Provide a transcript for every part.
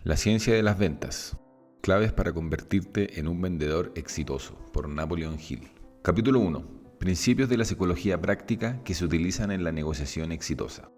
La ciencia de las ventas. Claves para convertirte en un vendedor exitoso, por Napoleon Hill. Capítulo 1. Principios de la psicología práctica que se utilizan en la negociación exitosa.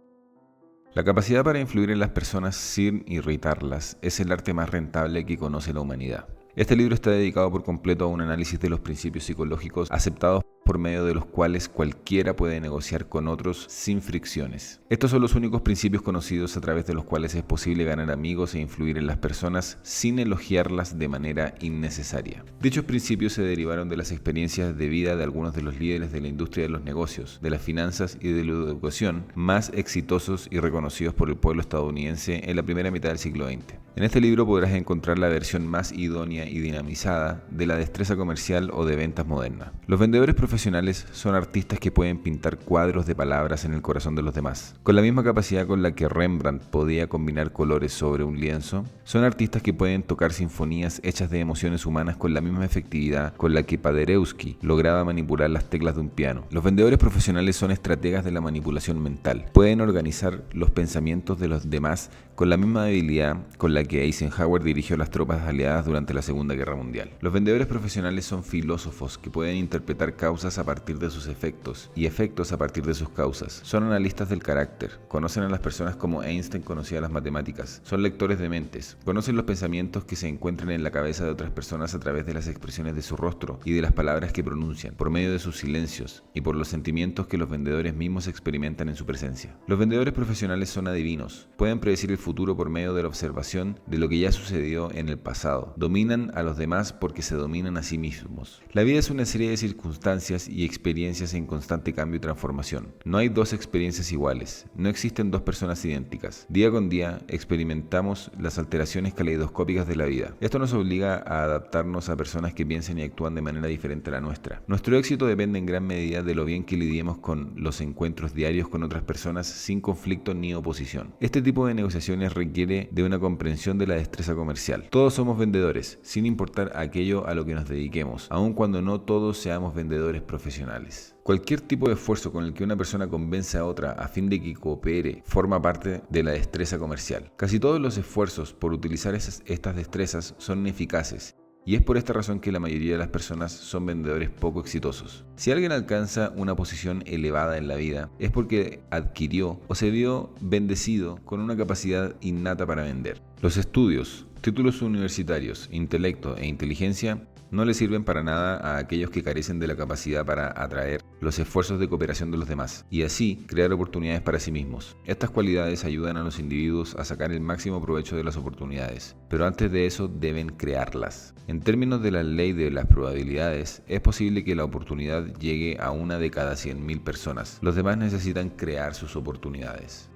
La capacidad para influir en las personas sin irritarlas es el arte más rentable que conoce la humanidad. Este libro está dedicado por completo a un análisis de los principios psicológicos aceptados por medio de los cuales cualquiera puede negociar con otros sin fricciones. Estos son los únicos principios conocidos a través de los cuales es posible ganar amigos e influir en las personas sin elogiarlas de manera innecesaria. Dichos principios se derivaron de las experiencias de vida de algunos de los líderes de la industria de los negocios, de las finanzas y de la educación más exitosos y reconocidos por el pueblo estadounidense en la primera mitad del siglo XX. En este libro podrás encontrar la versión más idónea y dinamizada de la destreza comercial o de ventas moderna. Los vendedores profesionales son artistas que pueden pintar cuadros de palabras en el corazón de los demás. Con la misma capacidad con la que Rembrandt podía combinar colores sobre un lienzo, son artistas que pueden tocar sinfonías hechas de emociones humanas con la misma efectividad con la que Paderewski lograba manipular las teclas de un piano. Los vendedores profesionales son estrategas de la manipulación mental. Pueden organizar los pensamientos de los demás con la misma habilidad con la que Eisenhower dirigió las tropas aliadas durante la Segunda Guerra Mundial. Los vendedores profesionales son filósofos que pueden interpretar causas a partir de sus efectos y efectos a partir de sus causas. Son analistas del carácter, conocen a las personas como Einstein conocía las matemáticas, son lectores de mentes, conocen los pensamientos que se encuentran en la cabeza de otras personas a través de las expresiones de su rostro y de las palabras que pronuncian, por medio de sus silencios y por los sentimientos que los vendedores mismos experimentan en su presencia. Los vendedores profesionales son adivinos, pueden predecir el futuro por medio de la observación de lo que ya sucedió en el pasado. Dominan a los demás porque se dominan a sí mismos. La vida es una serie de circunstancias y experiencias en constante cambio y transformación. No hay dos experiencias iguales. No existen dos personas idénticas. Día con día experimentamos las alteraciones caleidoscópicas de la vida. Esto nos obliga a adaptarnos a personas que piensan y actúan de manera diferente a la nuestra. Nuestro éxito depende en gran medida de lo bien que lidiemos con los encuentros diarios con otras personas sin conflicto ni oposición. Este tipo de negociaciones requiere de una comprensión de la destreza comercial. Todos somos vendedores, sin importar aquello a lo que nos dediquemos, aun cuando no todos seamos vendedores profesionales. Cualquier tipo de esfuerzo con el que una persona convence a otra a fin de que coopere forma parte de la destreza comercial. Casi todos los esfuerzos por utilizar estas destrezas son ineficaces. Y es por esta razón que la mayoría de las personas son vendedores poco exitosos. Si alguien alcanza una posición elevada en la vida, es porque adquirió o se vio bendecido con una capacidad innata para vender. Los estudios, títulos universitarios, intelecto e inteligencia no le sirven para nada a aquellos que carecen de la capacidad para atraer los esfuerzos de cooperación de los demás y así crear oportunidades para sí mismos. Estas cualidades ayudan a los individuos a sacar el máximo provecho de las oportunidades, pero antes de eso deben crearlas. En términos de la ley de las probabilidades, es posible que la oportunidad llegue a una de cada 100.000 personas. Los demás necesitan crear sus oportunidades.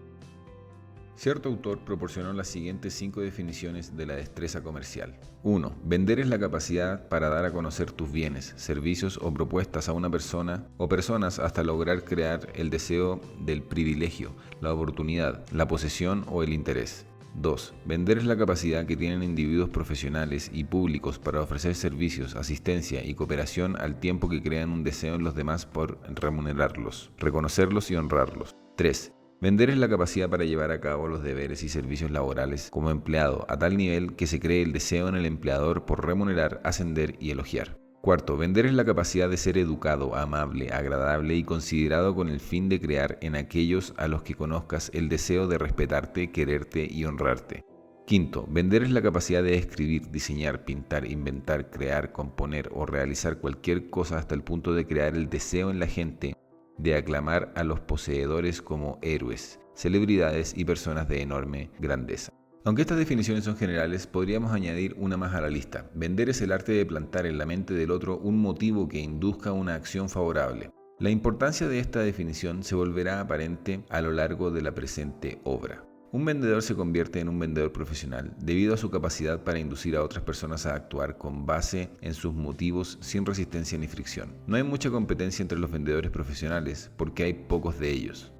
Cierto autor proporcionó las siguientes 5 definiciones de la destreza comercial. 1. Vender es la capacidad para dar a conocer tus bienes, servicios o propuestas a una persona o personas hasta lograr crear el deseo del privilegio, la oportunidad, la posesión o el interés. 2. Vender es la capacidad que tienen individuos profesionales y públicos para ofrecer servicios, asistencia y cooperación al tiempo que crean un deseo en los demás por remunerarlos, reconocerlos y honrarlos. 3. Vender es la capacidad para llevar a cabo los deberes y servicios laborales como empleado a tal nivel que se cree el deseo en el empleador por remunerar, ascender y elogiar. 4. Vender es la capacidad de ser educado, amable, agradable y considerado con el fin de crear en aquellos a los que conozcas el deseo de respetarte, quererte y honrarte. 5. Vender es la capacidad de escribir, diseñar, pintar, inventar, crear, componer o realizar cualquier cosa hasta el punto de crear el deseo en la gente de aclamar a los poseedores como héroes, celebridades y personas de enorme grandeza. Aunque estas definiciones son generales, podríamos añadir una más a la lista. Vender es el arte de plantar en la mente del otro un motivo que induzca una acción favorable. La importancia de esta definición se volverá aparente a lo largo de la presente obra. Un vendedor se convierte en un vendedor profesional debido a su capacidad para inducir a otras personas a actuar con base en sus motivos sin resistencia ni fricción. No hay mucha competencia entre los vendedores profesionales porque hay pocos de ellos.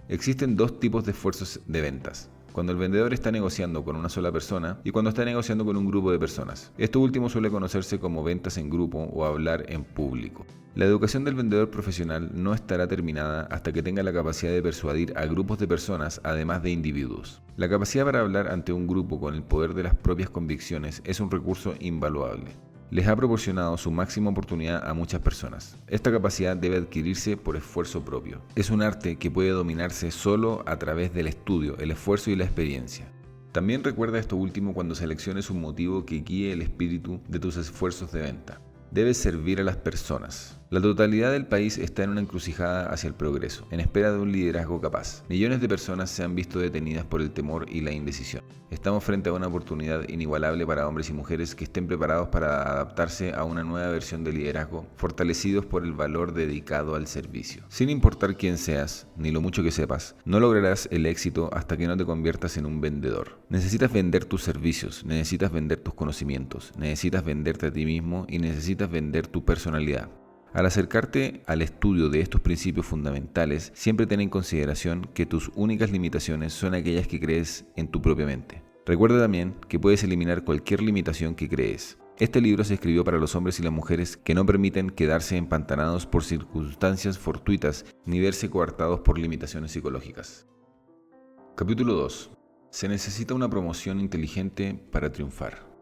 Existen dos tipos de esfuerzos de ventas. cuando el vendedor está negociando con una sola persona y cuando está negociando con un grupo de personas. Esto último suele conocerse como ventas en grupo o hablar en público. La educación del vendedor profesional no estará terminada hasta que tenga la capacidad de persuadir a grupos de personas además de individuos. La capacidad para hablar ante un grupo con el poder de las propias convicciones es un recurso invaluable. Les ha proporcionado su máxima oportunidad a muchas personas. Esta capacidad debe adquirirse por esfuerzo propio. Es un arte que puede dominarse solo a través del estudio, el esfuerzo y la experiencia. También recuerda esto último cuando selecciones un motivo que guíe el espíritu de tus esfuerzos de venta. Debes servir a las personas. La totalidad del país está en una encrucijada hacia el progreso, en espera de un liderazgo capaz. Millones de personas se han visto detenidas por el temor y la indecisión. Estamos frente a una oportunidad inigualable para hombres y mujeres que estén preparados para adaptarse a una nueva versión de liderazgo, fortalecidos por el valor dedicado al servicio. Sin importar quién seas, ni lo mucho que sepas, no lograrás el éxito hasta que no te conviertas en un vendedor. Necesitas vender tus servicios, necesitas vender tus conocimientos, necesitas venderte a ti mismo y necesitas vender tu personalidad. Al acercarte al estudio de estos principios fundamentales, siempre ten en consideración que tus únicas limitaciones son aquellas que crees en tu propia mente. Recuerda también que puedes eliminar cualquier limitación que crees. Este libro se escribió para los hombres y las mujeres que no permiten quedarse empantanados por circunstancias fortuitas ni verse coartados por limitaciones psicológicas. Capítulo 2. Se necesita una promoción inteligente para triunfar.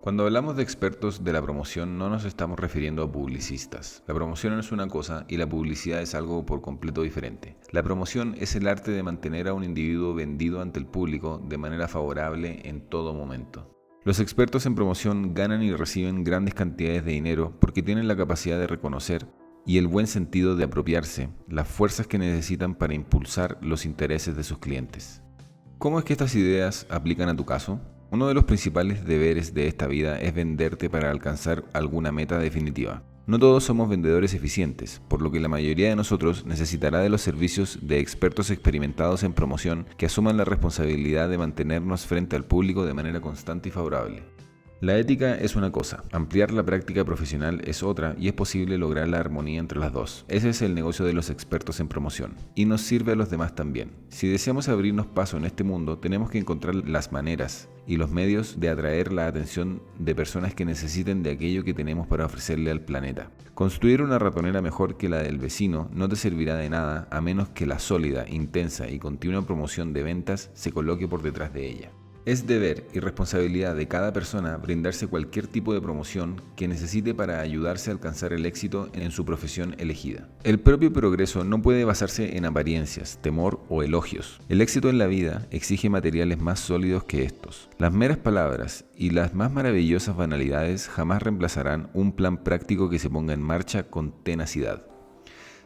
Cuando hablamos de expertos de la promoción no nos estamos refiriendo a publicistas. La promoción es una cosa y la publicidad es algo por completo diferente. La promoción es el arte de mantener a un individuo vendido ante el público de manera favorable en todo momento. Los expertos en promoción ganan y reciben grandes cantidades de dinero porque tienen la capacidad de reconocer y el buen sentido de apropiarse las fuerzas que necesitan para impulsar los intereses de sus clientes. ¿Cómo es que estas ideas aplican a tu caso? Uno de los principales deberes de esta vida es venderte para alcanzar alguna meta definitiva. No todos somos vendedores eficientes, por lo que la mayoría de nosotros necesitará de los servicios de expertos experimentados en promoción que asuman la responsabilidad de mantenernos frente al público de manera constante y favorable. La ética es una cosa, ampliar la práctica profesional es otra y es posible lograr la armonía entre las dos. Ese es el negocio de los expertos en promoción y nos sirve a los demás también. Si deseamos abrirnos paso en este mundo, tenemos que encontrar las maneras y los medios de atraer la atención de personas que necesiten de aquello que tenemos para ofrecerle al planeta. Construir una ratonera mejor que la del vecino no te servirá de nada a menos que la sólida, intensa y continua promoción de ventas se coloque por detrás de ella. Es deber y responsabilidad de cada persona brindarse cualquier tipo de promoción que necesite para ayudarse a alcanzar el éxito en su profesión elegida. El propio progreso no puede basarse en apariencias, temor o elogios. El éxito en la vida exige materiales más sólidos que estos. Las meras palabras y las más maravillosas banalidades jamás reemplazarán un plan práctico que se ponga en marcha con tenacidad.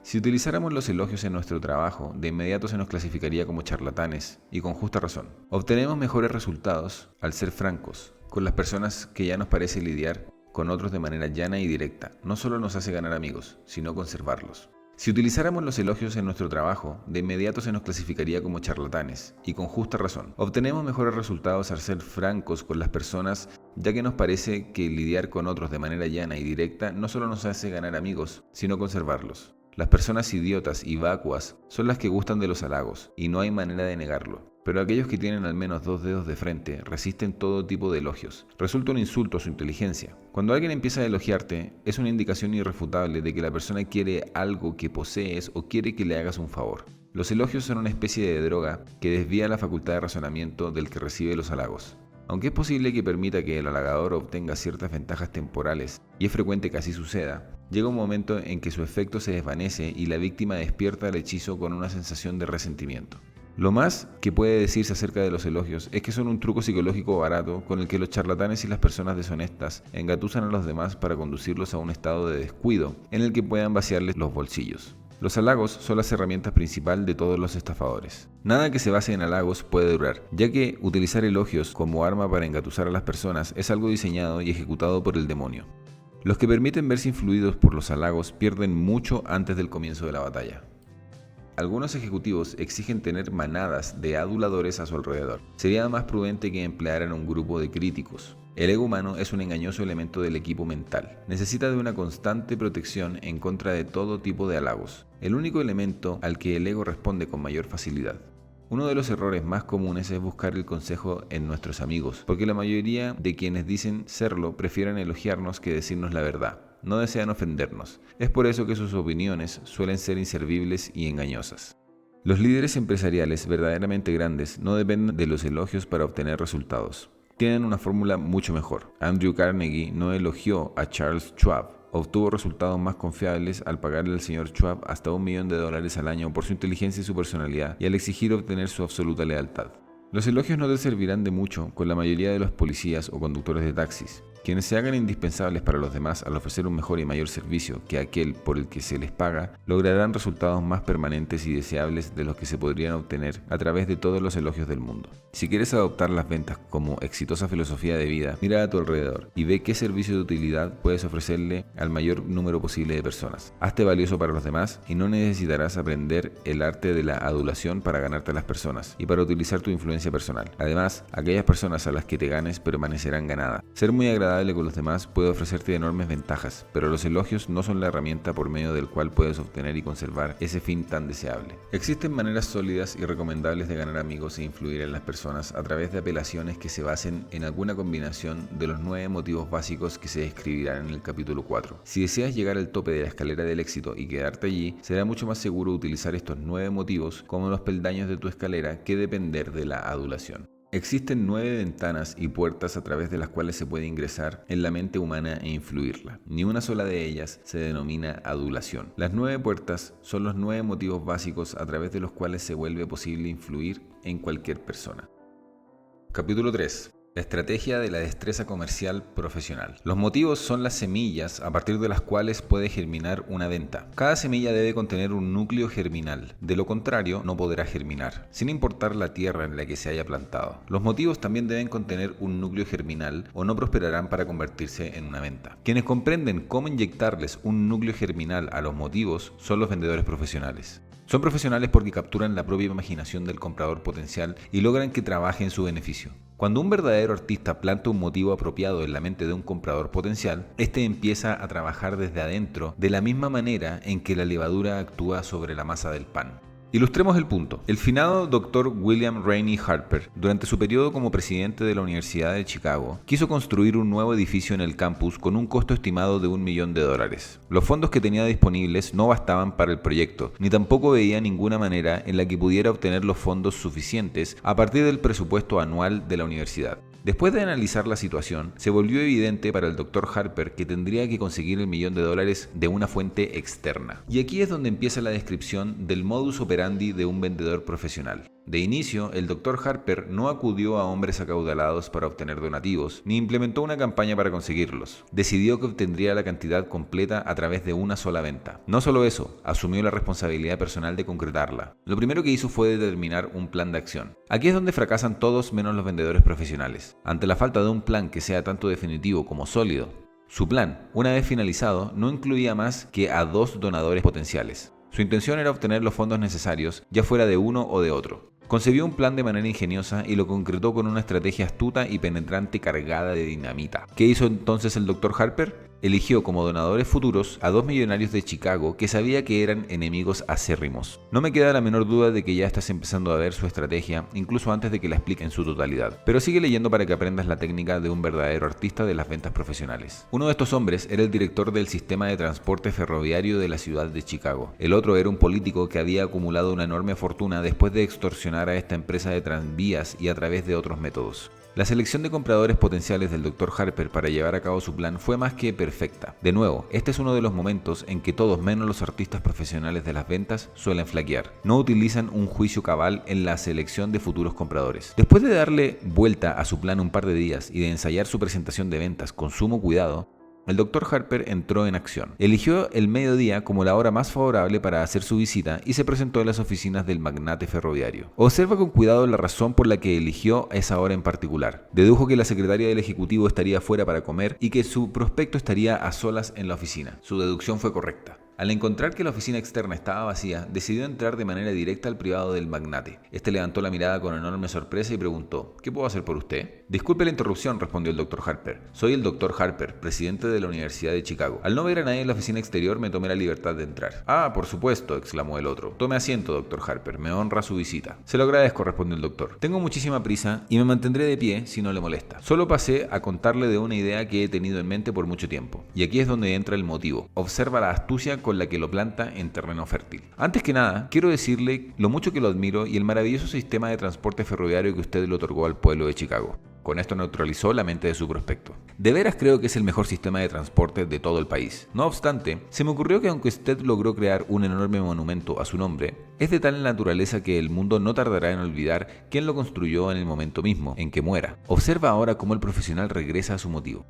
Si utilizáramos los elogios en nuestro trabajo, de inmediato se nos clasificaría como charlatanes, y con justa razón. Obtenemos mejores resultados al ser francos con las personas que ya nos parece lidiar con otros de manera llana y directa. No solo nos hace ganar amigos, sino conservarlos. Si utilizáramos los elogios en nuestro trabajo, de inmediato se nos clasificaría como charlatanes, y con justa razón. Obtenemos mejores resultados al ser francos con las personas, ya que nos parece que lidiar con otros de manera llana y directa no solo nos hace ganar amigos, sino conservarlos. Las personas idiotas y vacuas son las que gustan de los halagos, y no hay manera de negarlo. Pero aquellos que tienen al menos 2 dedos de frente resisten todo tipo de elogios. Resulta un insulto a su inteligencia. Cuando alguien empieza a elogiarte, es una indicación irrefutable de que la persona quiere algo que posees o quiere que le hagas un favor. Los elogios son una especie de droga que desvía la facultad de razonamiento del que recibe los halagos. Aunque es posible que permita que el halagador obtenga ciertas ventajas temporales, y es frecuente que así suceda, llega un momento en que su efecto se desvanece y la víctima despierta el hechizo con una sensación de resentimiento. Lo más que puede decirse acerca de los elogios es que son un truco psicológico barato con el que los charlatanes y las personas deshonestas engatusan a los demás para conducirlos a un estado de descuido en el que puedan vaciarles los bolsillos. Los halagos son las herramientas principales de todos los estafadores. Nada que se base en halagos puede durar, ya que utilizar elogios como arma para engatusar a las personas es algo diseñado y ejecutado por el demonio. Los que permiten verse influidos por los halagos pierden mucho antes del comienzo de la batalla. Algunos ejecutivos exigen tener manadas de aduladores a su alrededor. Sería más prudente que emplearan un grupo de críticos. El ego humano es un engañoso elemento del equipo mental. Necesita de una constante protección en contra de todo tipo de halagos. El único elemento al que el ego responde con mayor facilidad. Uno de los errores más comunes es buscar el consejo en nuestros amigos, porque la mayoría de quienes dicen serlo prefieren elogiarnos que decirnos la verdad. No desean ofendernos. Es por eso que sus opiniones suelen ser inservibles y engañosas. Los líderes empresariales verdaderamente grandes no dependen de los elogios para obtener resultados. Tienen una fórmula mucho mejor. Andrew Carnegie no elogió a Charles Schwab. Obtuvo resultados más confiables al pagarle al señor Schwab hasta $1 millón al año por su inteligencia y su personalidad y al exigir obtener su absoluta lealtad. Los elogios no te servirán de mucho con la mayoría de los policías o conductores de taxis, quienes se hagan indispensables para los demás al ofrecer un mejor y mayor servicio que aquel por el que se les paga, lograrán resultados más permanentes y deseables de los que se podrían obtener a través de todos los elogios del mundo. Si quieres adoptar las ventas como exitosa filosofía de vida, mira a tu alrededor y ve qué servicio de utilidad puedes ofrecerle al mayor número posible de personas. Hazte valioso para los demás y no necesitarás aprender el arte de la adulación para ganarte a las personas y para utilizar tu influencia personal. Además, aquellas personas a las que te ganes permanecerán ganadas. Ser muy agradable con los demás puede ofrecerte enormes ventajas, pero los elogios no son la herramienta por medio del cual puedes obtener y conservar ese fin tan deseable. Existen maneras sólidas y recomendables de ganar amigos e influir en las personas a través de apelaciones que se basen en alguna combinación de los 9 motivos básicos que se describirán en el capítulo 4. Si deseas llegar al tope de la escalera del éxito y quedarte allí, será mucho más seguro utilizar estos 9 motivos como los peldaños de tu escalera que depender de la adulación. Existen 9 ventanas y puertas a través de las cuales se puede ingresar en la mente humana e influirla. Ni una sola de ellas se denomina adulación. Las 9 puertas son los 9 motivos básicos a través de los cuales se vuelve posible influir en cualquier persona. Capítulo 3. La estrategia de la destreza comercial profesional. Los motivos son las semillas a partir de las cuales puede germinar una venta. Cada semilla debe contener un núcleo germinal, de lo contrario no podrá germinar, sin importar la tierra en la que se haya plantado. Los motivos también deben contener un núcleo germinal o no prosperarán para convertirse en una venta. Quienes comprenden cómo inyectarles un núcleo germinal a los motivos son los vendedores profesionales. Son profesionales porque capturan la propia imaginación del comprador potencial y logran que trabaje en su beneficio. Cuando un verdadero artista planta un motivo apropiado en la mente de un comprador potencial, este empieza a trabajar desde adentro de la misma manera en que la levadura actúa sobre la masa del pan. Ilustremos el punto. El finado Dr. William Rainey Harper, durante su periodo como presidente de la Universidad de Chicago, quiso construir un nuevo edificio en el campus con un costo estimado de $1 millón. Los fondos que tenía disponibles no bastaban para el proyecto, ni tampoco veía ninguna manera en la que pudiera obtener los fondos suficientes a partir del presupuesto anual de la universidad. Después de analizar la situación, se volvió evidente para el Dr. Harper que tendría que conseguir $1 millón de una fuente externa. Y aquí es donde empieza la descripción del modus operandi de un vendedor profesional. De inicio, el Dr. Harper no acudió a hombres acaudalados para obtener donativos, ni implementó una campaña para conseguirlos. Decidió que obtendría la cantidad completa a través de una sola venta. No solo eso, asumió la responsabilidad personal de concretarla. Lo primero que hizo fue determinar un plan de acción. Aquí es donde fracasan todos menos los vendedores profesionales. Ante la falta de un plan que sea tanto definitivo como sólido, su plan, una vez finalizado, no incluía más que a 2 donadores potenciales. Su intención era obtener los fondos necesarios, ya fuera de uno o de otro. Concebió un plan de manera ingeniosa y lo concretó con una estrategia astuta y penetrante cargada de dinamita. ¿Qué hizo entonces el Dr. Harper? Eligió como donadores futuros a 2 millonarios de Chicago que sabía que eran enemigos acérrimos. No me queda la menor duda de que ya estás empezando a ver su estrategia, incluso antes de que la explique en su totalidad. Pero sigue leyendo para que aprendas la técnica de un verdadero artista de las ventas profesionales. Uno de estos hombres era el director del sistema de transporte ferroviario de la ciudad de Chicago. El otro era un político que había acumulado una enorme fortuna después de extorsionar a esta empresa de tranvías y a través de otros métodos. La selección de compradores potenciales del Dr. Harper para llevar a cabo su plan fue más que perfecta. De nuevo, este es uno de los momentos en que todos menos los artistas profesionales de las ventas suelen flaquear. No utilizan un juicio cabal en la selección de futuros compradores. Después de darle vuelta a su plan un par de días y de ensayar su presentación de ventas con sumo cuidado, el Dr. Harper entró en acción. Eligió el mediodía como la hora más favorable para hacer su visita y se presentó en las oficinas del magnate ferroviario. Observa con cuidado la razón por la que eligió esa hora en particular. Dedujo que la secretaria del ejecutivo estaría fuera para comer y que su prospecto estaría a solas en la oficina. Su deducción fue correcta. Al encontrar que la oficina externa estaba vacía, decidió entrar de manera directa al privado del magnate. Este levantó la mirada con enorme sorpresa y preguntó: ¿Qué puedo hacer por usted? Disculpe la interrupción, respondió el Dr. Harper. Soy el Dr. Harper, presidente de la Universidad de Chicago. Al no ver a nadie en la oficina exterior, me tomé la libertad de entrar. Ah, por supuesto, exclamó el otro. Tome asiento, Dr. Harper. Me honra su visita. Se lo agradezco, respondió el doctor. Tengo muchísima prisa y me mantendré de pie si no le molesta. Solo pasé a contarle de una idea que he tenido en mente por mucho tiempo. Y aquí es donde entra el motivo. Observa la astucia con la que lo planta en terreno fértil. Antes que nada, quiero decirle lo mucho que lo admiro y el maravilloso sistema de transporte ferroviario que usted le otorgó al pueblo de Chicago. Con esto neutralizó la mente de su prospecto. De veras creo que es el mejor sistema de transporte de todo el país. No obstante, se me ocurrió que aunque usted logró crear un enorme monumento a su nombre, es de tal naturaleza que el mundo no tardará en olvidar quién lo construyó en el momento mismo en que muera. Observa ahora cómo el profesional regresa a su motivo.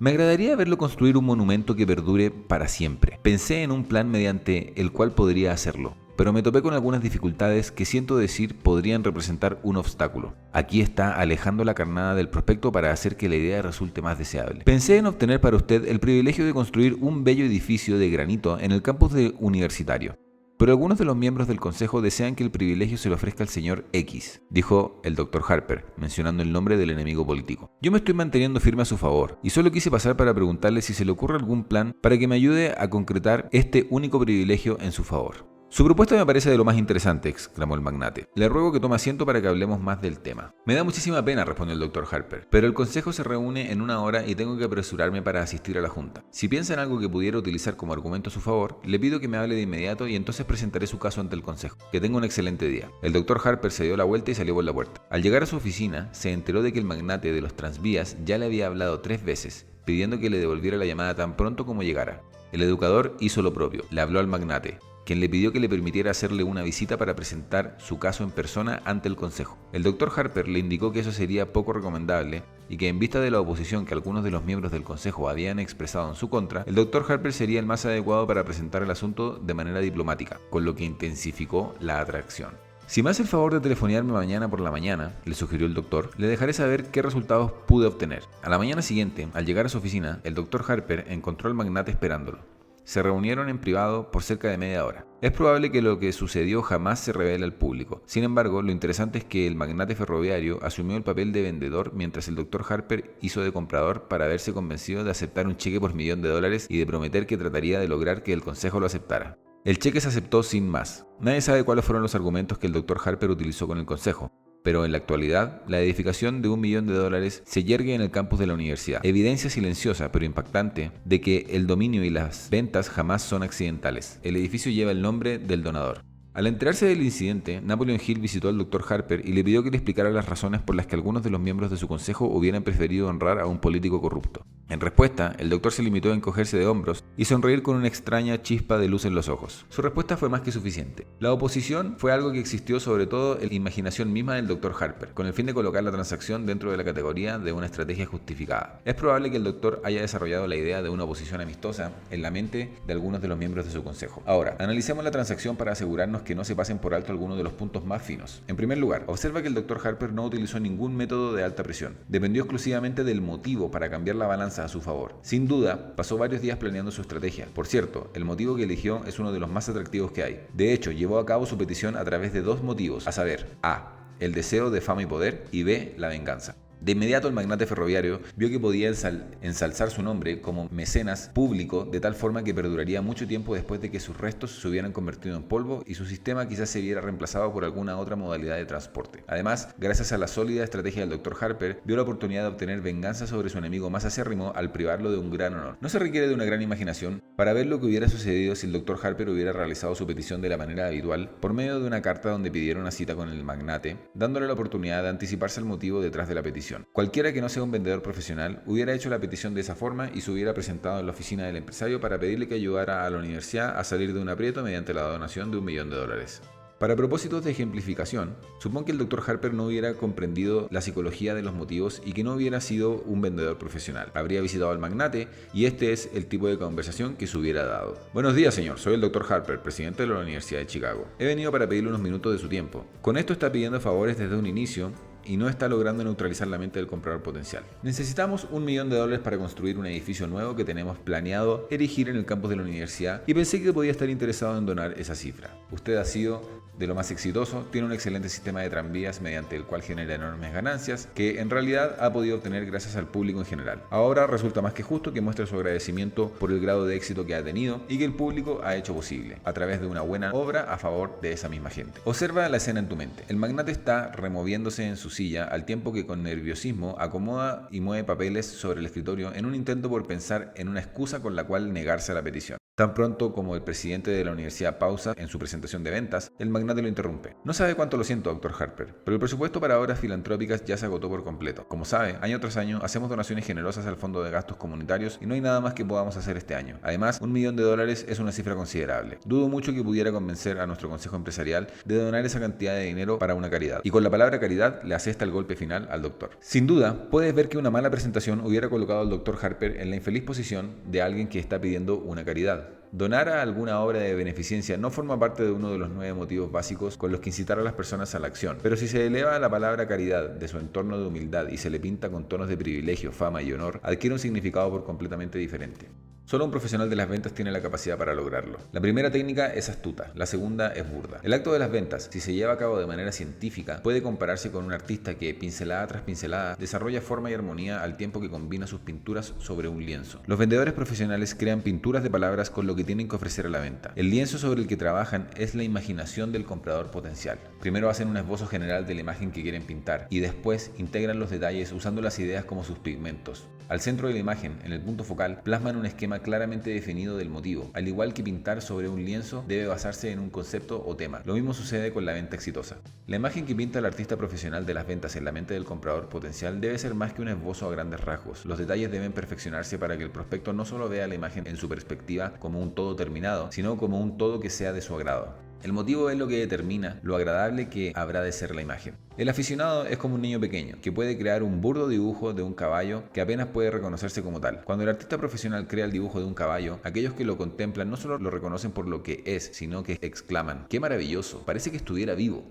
Me agradaría verlo construir un monumento que perdure para siempre. Pensé en un plan mediante el cual podría hacerlo, pero me topé con algunas dificultades que siento decir podrían representar un obstáculo. Aquí está alejando la carnada del prospecto para hacer que la idea resulte más deseable. Pensé en obtener para usted el privilegio de construir un bello edificio de granito en el campus universitario. Pero algunos de los miembros del consejo desean que el privilegio se le ofrezca al señor X, dijo el Dr. Harper, mencionando el nombre del enemigo político. Yo me estoy manteniendo firme a su favor, y solo quise pasar para preguntarle si se le ocurre algún plan para que me ayude a concretar este único privilegio en su favor. Su propuesta me parece de lo más interesante, exclamó el magnate. Le ruego que tome asiento para que hablemos más del tema. Me da muchísima pena, respondió el Dr. Harper, pero el consejo se reúne en una hora y tengo que apresurarme para asistir a la junta. Si piensa en algo que pudiera utilizar como argumento a su favor, le pido que me hable de inmediato y entonces presentaré su caso ante el consejo. Que tenga un excelente día. El Dr. Harper se dio la vuelta y salió por la puerta. Al llegar a su oficina, se enteró de que el magnate de los tranvías ya le había hablado 3 veces, pidiendo que le devolviera la llamada tan pronto como llegara. El educador hizo lo propio, le habló al magnate, quien le pidió que le permitiera hacerle una visita para presentar su caso en persona ante el consejo. El Dr. Harper le indicó que eso sería poco recomendable y que en vista de la oposición que algunos de los miembros del consejo habían expresado en su contra, el Dr. Harper sería el más adecuado para presentar el asunto de manera diplomática, con lo que intensificó la atracción. Si me hace el favor de telefonearme mañana por la mañana, le sugirió el doctor, le dejaré saber qué resultados pude obtener. A la mañana siguiente, al llegar a su oficina, el Dr. Harper encontró al magnate esperándolo. Se reunieron en privado por cerca de media hora. Es probable que lo que sucedió jamás se revele al público. Sin embargo, lo interesante es que el magnate ferroviario asumió el papel de vendedor mientras el Dr. Harper hizo de comprador para verse convencido de aceptar un cheque por $1.000.000 y de prometer que trataría de lograr que el consejo lo aceptara. El cheque se aceptó sin más. Nadie sabe cuáles fueron los argumentos que el Dr. Harper utilizó con el consejo. Pero en la actualidad, la edificación de $1.000.000 se yergue en el campus de la universidad. Evidencia silenciosa pero impactante de que el dominio y las ventas jamás son accidentales. El edificio lleva el nombre del donador. Al enterarse del incidente, Napoleon Hill visitó al Dr. Harper y le pidió que le explicara las razones por las que algunos de los miembros de su consejo hubieran preferido honrar a un político corrupto. En respuesta, el doctor se limitó a encogerse de hombros y sonreír con una extraña chispa de luz en los ojos. Su respuesta fue más que suficiente. La oposición fue algo que existió sobre todo en la imaginación misma del Dr. Harper, con el fin de colocar la transacción dentro de la categoría de una estrategia justificada. Es probable que el doctor haya desarrollado la idea de una oposición amistosa en la mente de algunos de los miembros de su consejo. Ahora, analicemos la transacción para asegurarnos que no se pasen por alto algunos de los puntos más finos. En primer lugar, observa que el Dr. Harper no utilizó ningún método de alta presión. Dependió exclusivamente del motivo para cambiar la balanza a su favor. Sin duda, pasó varios días planeando su estrategia. Por cierto, el motivo que eligió es uno de los más atractivos que hay. De hecho, llevó a cabo su petición a través de 2 motivos, a saber, A, el deseo de fama y poder, y B, la venganza. De inmediato el magnate ferroviario vio que podía ensalzar su nombre como mecenas público de tal forma que perduraría mucho tiempo después de que sus restos se hubieran convertido en polvo y su sistema quizás se viera reemplazado por alguna otra modalidad de transporte. Además, gracias a la sólida estrategia del Dr. Harper, vio la oportunidad de obtener venganza sobre su enemigo más acérrimo al privarlo de un gran honor. No se requiere de una gran imaginación para ver lo que hubiera sucedido si el Dr. Harper hubiera realizado su petición de la manera habitual por medio de una carta donde pidiera una cita con el magnate, dándole la oportunidad de anticiparse al motivo detrás de la petición. Cualquiera que no sea un vendedor profesional hubiera hecho la petición de esa forma y se hubiera presentado en la oficina del empresario para pedirle que ayudara a la universidad a salir de un aprieto mediante la donación de $1.000.000. Para propósitos de ejemplificación, supón que el Dr. Harper no hubiera comprendido la psicología de los motivos y que no hubiera sido un vendedor profesional. Habría visitado al magnate y este es el tipo de conversación que se hubiera dado. Buenos días, señor. Soy el Dr. Harper, presidente de la Universidad de Chicago. He venido para pedirle unos minutos de su tiempo. Con esto está pidiendo favores desde un inicio y no está logrando neutralizar la mente del comprador potencial. Necesitamos $1 millón para construir un edificio nuevo que tenemos planeado erigir en el campus de la universidad y pensé que podía estar interesado en donar esa cifra. Usted ha sido de lo más exitoso, tiene un excelente sistema de tranvías mediante el cual genera enormes ganancias que en realidad ha podido obtener gracias al público en general. Ahora resulta más que justo que muestre su agradecimiento por el grado de éxito que ha tenido y que el público ha hecho posible a través de una buena obra a favor de esa misma gente. Observa la escena en tu mente. El magnate está removiéndose en su silla al tiempo que con nerviosismo acomoda y mueve papeles sobre el escritorio en un intento por pensar en una excusa con la cual negarse a la petición. Tan pronto como el presidente de la universidad pausa en su presentación de ventas, el magnate lo interrumpe. No sabe cuánto lo siento, Dr. Harper, pero el presupuesto para obras filantrópicas ya se agotó por completo. Como sabe, año tras año hacemos donaciones generosas al Fondo de Gastos Comunitarios y no hay nada más que podamos hacer este año. Además, $1 millón es una cifra considerable. Dudo mucho que pudiera convencer a nuestro consejo empresarial de donar esa cantidad de dinero para una caridad. Y con la palabra caridad le asesta el golpe final al doctor. Sin duda, puedes ver que una mala presentación hubiera colocado al Dr. Harper en la infeliz posición de alguien que está pidiendo una caridad. Donar a alguna obra de beneficencia no forma parte de uno de los 9 motivos básicos con los que incitar a las personas a la acción, pero si se eleva la palabra caridad de su entorno de humildad y se le pinta con tonos de privilegio, fama y honor, adquiere un significado por completamente diferente. Solo un profesional de las ventas tiene la capacidad para lograrlo. La primera técnica es astuta, la segunda es burda. El acto de las ventas, si se lleva a cabo de manera científica, puede compararse con un artista que, pincelada tras pincelada, desarrolla forma y armonía al tiempo que combina sus pinturas sobre un lienzo. Los vendedores profesionales crean pinturas de palabras con lo que tienen que ofrecer a la venta. El lienzo sobre el que trabajan es la imaginación del comprador potencial. Primero hacen un esbozo general de la imagen que quieren pintar y después integran los detalles usando las ideas como sus pigmentos. Al centro de la imagen, en el punto focal, plasman un esquema claramente definido del motivo. Al igual que pintar sobre un lienzo, debe basarse en un concepto o tema. Lo mismo sucede con la venta exitosa. La imagen que pinta el artista profesional de las ventas en la mente del comprador potencial debe ser más que un esbozo a grandes rasgos. Los detalles deben perfeccionarse para que el prospecto no solo vea la imagen en su perspectiva como un todo terminado, sino como un todo que sea de su agrado. El motivo es lo que determina lo agradable que habrá de ser la imagen. El aficionado es como un niño pequeño, que puede crear un burdo dibujo de un caballo que apenas puede reconocerse como tal. Cuando el artista profesional crea el dibujo de un caballo, aquellos que lo contemplan no solo lo reconocen por lo que es, sino que exclaman: ¡qué maravilloso! Parece que estuviera vivo.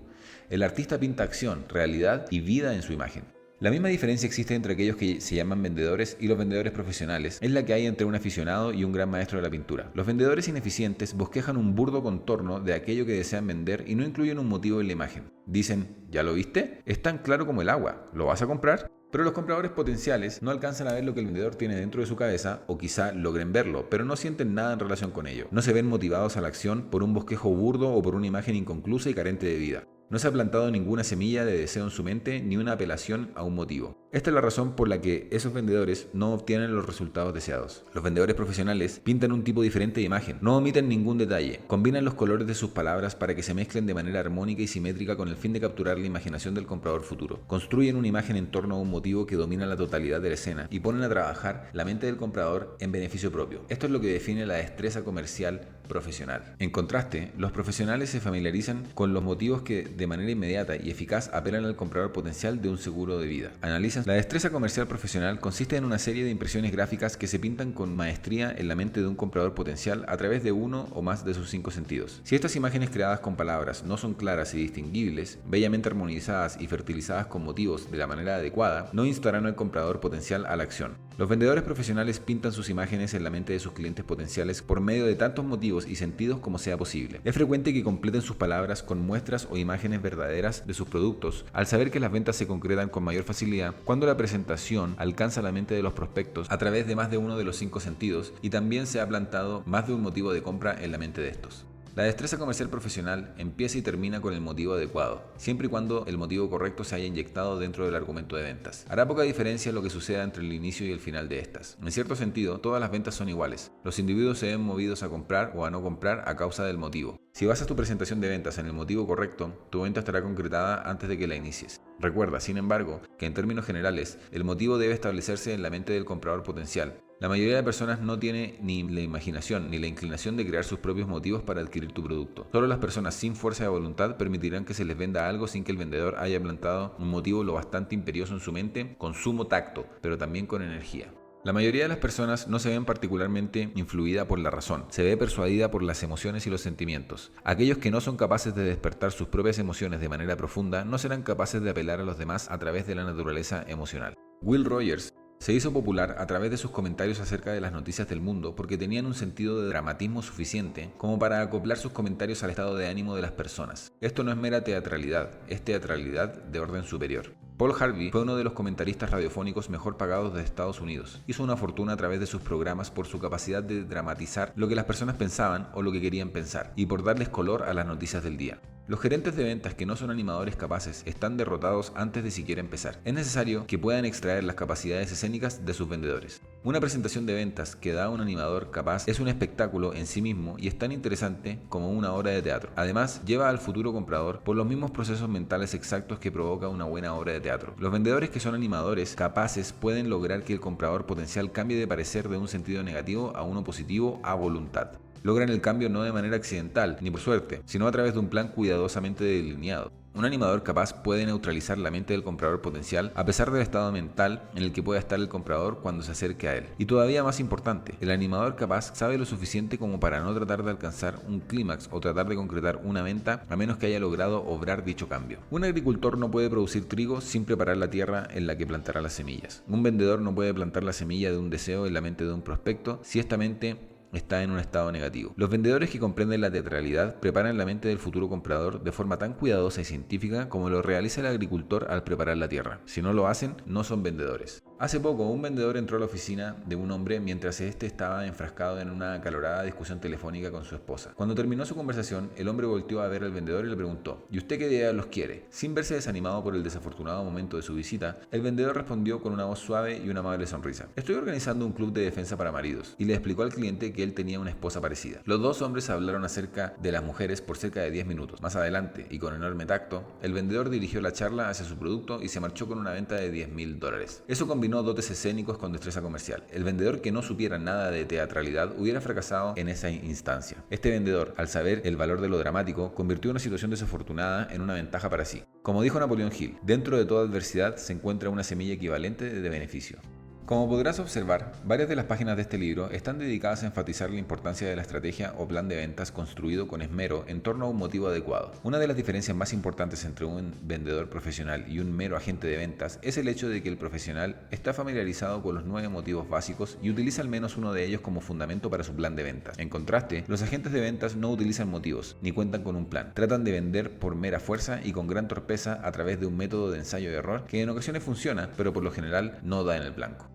El artista pinta acción, realidad y vida en su imagen. La misma diferencia existe entre aquellos que se llaman vendedores y los vendedores profesionales, es la que hay entre un aficionado y un gran maestro de la pintura. Los vendedores ineficientes bosquejan un burdo contorno de aquello que desean vender y no incluyen un motivo en la imagen. Dicen: ¿ya lo viste? Es tan claro como el agua, ¿lo vas a comprar? Pero los compradores potenciales no alcanzan a ver lo que el vendedor tiene dentro de su cabeza, o quizá logren verlo, pero no sienten nada en relación con ello. No se ven motivados a la acción por un bosquejo burdo o por una imagen inconclusa y carente de vida. No se ha plantado ninguna semilla de deseo en su mente ni una apelación a un motivo. Esta es la razón por la que esos vendedores no obtienen los resultados deseados. Los vendedores profesionales pintan un tipo diferente de imagen, no omiten ningún detalle, combinan los colores de sus palabras para que se mezclen de manera armónica y simétrica con el fin de capturar la imaginación del comprador futuro. Construyen una imagen en torno a un motivo que domina la totalidad de la escena y ponen a trabajar la mente del comprador en beneficio propio. Esto es lo que define la destreza comercial profesional. En contraste, los profesionales se familiarizan con los motivos que de manera inmediata y eficaz apelan al comprador potencial de un seguro de vida. Analizan. La destreza comercial profesional consiste en una serie de impresiones gráficas que se pintan con maestría en la mente de un comprador potencial a través de uno o más de sus 5 sentidos. Si estas imágenes creadas con palabras no son claras y distinguibles, bellamente armonizadas y fertilizadas con motivos de la manera adecuada, no instarán al comprador potencial a la acción. Los vendedores profesionales pintan sus imágenes en la mente de sus clientes potenciales por medio de tantos motivos y sentidos como sea posible. Es frecuente que completen sus palabras con muestras o imágenes verdaderas de sus productos, al saber que las ventas se concretan con mayor facilidad cuando la presentación alcanza la mente de los prospectos a través de más de uno de los 5 sentidos y también se ha plantado más de un motivo de compra en la mente de estos. La destreza comercial profesional empieza y termina con el motivo adecuado, siempre y cuando el motivo correcto se haya inyectado dentro del argumento de ventas. Hará poca diferencia lo que suceda entre el inicio y el final de estas. En cierto sentido, todas las ventas son iguales. Los individuos se ven movidos a comprar o a no comprar a causa del motivo. Si basas tu presentación de ventas en el motivo correcto, tu venta estará concretada antes de que la inicies. Recuerda, sin embargo, que en términos generales, el motivo debe establecerse en la mente del comprador potencial. La mayoría de personas no tiene ni la imaginación ni la inclinación de crear sus propios motivos para adquirir tu producto. Solo las personas sin fuerza de voluntad permitirán que se les venda algo sin que el vendedor haya plantado un motivo lo bastante imperioso en su mente, con sumo tacto, pero también con energía. La mayoría de las personas no se ven particularmente influida por la razón, se ve persuadida por las emociones y los sentimientos. Aquellos que no son capaces de despertar sus propias emociones de manera profunda no serán capaces de apelar a los demás a través de la naturaleza emocional. Will Rogers se hizo popular a través de sus comentarios acerca de las noticias del mundo porque tenían un sentido de dramatismo suficiente como para acoplar sus comentarios al estado de ánimo de las personas. Esto no es mera teatralidad, es teatralidad de orden superior. Paul Harvey fue uno de los comentaristas radiofónicos mejor pagados de Estados Unidos. Hizo una fortuna a través de sus programas por su capacidad de dramatizar lo que las personas pensaban o lo que querían pensar, y por darles color a las noticias del día. Los gerentes de ventas que no son animadores capaces están derrotados antes de siquiera empezar. Es necesario que puedan extraer las capacidades escénicas de sus vendedores. Una presentación de ventas que da un animador capaz es un espectáculo en sí mismo y es tan interesante como una obra de teatro. Además, lleva al futuro comprador por los mismos procesos mentales exactos que provoca una buena obra de teatro. Los vendedores que son animadores capaces pueden lograr que el comprador potencial cambie de parecer de un sentido negativo a uno positivo a voluntad. Logran el cambio no de manera accidental, ni por suerte, sino a través de un plan cuidadosamente delineado. Un animador capaz puede neutralizar la mente del comprador potencial a pesar del estado mental en el que pueda estar el comprador cuando se acerque a él. Y todavía más importante, el animador capaz sabe lo suficiente como para no tratar de alcanzar un clímax o tratar de concretar una venta a menos que haya logrado obrar dicho cambio. Un agricultor no puede producir trigo sin preparar la tierra en la que plantará las semillas. Un vendedor no puede plantar la semilla de un deseo en la mente de un prospecto si esta mente está en un estado negativo. Los vendedores que comprenden la teatralidad preparan la mente del futuro comprador de forma tan cuidadosa y científica como lo realiza el agricultor al preparar la tierra. Si no lo hacen, no son vendedores. Hace poco, un vendedor entró a la oficina de un hombre mientras éste estaba enfrascado en una acalorada discusión telefónica con su esposa. Cuando terminó su conversación, el hombre volteó a ver al vendedor y le preguntó: ¿y usted qué día los quiere? Sin verse desanimado por el desafortunado momento de su visita, el vendedor respondió con una voz suave y una amable sonrisa: estoy organizando un club de defensa para maridos, y le explicó al cliente que él tenía una esposa parecida. Los dos hombres hablaron acerca de las mujeres por cerca de 10 minutos. Más adelante, y con enorme tacto, el vendedor dirigió la charla hacia su producto y se marchó con una venta de $10,000. Eso combinó dotes escénicos con destreza comercial. El vendedor que no supiera nada de teatralidad hubiera fracasado en esa instancia. Este vendedor, al saber el valor de lo dramático, convirtió una situación desafortunada en una ventaja para sí. Como dijo Napoleón Hill, dentro de toda adversidad se encuentra una semilla equivalente de beneficio. Como podrás observar, varias de las páginas de este libro están dedicadas a enfatizar la importancia de la estrategia o plan de ventas construido con esmero en torno a un motivo adecuado. Una de las diferencias más importantes entre un vendedor profesional y un mero agente de ventas es el hecho de que el profesional está familiarizado con los 9 motivos básicos y utiliza al menos uno de ellos como fundamento para su plan de ventas. En contraste, los agentes de ventas no utilizan motivos ni cuentan con un plan. Tratan de vender por mera fuerza y con gran torpeza a través de un método de ensayo y error que en ocasiones funciona, pero por lo general no da en el blanco.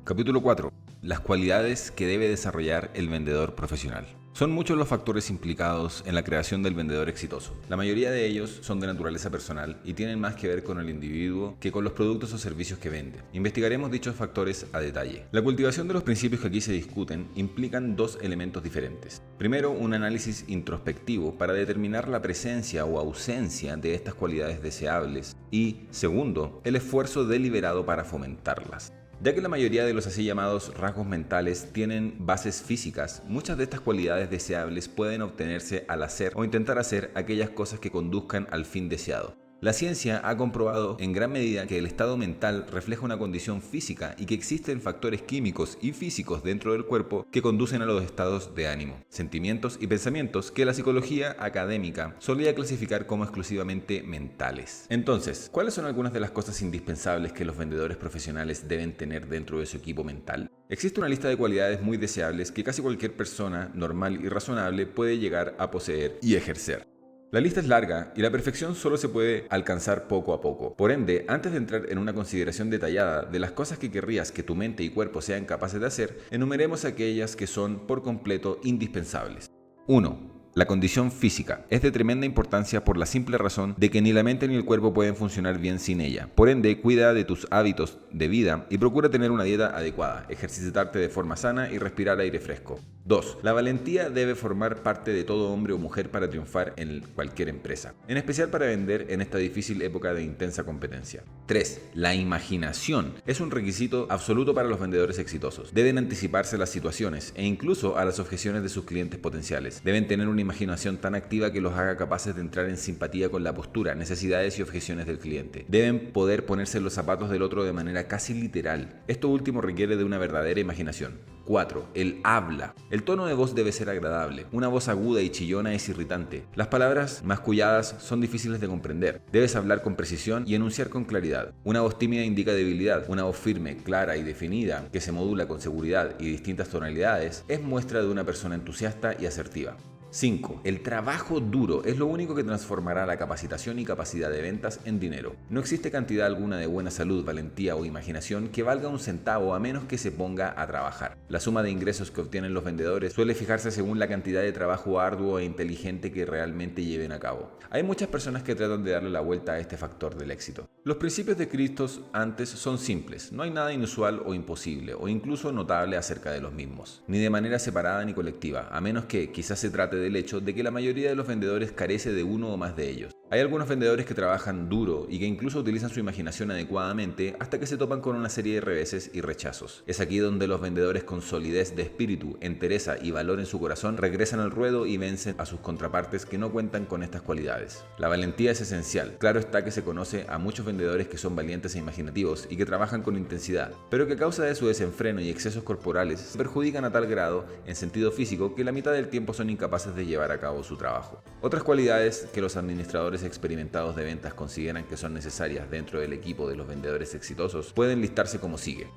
Capítulo 4. Las cualidades que debe desarrollar el vendedor profesional. Son muchos los factores implicados en la creación del vendedor exitoso. La mayoría de ellos son de naturaleza personal y tienen más que ver con el individuo que con los productos o servicios que vende. Investigaremos dichos factores a detalle. La cultivación de los principios que aquí se discuten implican 2 elementos diferentes. Primero, un análisis introspectivo para determinar la presencia o ausencia de estas cualidades deseables y, segundo, el esfuerzo deliberado para fomentarlas. Ya que la mayoría de los así llamados rasgos mentales tienen bases físicas, muchas de estas cualidades deseables pueden obtenerse al hacer o intentar hacer aquellas cosas que conduzcan al fin deseado. La ciencia ha comprobado en gran medida que el estado mental refleja una condición física y que existen factores químicos y físicos dentro del cuerpo que conducen a los estados de ánimo, sentimientos y pensamientos que la psicología académica solía clasificar como exclusivamente mentales. Entonces, ¿cuáles son algunas de las cosas indispensables que los vendedores profesionales deben tener dentro de su equipo mental? Existe una lista de cualidades muy deseables que casi cualquier persona normal y razonable puede llegar a poseer y ejercer. La lista es larga y la perfección solo se puede alcanzar poco a poco. Por ende, antes de entrar en una consideración detallada de las cosas que querrías que tu mente y cuerpo sean capaces de hacer, enumeremos aquellas que son por completo indispensables. 1. La condición física es de tremenda importancia por la simple razón de que ni la mente ni el cuerpo pueden funcionar bien sin ella. Por ende, cuida de tus hábitos de vida y procura tener una dieta adecuada, ejercitarte de forma sana y respirar aire fresco. 2. La valentía debe formar parte de todo hombre o mujer para triunfar en cualquier empresa, en especial para vender en esta difícil época de intensa competencia. 3. La imaginación es un requisito absoluto para los vendedores exitosos. Deben anticiparse a las situaciones e incluso a las objeciones de sus clientes potenciales. Deben tener una imaginación tan activa que los haga capaces de entrar en simpatía con la postura, necesidades y objeciones del cliente. Deben poder ponerse en los zapatos del otro de manera casi literal. Esto último requiere de una verdadera imaginación. 4. El habla. El tono de voz debe ser agradable. Una voz aguda y chillona es irritante. Las palabras masculladas son difíciles de comprender. Debes hablar con precisión y enunciar con claridad. Una voz tímida indica debilidad. Una voz firme, clara y definida, que se modula con seguridad y distintas tonalidades, es muestra de una persona entusiasta y asertiva. 5. El trabajo duro es lo único que transformará la capacitación y capacidad de ventas en dinero. No existe cantidad alguna de buena salud, valentía o imaginación que valga un centavo a menos que se ponga a trabajar. La suma de ingresos que obtienen los vendedores suele fijarse según la cantidad de trabajo arduo e inteligente que realmente lleven a cabo. Hay muchas personas que tratan de darle la vuelta a este factor del éxito. Los principios descritos antes son simples, no hay nada inusual o imposible, o incluso notable acerca de los mismos, ni de manera separada ni colectiva, a menos que quizás se trate del hecho de que la mayoría de los vendedores carece de uno o más de ellos. Hay algunos vendedores que trabajan duro y que incluso utilizan su imaginación adecuadamente hasta que se topan con una serie de reveses y rechazos. Es aquí donde los vendedores con solidez de espíritu, entereza y valor en su corazón regresan al ruedo y vencen a sus contrapartes que no cuentan con estas cualidades. La valentía es esencial. Claro está que se conoce a muchos vendedores que son valientes e imaginativos y que trabajan con intensidad, pero que a causa de su desenfreno y excesos corporales se perjudican a tal grado en sentido físico que la mitad del tiempo son incapaces de llevar a cabo su trabajo. Otras cualidades que los administradores experimentados de ventas consideran que son necesarias dentro del equipo de los vendedores exitosos pueden listarse como sigue.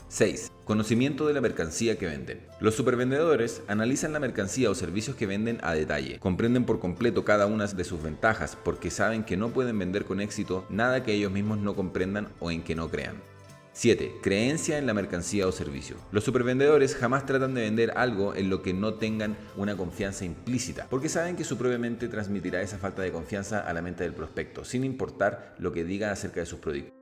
6. Conocimiento de la mercancía que venden. Los supervendedores analizan la mercancía o servicios que venden a detalle. Comprenden por completo cada una de sus ventajas porque saben que no pueden vender con éxito nada que ellos mismos no comprendan o en que no crean. 7. Creencia en la mercancía o servicio. Los supervendedores jamás tratan de vender algo en lo que no tengan una confianza implícita, porque saben que su propia mente transmitirá esa falta de confianza a la mente del prospecto, sin importar lo que diga acerca de sus productos.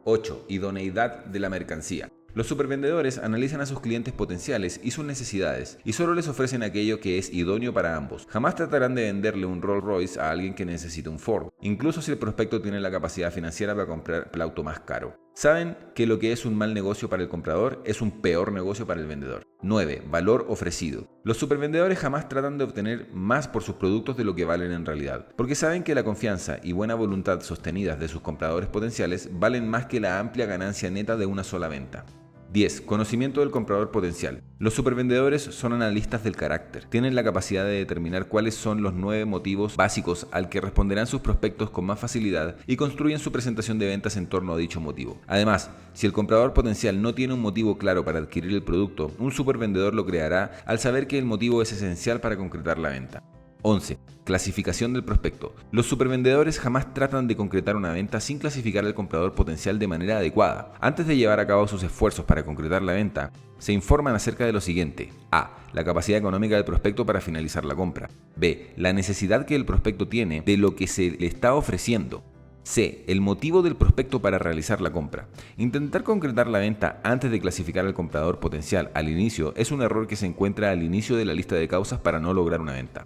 8. Idoneidad de la mercancía. Los supervendedores analizan a sus clientes potenciales y sus necesidades, y solo les ofrecen aquello que es idóneo para ambos. Jamás tratarán de venderle un Rolls Royce a alguien que necesita un Ford, incluso si el prospecto tiene la capacidad financiera para comprar el auto más caro. Saben que lo que es un mal negocio para el comprador es un peor negocio para el vendedor. 9. Valor ofrecido. Los supervendedores jamás tratan de obtener más por sus productos de lo que valen en realidad, porque saben que la confianza y buena voluntad sostenidas de sus compradores potenciales valen más que la amplia ganancia neta de una sola venta. 10. Conocimiento del comprador potencial. Los supervendedores son analistas del carácter. Tienen la capacidad de determinar cuáles son los 9 motivos básicos al que responderán sus prospectos con más facilidad y construyen su presentación de ventas en torno a dicho motivo. Además, si el comprador potencial no tiene un motivo claro para adquirir el producto, un supervendedor lo creará al saber que el motivo es esencial para concretar la venta. 11. Clasificación del prospecto. Los supervendedores jamás tratan de concretar una venta sin clasificar al comprador potencial de manera adecuada. Antes de llevar a cabo sus esfuerzos para concretar la venta, se informan acerca de lo siguiente. A. La capacidad económica del prospecto para finalizar la compra. B. La necesidad que el prospecto tiene de lo que se le está ofreciendo. C. El motivo del prospecto para realizar la compra. Intentar concretar la venta antes de clasificar al comprador potencial al inicio es un error que se encuentra al inicio de la lista de causas para no lograr una venta.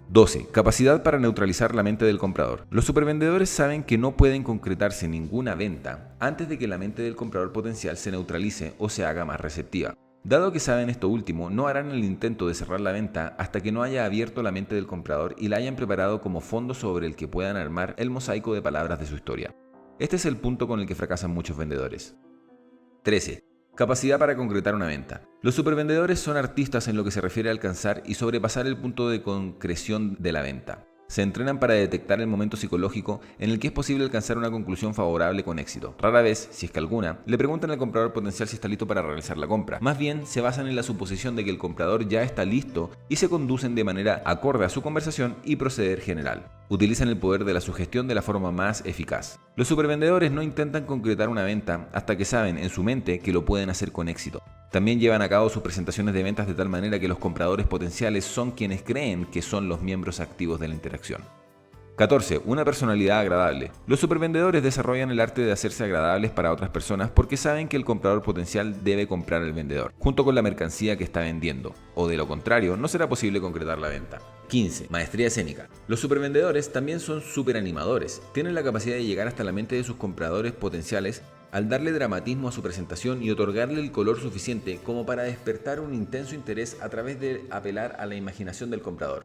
12. Capacidad para neutralizar la mente del comprador. Los supervendedores saben que no pueden concretarse ninguna venta antes de que la mente del comprador potencial se neutralice o se haga más receptiva. Dado que saben esto último, no harán el intento de cerrar la venta hasta que no haya abierto la mente del comprador y la hayan preparado como fondo sobre el que puedan armar el mosaico de palabras de su historia. Este es el punto con el que fracasan muchos vendedores. 13. Capacidad para concretar una venta. Los supervendedores son artistas en lo que se refiere a alcanzar y sobrepasar el punto de concreción de la venta. Se entrenan para detectar el momento psicológico en el que es posible alcanzar una conclusión favorable con éxito. Rara vez, si es que alguna, le preguntan al comprador potencial si está listo para realizar la compra. Más bien, se basan en la suposición de que el comprador ya está listo y se conducen de manera acorde a su conversación y proceder general. Utilizan el poder de la sugestión de la forma más eficaz. Los supervendedores no intentan concretar una venta hasta que saben en su mente que lo pueden hacer con éxito. También llevan a cabo sus presentaciones de ventas de tal manera que los compradores potenciales son quienes creen que son los miembros activos de la interacción. 14. Una personalidad agradable. Los supervendedores desarrollan el arte de hacerse agradables para otras personas porque saben que el comprador potencial debe comprar al vendedor, junto con la mercancía que está vendiendo, o de lo contrario, no será posible concretar la venta. 15. Maestría escénica. Los supervendedores también son superanimadores. Tienen la capacidad de llegar hasta la mente de sus compradores potenciales al darle dramatismo a su presentación y otorgarle el color suficiente como para despertar un intenso interés a través de apelar a la imaginación del comprador.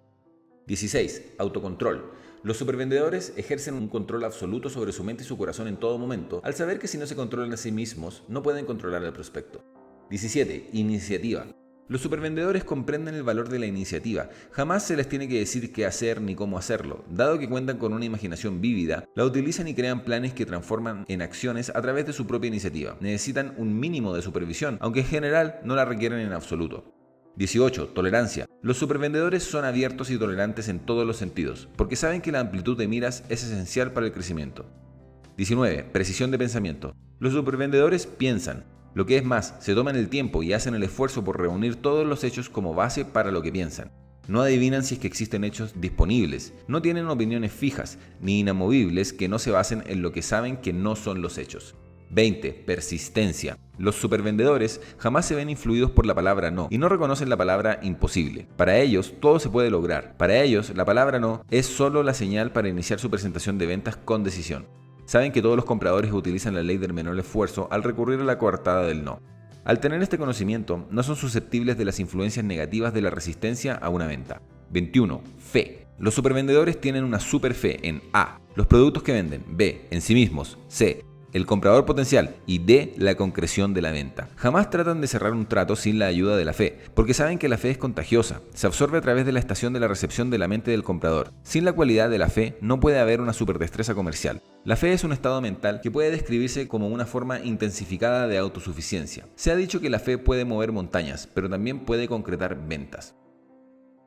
16. Autocontrol. Los supervendedores ejercen un control absoluto sobre su mente y su corazón en todo momento, al saber que si no se controlan a sí mismos, no pueden controlar al prospecto. 17. Iniciativa. Los supervendedores comprenden el valor de la iniciativa. Jamás se les tiene que decir qué hacer ni cómo hacerlo. Dado que cuentan con una imaginación vívida, la utilizan y crean planes que transforman en acciones a través de su propia iniciativa. Necesitan un mínimo de supervisión, aunque en general no la requieren en absoluto. 18. Tolerancia. Los supervendedores son abiertos y tolerantes en todos los sentidos, porque saben que la amplitud de miras es esencial para el crecimiento. 19. Precisión de pensamiento. Los supervendedores piensan. Lo que es más, se toman el tiempo y hacen el esfuerzo por reunir todos los hechos como base para lo que piensan. No adivinan si es que existen hechos disponibles, no tienen opiniones fijas ni inamovibles que no se basen en lo que saben que no son los hechos. 20. Persistencia. Los supervendedores jamás se ven influidos por la palabra no y no reconocen la palabra imposible. Para ellos, todo se puede lograr. Para ellos, la palabra no es solo la señal para iniciar su presentación de ventas con decisión. Saben que todos los compradores utilizan la ley del menor esfuerzo al recurrir a la coartada del no. Al tener este conocimiento, no son susceptibles de las influencias negativas de la resistencia a una venta. 21. Fe. Los supervendedores tienen una super fe en A. Los productos que venden. B. En sí mismos. C. El comprador potencial y D. La concreción de la venta. Jamás tratan de cerrar un trato sin la ayuda de la fe, porque saben que la fe es contagiosa, se absorbe a través de la estación de la recepción de la mente del comprador. Sin la cualidad de la fe no puede haber una superdestreza comercial. La fe es un estado mental que puede describirse como una forma intensificada de autosuficiencia. Se ha dicho que la fe puede mover montañas, pero también puede concretar ventas.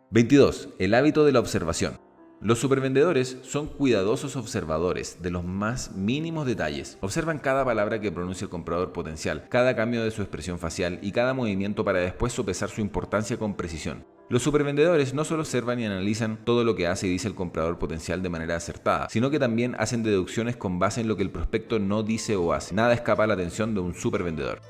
22. El hábito de la observación. Los supervendedores son cuidadosos observadores de los más mínimos detalles. Observan cada palabra que pronuncia el comprador potencial, cada cambio de su expresión facial y cada movimiento para después sopesar su importancia con precisión. Los supervendedores no solo observan y analizan todo lo que hace y dice el comprador potencial de manera acertada, sino que también hacen deducciones con base en lo que el prospecto no dice o hace. Nada escapa a la atención de un supervendedor.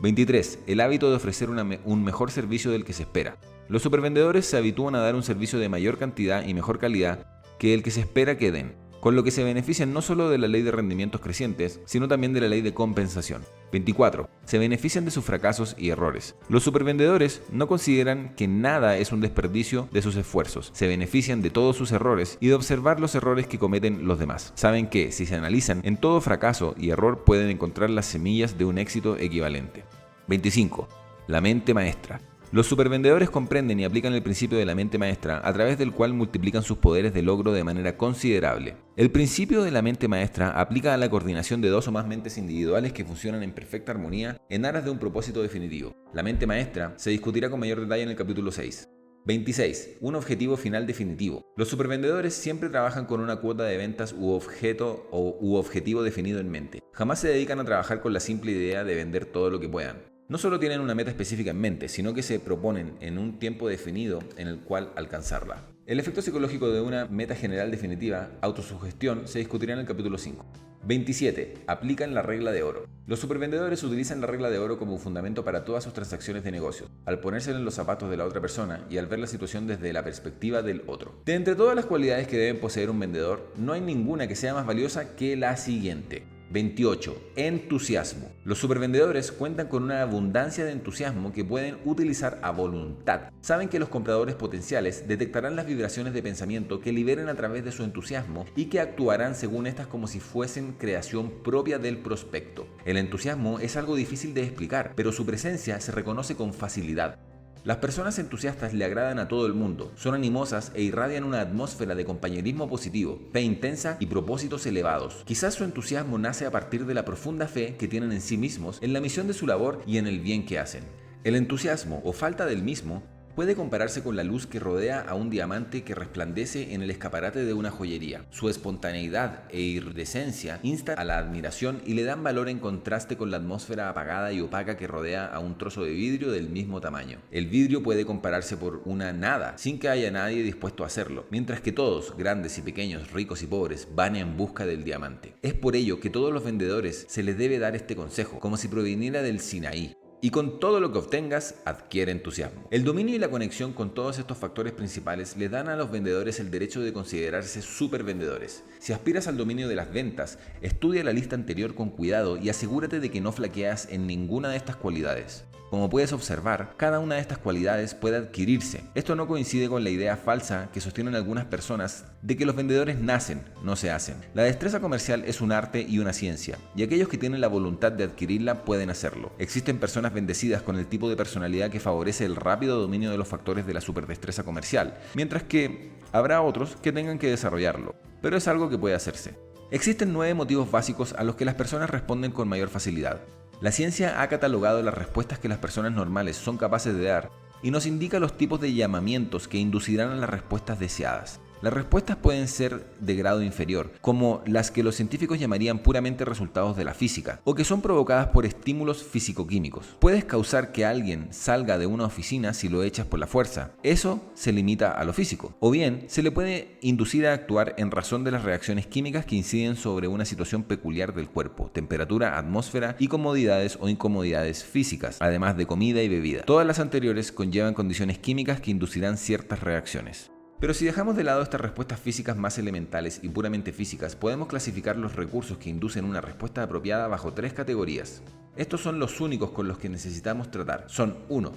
23. El hábito de ofrecer un mejor servicio del que se espera. Los supervendedores se habitúan a dar un servicio de mayor cantidad y mejor calidad que el que se espera que den, con lo que se benefician no solo de la ley de rendimientos crecientes, sino también de la ley de compensación. 24. Se benefician de sus fracasos y errores. Los supervendedores no consideran que nada es un desperdicio de sus esfuerzos. Se benefician de todos sus errores y de observar los errores que cometen los demás. Saben que, si se analizan, en todo fracaso y error pueden encontrar las semillas de un éxito equivalente. 25. La mente maestra. Los supervendedores comprenden y aplican el principio de la mente maestra, a través del cual multiplican sus poderes de logro de manera considerable. El principio de la mente maestra aplica a la coordinación de dos o más mentes individuales que funcionan en perfecta armonía en aras de un propósito definitivo. La mente maestra se discutirá con mayor detalle en el capítulo 6. 26. Un objetivo final definitivo. Los supervendedores siempre trabajan con una cuota de ventas u objetivo definido en mente. Jamás se dedican a trabajar con la simple idea de vender todo lo que puedan. No solo tienen una meta específica en mente, sino que se proponen en un tiempo definido en el cual alcanzarla. El efecto psicológico de una meta general definitiva, autosugestión, se discutirá en el capítulo 5. 27. Aplican la regla de oro. Los supervendedores utilizan la regla de oro como fundamento para todas sus transacciones de negocio, al ponerse en los zapatos de la otra persona y al ver la situación desde la perspectiva del otro. De entre todas las cualidades que deben poseer un vendedor, no hay ninguna que sea más valiosa que la siguiente. 28. Entusiasmo. Los supervendedores cuentan con una abundancia de entusiasmo que pueden utilizar a voluntad. Saben que los compradores potenciales detectarán las vibraciones de pensamiento que liberen a través de su entusiasmo y que actuarán según estas como si fuesen creación propia del prospecto. El entusiasmo es algo difícil de explicar, pero su presencia se reconoce con facilidad. Las personas entusiastas le agradan a todo el mundo, son animosas e irradian una atmósfera de compañerismo positivo, fe intensa y propósitos elevados. Quizás su entusiasmo nace a partir de la profunda fe que tienen en sí mismos, en la misión de su labor y en el bien que hacen. El entusiasmo, o falta del mismo, puede compararse con la luz que rodea a un diamante que resplandece en el escaparate de una joyería. Su espontaneidad e iridescencia instan a la admiración y le dan valor en contraste con la atmósfera apagada y opaca que rodea a un trozo de vidrio del mismo tamaño. El vidrio puede compararse por una nada, sin que haya nadie dispuesto a hacerlo, mientras que todos, grandes y pequeños, ricos y pobres, van en busca del diamante. Es por ello que a todos los vendedores se les debe dar este consejo, como si proviniera del Sinaí. Y con todo lo que obtengas, adquiere entusiasmo. El dominio y la conexión con todos estos factores principales le dan a los vendedores el derecho de considerarse supervendedores. Si aspiras al dominio de las ventas, estudia la lista anterior con cuidado y asegúrate de que no flaqueas en ninguna de estas cualidades. Como puedes observar, cada una de estas cualidades puede adquirirse. Esto no coincide con la idea falsa que sostienen algunas personas de que los vendedores nacen, no se hacen. La destreza comercial es un arte y una ciencia, y aquellos que tienen la voluntad de adquirirla pueden hacerlo. Existen personas bendecidas con el tipo de personalidad que favorece el rápido dominio de los factores de la superdestreza comercial, mientras que habrá otros que tengan que desarrollarlo, pero es algo que puede hacerse. Existen 9 motivos básicos a los que las personas responden con mayor facilidad. La ciencia ha catalogado las respuestas que las personas normales son capaces de dar y nos indica los tipos de llamamientos que inducirán a las respuestas deseadas. Las respuestas pueden ser de grado inferior, como las que los científicos llamarían puramente resultados de la física, o que son provocadas por estímulos físico-químicos. Puedes causar que alguien salga de una oficina si lo echas por la fuerza. Eso se limita a lo físico. O bien, se le puede inducir a actuar en razón de las reacciones químicas que inciden sobre una situación peculiar del cuerpo, temperatura, atmósfera y comodidades o incomodidades físicas, además de comida y bebida. Todas las anteriores conllevan condiciones químicas que inducirán ciertas reacciones. Pero si dejamos de lado estas respuestas físicas más elementales y puramente físicas, podemos clasificar los recursos que inducen una respuesta apropiada bajo 3 categorías. Estos son los únicos con los que necesitamos tratar. Son 1.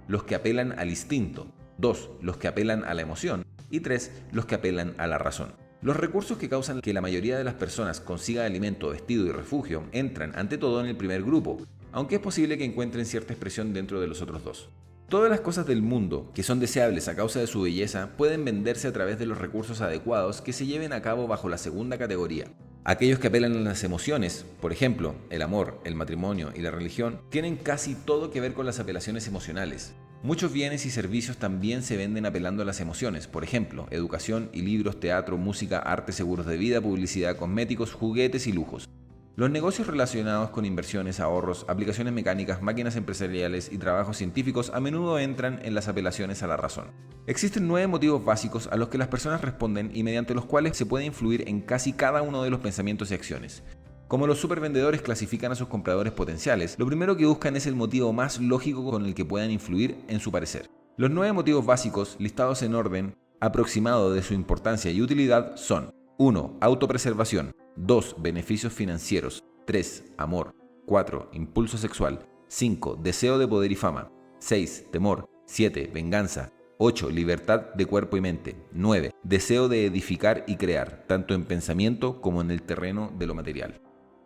Los que apelan al instinto, 2. Los que apelan a la emoción y 3. Los que apelan a la razón. Los recursos que causan que la mayoría de las personas consiga alimento, vestido y refugio entran ante todo en el primer grupo, aunque es posible que encuentren cierta expresión dentro de los otros dos. Todas las cosas del mundo que son deseables a causa de su belleza pueden venderse a través de los recursos adecuados que se lleven a cabo bajo la segunda categoría. Aquellos que apelan a las emociones, por ejemplo, el amor, el matrimonio y la religión, tienen casi todo que ver con las apelaciones emocionales. Muchos bienes y servicios también se venden apelando a las emociones, por ejemplo, educación y libros, teatro, música, arte, seguros de vida, publicidad, cosméticos, juguetes y lujos. Los negocios relacionados con inversiones, ahorros, aplicaciones mecánicas, máquinas empresariales y trabajos científicos a menudo entran en las apelaciones a la razón. Existen 9 motivos básicos a los que las personas responden y mediante los cuales se puede influir en casi cada uno de los pensamientos y acciones. Como los supervendedores clasifican a sus compradores potenciales, lo primero que buscan es el motivo más lógico con el que puedan influir en su parecer. Los 9 motivos básicos, listados en orden aproximado de su importancia y utilidad, son 1. Autopreservación. 2. Beneficios financieros. 3. Amor. 4. Impulso sexual. 5. Deseo de poder y fama. 6. Temor. 7. Venganza. 8. Libertad de cuerpo y mente. 9. Deseo de edificar y crear, tanto en pensamiento como en el terreno de lo material.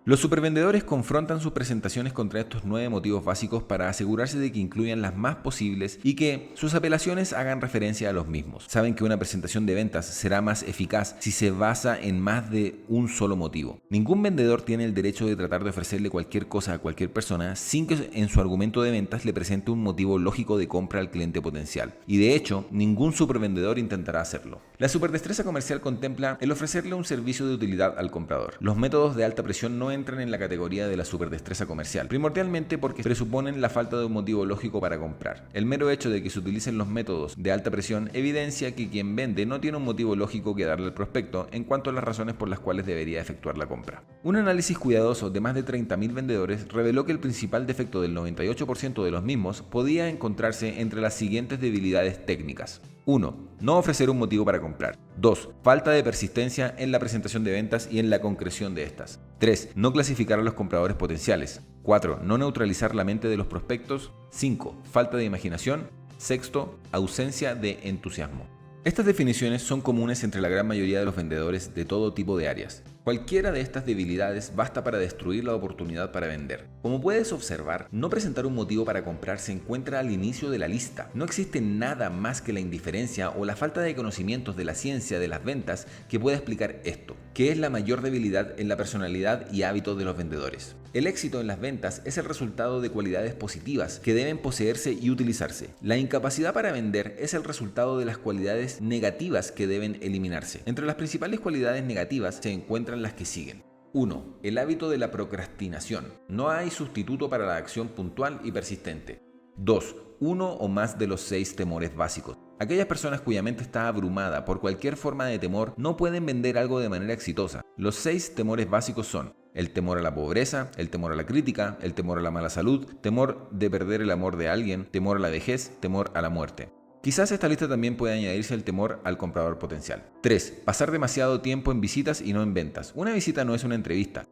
Los supervendedores confrontan sus presentaciones contra estos 9 motivos básicos para asegurarse de que incluyan las más posibles y que sus apelaciones hagan referencia a los mismos. Saben que una presentación de ventas será más eficaz si se basa en más de un solo motivo. Ningún vendedor tiene el derecho de tratar de ofrecerle cualquier cosa a cualquier persona sin que en su argumento de ventas le presente un motivo lógico de compra al cliente potencial. Y de hecho, ningún supervendedor intentará hacerlo. La superdestreza comercial contempla el ofrecerle un servicio de utilidad al comprador. Los métodos de alta presión no entran en la categoría de la superdestreza comercial, primordialmente porque presuponen la falta de un motivo lógico para comprar. El mero hecho de que se utilicen los métodos de alta presión evidencia que quien vende no tiene un motivo lógico que darle al prospecto en cuanto a las razones por las cuales debería efectuar la compra. Un análisis cuidadoso de más de 30.000 vendedores reveló que el principal defecto del 98% de los mismos podía encontrarse entre las siguientes debilidades técnicas. 1. No ofrecer un motivo para comprar. 2. Falta de persistencia en la presentación de ventas y en la concreción de estas. 3. No clasificar a los compradores potenciales. 4. No neutralizar la mente de los prospectos. 5. Falta de imaginación. 6. Ausencia de entusiasmo. Estas definiciones son comunes entre la gran mayoría de los vendedores de todo tipo de áreas. Cualquiera de estas debilidades basta para destruir la oportunidad para vender. Como puedes observar, no presentar un motivo para comprar se encuentra al inicio de la lista. No existe nada más que la indiferencia o la falta de conocimientos de la ciencia de las ventas que pueda explicar esto, que es la mayor debilidad en la personalidad y hábitos de los vendedores. El éxito en las ventas es el resultado de cualidades positivas que deben poseerse y utilizarse. La incapacidad para vender es el resultado de las cualidades negativas que deben eliminarse. Entre las principales cualidades negativas se encuentran las que siguen. 1. El hábito de la procrastinación. No hay sustituto para la acción puntual y persistente. 2. Uno o más de los 6 temores básicos. Aquellas personas cuya mente está abrumada por cualquier forma de temor no pueden vender algo de manera exitosa. Los 6 temores básicos son el temor a la pobreza, el temor a la crítica, el temor a la mala salud, temor de perder el amor de alguien, temor a la vejez, temor a la muerte. Quizás a esta lista también puede añadirse el temor al comprador potencial. 3. Pasar demasiado tiempo en visitas y no en ventas. Una visita no es una entrevista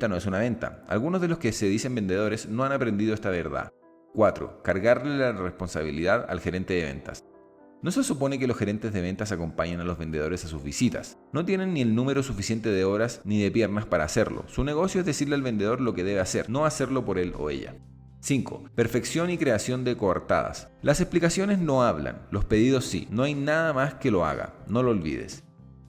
no es una venta. Algunos de los que se dicen vendedores no han aprendido esta verdad. 4. Cargarle la responsabilidad al gerente de ventas. No se supone que los gerentes de ventas acompañen a los vendedores a sus visitas. No tienen ni el número suficiente de horas ni de piernas para hacerlo. Su negocio es decirle al vendedor lo que debe hacer, no hacerlo por él o ella. 5. Perfección y creación de coartadas. Las explicaciones no hablan, los pedidos sí. No hay nada más que lo haga, no lo olvides.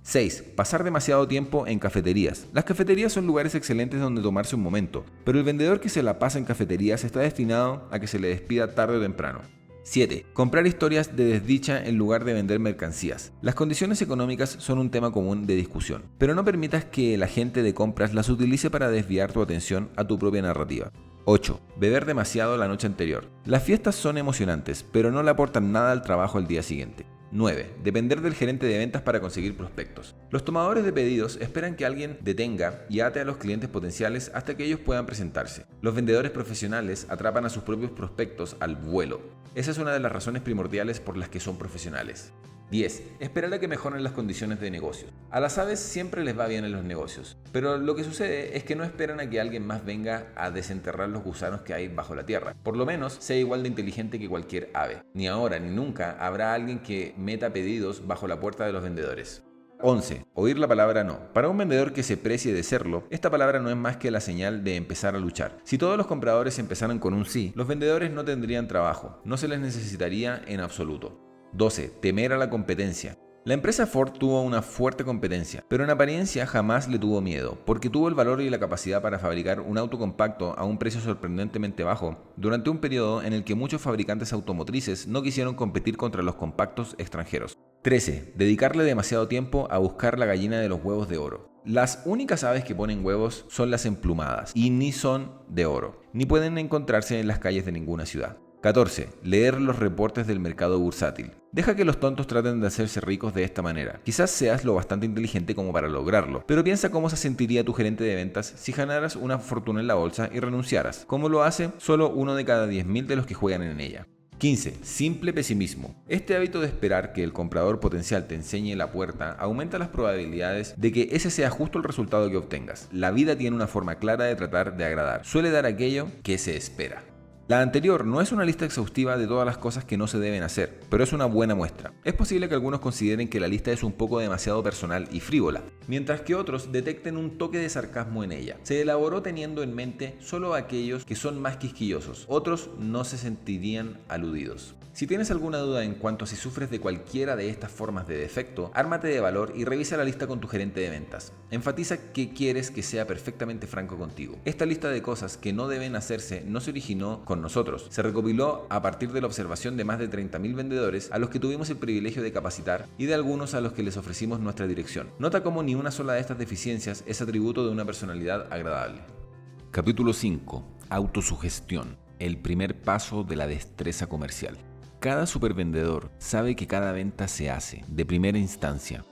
6. Pasar demasiado tiempo en cafeterías. Las cafeterías son lugares excelentes donde tomarse un momento, pero el vendedor que se la pasa en cafeterías está destinado a que se le despida tarde o temprano. 7. Comprar historias de desdicha en lugar de vender mercancías. Las condiciones económicas son un tema común de discusión, pero no permitas que el agente de compras las utilice para desviar tu atención a tu propia narrativa. 8. Beber demasiado la noche anterior. Las fiestas son emocionantes, pero no le aportan nada al trabajo al día siguiente. 9. Depender del gerente de ventas para conseguir prospectos. Los tomadores de pedidos esperan que alguien detenga y ate a los clientes potenciales hasta que ellos puedan presentarse. Los vendedores profesionales atrapan a sus propios prospectos al vuelo. Esa es una de las razones primordiales por las que son profesionales. 10. Esperar a que mejoren las condiciones de negocio. A las aves siempre les va bien en los negocios, pero lo que sucede es que no esperan a que alguien más venga a desenterrar los gusanos que hay bajo la tierra. Por lo menos, sea igual de inteligente que cualquier ave. Ni ahora ni nunca habrá alguien que meta pedidos bajo la puerta de los vendedores. 11. Oír la palabra no. Para un vendedor que se precie de serlo, esta palabra no es más que la señal de empezar a luchar. Si todos los compradores empezaran con un sí, los vendedores no tendrían trabajo, no se les necesitaría en absoluto. 12. Temer a la competencia. La empresa Ford tuvo una fuerte competencia, pero en apariencia jamás le tuvo miedo, porque tuvo el valor y la capacidad para fabricar un auto compacto a un precio sorprendentemente bajo, durante un periodo en el que muchos fabricantes automotrices no quisieron competir contra los compactos extranjeros. 13. Dedicarle demasiado tiempo a buscar la gallina de los huevos de oro. Las únicas aves que ponen huevos son las emplumadas, y ni son de oro, ni pueden encontrarse en las calles de ninguna ciudad. 14. Leer los reportes del mercado bursátil. Deja que los tontos traten de hacerse ricos de esta manera. Quizás seas lo bastante inteligente como para lograrlo, pero piensa cómo se sentiría tu gerente de ventas si ganaras una fortuna en la bolsa y renunciaras. ¿Cómo lo hace? Solo uno de cada 10.000 de los que juegan en ella. 15. Simple pesimismo. Este hábito de esperar que el comprador potencial te enseñe la puerta aumenta las probabilidades de que ese sea justo el resultado que obtengas. La vida tiene una forma clara de tratar de agradar. Suele dar aquello que se espera. La anterior no es una lista exhaustiva de todas las cosas que no se deben hacer, pero es una buena muestra. Es posible que algunos consideren que la lista es un poco demasiado personal y frívola, mientras que otros detecten un toque de sarcasmo en ella. Se elaboró teniendo en mente solo a aquellos que son más quisquillosos, otros no se sentirían aludidos. Si tienes alguna duda en cuanto a si sufres de cualquiera de estas formas de defecto, ármate de valor y revisa la lista con tu gerente de ventas. Enfatiza que quieres que sea perfectamente franco contigo. Esta lista de cosas que no deben hacerse no se originó con nosotros. Se recopiló a partir de la observación de más de 30.000 vendedores a los que tuvimos el privilegio de capacitar y de algunos a los que les ofrecimos nuestra dirección. Nota cómo ni una sola de estas deficiencias es atributo de una personalidad agradable. Capítulo 5. Autosugestión. El primer paso de la destreza comercial. Cada supervendedor sabe que cada venta se hace, de primera instancia,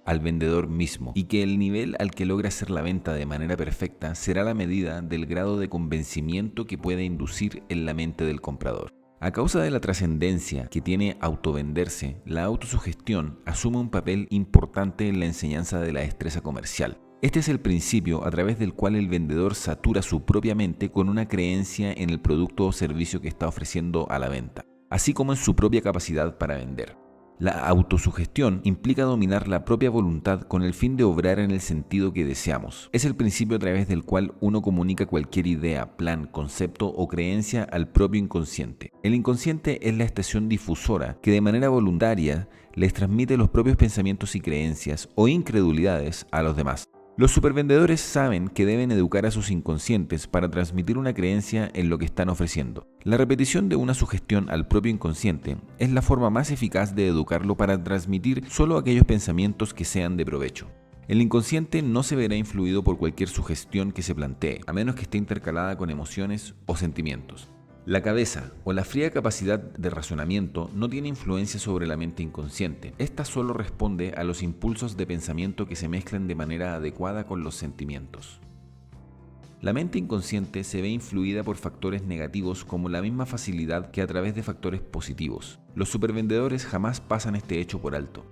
al vendedor mismo, y que el nivel al que logra hacer la venta de manera perfecta será la medida del grado de convencimiento que puede inducir en la mente del comprador. A causa de la trascendencia que tiene autovenderse, la autosugestión asume un papel importante en la enseñanza de la destreza comercial. Este es el principio a través del cual el vendedor satura su propia mente con una creencia en el producto o servicio que está ofreciendo a la venta, así como en su propia capacidad para vender. La autosugestión implica dominar la propia voluntad con el fin de obrar en el sentido que deseamos. Es el principio a través del cual uno comunica cualquier idea, plan, concepto o creencia al propio inconsciente. El inconsciente es la estación difusora que de manera voluntaria les transmite los propios pensamientos y creencias o incredulidades a los demás. Los supervendedores saben que deben educar a sus inconscientes para transmitir una creencia en lo que están ofreciendo. La repetición de una sugestión al propio inconsciente es la forma más eficaz de educarlo para transmitir solo aquellos pensamientos que sean de provecho. El inconsciente no se verá influido por cualquier sugestión que se plantee, a menos que esté intercalada con emociones o sentimientos. La cabeza o la fría capacidad de razonamiento no tiene influencia sobre la mente inconsciente. Esta solo responde a los impulsos de pensamiento que se mezclan de manera adecuada con los sentimientos. La mente inconsciente se ve influida por factores negativos como la misma facilidad que a través de factores positivos. Los supervendedores jamás pasan este hecho por alto.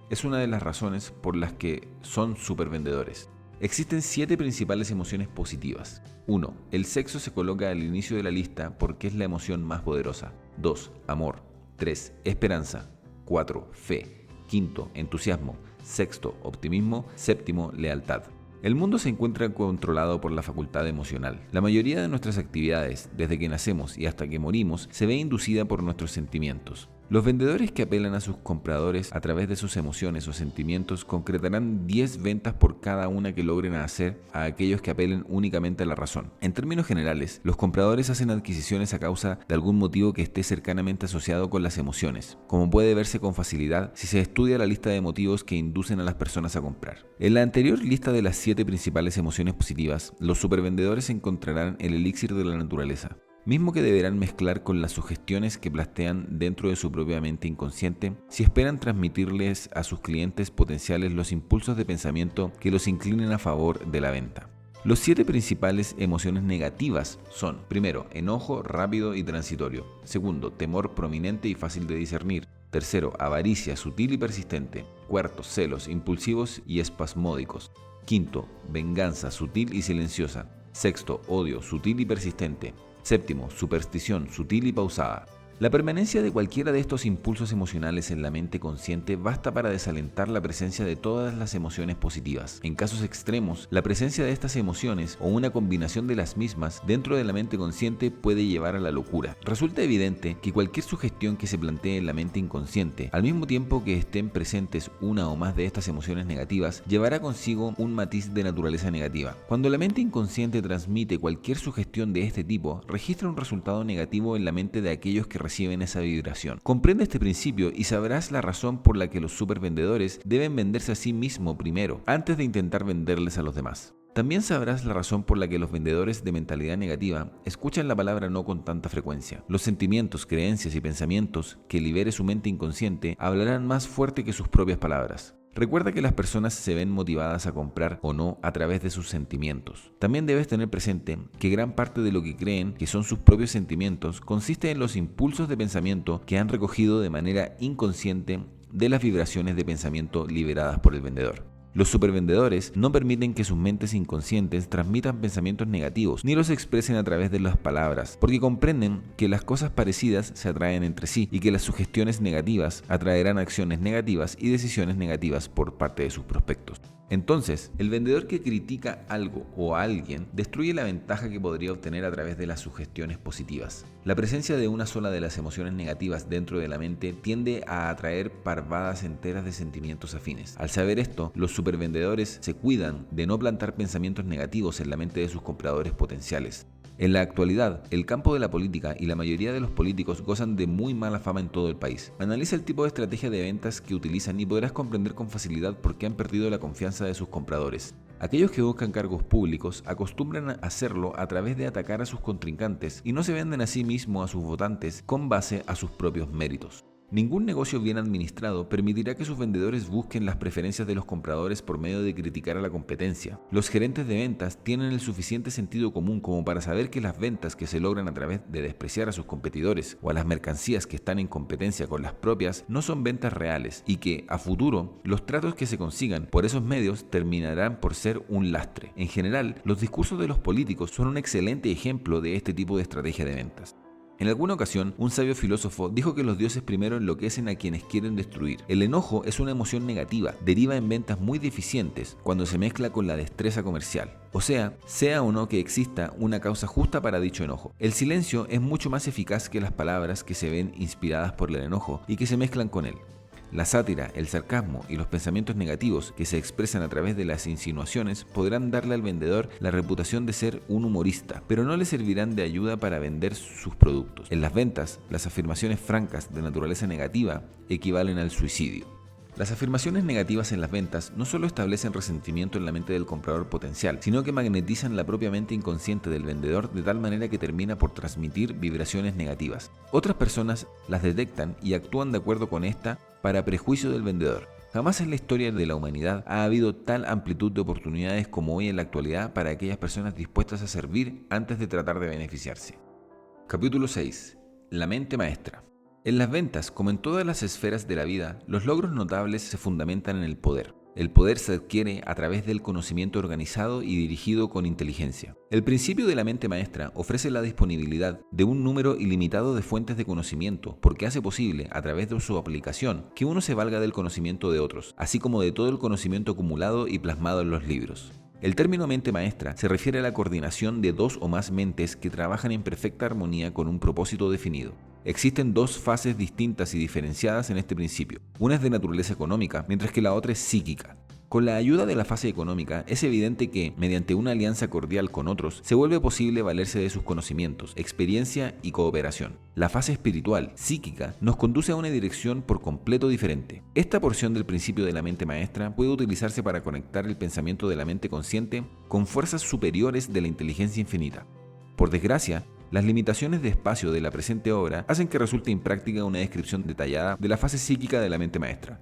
Es una de las razones por las que son supervendedores. Existen 7 principales emociones positivas. 1. El sexo se coloca al inicio de la lista porque es la emoción más poderosa. 2. Amor. 3. Esperanza. 4. Fe. 5. Entusiasmo. 6. Optimismo. 7. Lealtad. El mundo se encuentra controlado por la facultad emocional. La mayoría de nuestras actividades, desde que nacemos y hasta que morimos, se ve inducida por nuestros sentimientos. Los vendedores que apelan a sus compradores a través de sus emociones o sentimientos concretarán 10 ventas por cada una que logren hacer a aquellos que apelen únicamente a la razón. En términos generales, los compradores hacen adquisiciones a causa de algún motivo que esté cercanamente asociado con las emociones, como puede verse con facilidad si se estudia la lista de motivos que inducen a las personas a comprar. En la anterior lista de las 7 principales emociones positivas, los supervendedores encontrarán el elixir de la naturaleza, mismo que deberán mezclar con las sugestiones que plantean dentro de su propia mente inconsciente si esperan transmitirles a sus clientes potenciales los impulsos de pensamiento que los inclinen a favor de la venta. Los 7 principales emociones negativas son: primero, enojo rápido y transitorio; segundo, temor prominente y fácil de discernir; tercero, avaricia sutil y persistente; cuarto, celos impulsivos y espasmódicos; quinto, venganza sutil y silenciosa; sexto, odio sutil y persistente; séptimo, superstición sutil y pausada. La permanencia de cualquiera de estos impulsos emocionales en la mente consciente basta para desalentar la presencia de todas las emociones positivas. En casos extremos, la presencia de estas emociones o una combinación de las mismas dentro de la mente consciente puede llevar a la locura. Resulta evidente que cualquier sugestión que se plantee en la mente inconsciente, al mismo tiempo que estén presentes una o más de estas emociones negativas, llevará consigo un matiz de naturaleza negativa. Cuando la mente inconsciente transmite cualquier sugestión de este tipo, registra un resultado negativo en la mente de aquellos que reciben esa vibración. Comprende este principio y sabrás la razón por la que los supervendedores deben venderse a sí mismos primero, antes de intentar venderles a los demás. También sabrás la razón por la que los vendedores de mentalidad negativa escuchan la palabra no con tanta frecuencia. Los sentimientos, creencias y pensamientos que libere su mente inconsciente hablarán más fuerte que sus propias palabras. Recuerda que las personas se ven motivadas a comprar o no a través de sus sentimientos. También debes tener presente que gran parte de lo que creen que son sus propios sentimientos consiste en los impulsos de pensamiento que han recogido de manera inconsciente de las vibraciones de pensamiento liberadas por el vendedor. Los supervendedores no permiten que sus mentes inconscientes transmitan pensamientos negativos ni los expresen a través de las palabras, porque comprenden que las cosas parecidas se atraen entre sí y que las sugestiones negativas atraerán acciones negativas y decisiones negativas por parte de sus prospectos. Entonces, el vendedor que critica algo o a alguien destruye la ventaja que podría obtener a través de las sugestiones positivas. La presencia de una sola de las emociones negativas dentro de la mente tiende a atraer parvadas enteras de sentimientos afines. Al saber esto, los supervendedores se cuidan de no plantar pensamientos negativos en la mente de sus compradores potenciales. En la actualidad, el campo de la política y la mayoría de los políticos gozan de muy mala fama en todo el país. Analiza el tipo de estrategia de ventas que utilizan y podrás comprender con facilidad por qué han perdido la confianza de sus compradores. Aquellos que buscan cargos públicos acostumbran a hacerlo a través de atacar a sus contrincantes y no se venden a sí mismos a sus votantes con base a sus propios méritos. Ningún negocio bien administrado permitirá que sus vendedores busquen las preferencias de los compradores por medio de criticar a la competencia. Los gerentes de ventas tienen el suficiente sentido común como para saber que las ventas que se logran a través de despreciar a sus competidores o a las mercancías que están en competencia con las propias no son ventas reales y que, a futuro, los tratos que se consigan por esos medios terminarán por ser un lastre. En general, los discursos de los políticos son un excelente ejemplo de este tipo de estrategia de ventas. En alguna ocasión, un sabio filósofo dijo que los dioses primero enloquecen a quienes quieren destruir. El enojo es una emoción negativa, deriva en ventas muy deficientes cuando se mezcla con la destreza comercial. O sea o no que exista una causa justa para dicho enojo. El silencio es mucho más eficaz que las palabras que se ven inspiradas por el enojo y que se mezclan con él. La sátira, el sarcasmo y los pensamientos negativos que se expresan a través de las insinuaciones podrán darle al vendedor la reputación de ser un humorista, pero no le servirán de ayuda para vender sus productos. En las ventas, las afirmaciones francas de naturaleza negativa equivalen al suicidio. Las afirmaciones negativas en las ventas no solo establecen resentimiento en la mente del comprador potencial, sino que magnetizan la propia mente inconsciente del vendedor de tal manera que termina por transmitir vibraciones negativas. Otras personas las detectan y actúan de acuerdo con esta para prejuicio del vendedor. Jamás en la historia de la humanidad ha habido tal amplitud de oportunidades como hoy en la actualidad para aquellas personas dispuestas a servir antes de tratar de beneficiarse. Capítulo 6. La mente maestra. En las ventas, como en todas las esferas de la vida, los logros notables se fundamentan en el poder. El poder se adquiere a través del conocimiento organizado y dirigido con inteligencia. El principio de la mente maestra ofrece la disponibilidad de un número ilimitado de fuentes de conocimiento porque hace posible, a través de su aplicación, que uno se valga del conocimiento de otros, así como de todo el conocimiento acumulado y plasmado en los libros. El término mente maestra se refiere a la coordinación de dos o más mentes que trabajan en perfecta armonía con un propósito definido. Existen dos fases distintas y diferenciadas en este principio. Una es de naturaleza económica, mientras que la otra es psíquica. Con la ayuda de la fase económica, es evidente que, mediante una alianza cordial con otros, se vuelve posible valerse de sus conocimientos, experiencia y cooperación. La fase espiritual, psíquica, nos conduce a una dirección por completo diferente. Esta porción del principio de la mente maestra puede utilizarse para conectar el pensamiento de la mente consciente con fuerzas superiores de la inteligencia infinita. Por desgracia, las limitaciones de espacio de la presente obra hacen que resulte impráctica una descripción detallada de la fase psíquica de la mente maestra.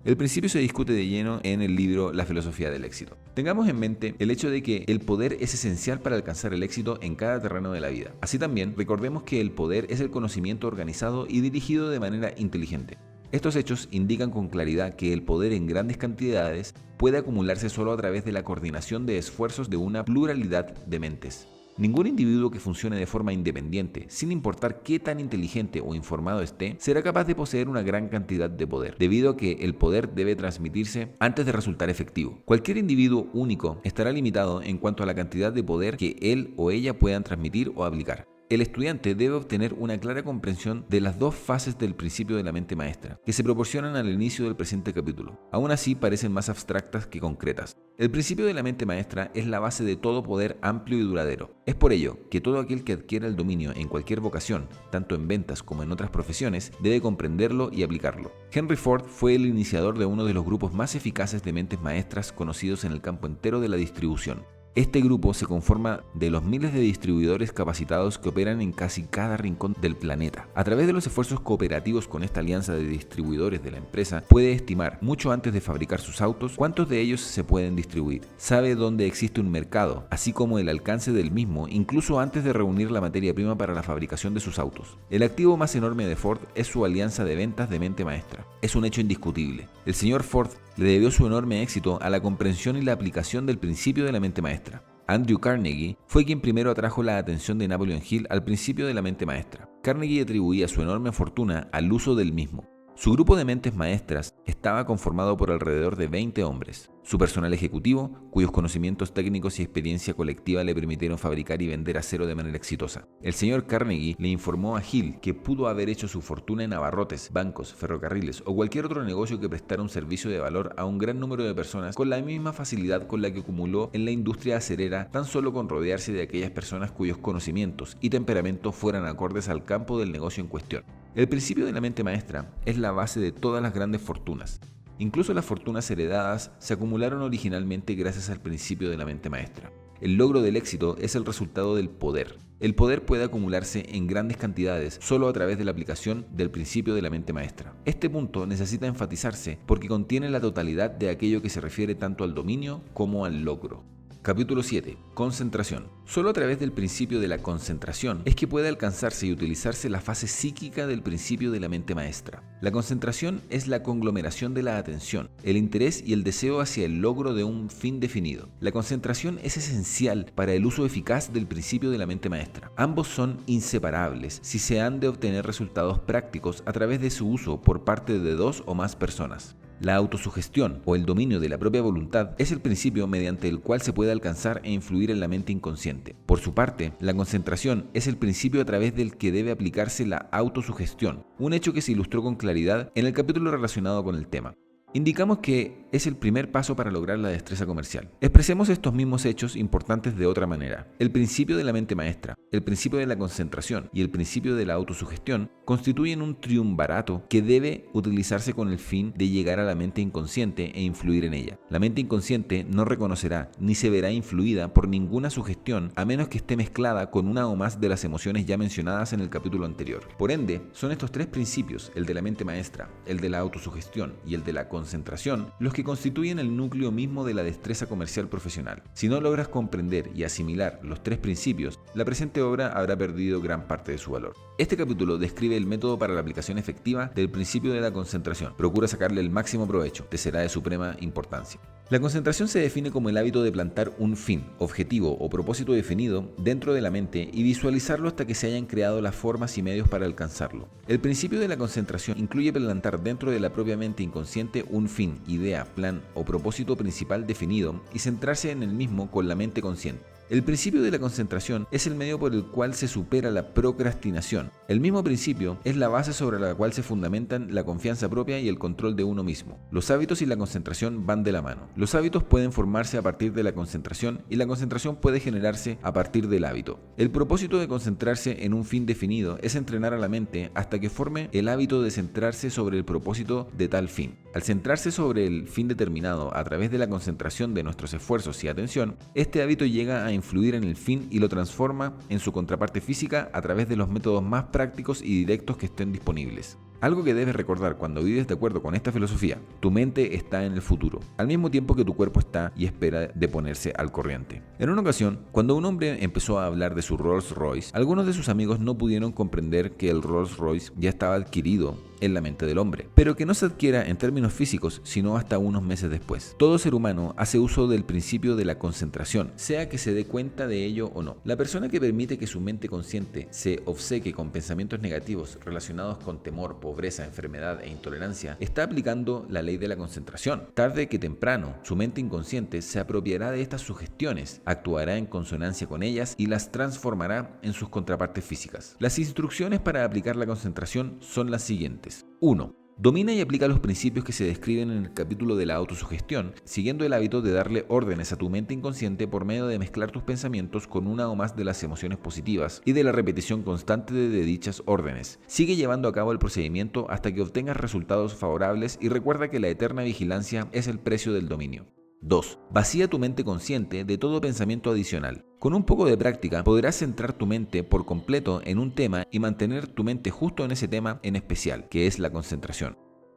El principio se discute de lleno en el libro La filosofía del éxito. Tengamos en mente el hecho de que el poder es esencial para alcanzar el éxito en cada terreno de la vida. Así también, recordemos que el poder es el conocimiento organizado y dirigido de manera inteligente. Estos hechos indican con claridad que el poder en grandes cantidades puede acumularse solo a través de la coordinación de esfuerzos de una pluralidad de mentes. Ningún individuo que funcione de forma independiente, sin importar qué tan inteligente o informado esté, será capaz de poseer una gran cantidad de poder, debido a que el poder debe transmitirse antes de resultar efectivo. Cualquier individuo único estará limitado en cuanto a la cantidad de poder que él o ella puedan transmitir o aplicar. El estudiante debe obtener una clara comprensión de las dos fases del principio de la mente maestra, que se proporcionan al inicio del presente capítulo. Aún así, parecen más abstractas que concretas. El principio de la mente maestra es la base de todo poder amplio y duradero. Es por ello que todo aquel que adquiera el dominio en cualquier vocación, tanto en ventas como en otras profesiones, debe comprenderlo y aplicarlo. Henry Ford fue el iniciador de uno de los grupos más eficaces de mentes maestras conocidos en el campo entero de la distribución. Este grupo se conforma de los miles de distribuidores capacitados que operan en casi cada rincón del planeta. A través de los esfuerzos cooperativos con esta alianza de distribuidores de la empresa, puede estimar, mucho antes de fabricar sus autos, cuántos de ellos se pueden distribuir. Sabe dónde existe un mercado, así como el alcance del mismo, incluso antes de reunir la materia prima para la fabricación de sus autos. El activo más enorme de Ford es su alianza de ventas de mente maestra. Es un hecho indiscutible. El señor Ford le debió su enorme éxito a la comprensión y la aplicación del principio de la mente maestra. Andrew Carnegie fue quien primero atrajo la atención de Napoleon Hill al principio de la mente maestra. Carnegie atribuía su enorme fortuna al uso del mismo. Su grupo de mentes maestras estaba conformado por alrededor de 20 hombres. Su personal ejecutivo, cuyos conocimientos técnicos y experiencia colectiva le permitieron fabricar y vender acero de manera exitosa. El señor Carnegie le informó a Hill que pudo haber hecho su fortuna en abarrotes, bancos, ferrocarriles o cualquier otro negocio que prestara un servicio de valor a un gran número de personas con la misma facilidad con la que acumuló en la industria acerera, tan solo con rodearse de aquellas personas cuyos conocimientos y temperamento fueran acordes al campo del negocio en cuestión. El principio de la mente maestra es la base de todas las grandes fortunas. Incluso las fortunas heredadas se acumularon originalmente gracias al principio de la mente maestra. El logro del éxito es el resultado del poder. El poder puede acumularse en grandes cantidades solo a través de la aplicación del principio de la mente maestra. Este punto necesita enfatizarse porque contiene la totalidad de aquello que se refiere tanto al dominio como al logro. Capítulo 7. Concentración. Solo a través del principio de la concentración es que puede alcanzarse y utilizarse la fase psíquica del principio de la mente maestra. La concentración es la conglomeración de la atención, el interés y el deseo hacia el logro de un fin definido. La concentración es esencial para el uso eficaz del principio de la mente maestra. Ambos son inseparables si se han de obtener resultados prácticos a través de su uso por parte de dos o más personas. La autosugestión o el dominio de la propia voluntad es el principio mediante el cual se puede alcanzar e influir en la mente inconsciente. Por su parte, la concentración es el principio a través del que debe aplicarse la autosugestión, un hecho que se ilustró con claridad en el capítulo relacionado con el tema. Indicamos que es el primer paso para lograr la destreza comercial. Expresemos estos mismos hechos importantes de otra manera. El principio de la mente maestra, el principio de la concentración y el principio de la autosugestión constituyen un triunvirato que debe utilizarse con el fin de llegar a la mente inconsciente e influir en ella. La mente inconsciente no reconocerá ni se verá influida por ninguna sugestión a menos que esté mezclada con una o más de las emociones ya mencionadas en el capítulo anterior. Por ende, son estos tres principios, el de la mente maestra, el de la autosugestión y el de la concentración, los que constituyen el núcleo mismo de la destreza comercial profesional. Si no logras comprender y asimilar los tres principios, la presente obra habrá perdido gran parte de su valor. Este capítulo describe el método para la aplicación efectiva del principio de la concentración. Procura sacarle el máximo provecho, te será de suprema importancia. La concentración se define como el hábito de plantar un fin, objetivo o propósito definido dentro de la mente y visualizarlo hasta que se hayan creado las formas y medios para alcanzarlo. El principio de la concentración incluye plantar dentro de la propia mente inconsciente un fin, idea, plan o propósito principal definido y centrarse en el mismo con la mente consciente. El principio de la concentración es el medio por el cual se supera la procrastinación. El mismo principio es la base sobre la cual se fundamentan la confianza propia y el control de uno mismo. Los hábitos y la concentración van de la mano. Los hábitos pueden formarse a partir de la concentración y la concentración puede generarse a partir del hábito. El propósito de concentrarse en un fin definido es entrenar a la mente hasta que forme el hábito de centrarse sobre el propósito de tal fin. Al centrarse sobre el fin determinado a través de la concentración de nuestros esfuerzos y atención, este hábito llega a influir en el fin y lo transforma en su contraparte física a través de los métodos más prácticos y directos que estén disponibles. Algo que debes recordar cuando vives de acuerdo con esta filosofía: tu mente está en el futuro, al mismo tiempo que tu cuerpo está y espera de ponerse al corriente. En una ocasión, cuando un hombre empezó a hablar de su Rolls Royce, algunos de sus amigos no pudieron comprender que el Rolls Royce ya estaba adquirido en la mente del hombre, pero que no se adquiera en términos físicos sino hasta unos meses después. Todo ser humano hace uso del principio de la concentración, sea que se dé cuenta de ello o no. La persona que permite que su mente consciente se obceque con pensamientos negativos relacionados con temor, pobreza, enfermedad e intolerancia está aplicando la ley de la concentración. Tarde que temprano, su mente inconsciente se apropiará de estas sugestiones, actuará en consonancia con ellas y las transformará en sus contrapartes físicas. Las instrucciones para aplicar la concentración son las siguientes. 1. Domina y aplica los principios que se describen en el capítulo de la autosugestión, siguiendo el hábito de darle órdenes a tu mente inconsciente por medio de mezclar tus pensamientos con una o más de las emociones positivas y de la repetición constante de dichas órdenes. Sigue llevando a cabo el procedimiento hasta que obtengas resultados favorables y recuerda que la eterna vigilancia es el precio del dominio. 2. Vacía tu mente consciente de todo pensamiento adicional. Con un poco de práctica podrás centrar tu mente por completo en un tema y mantener tu mente justo en ese tema en especial, que es la concentración.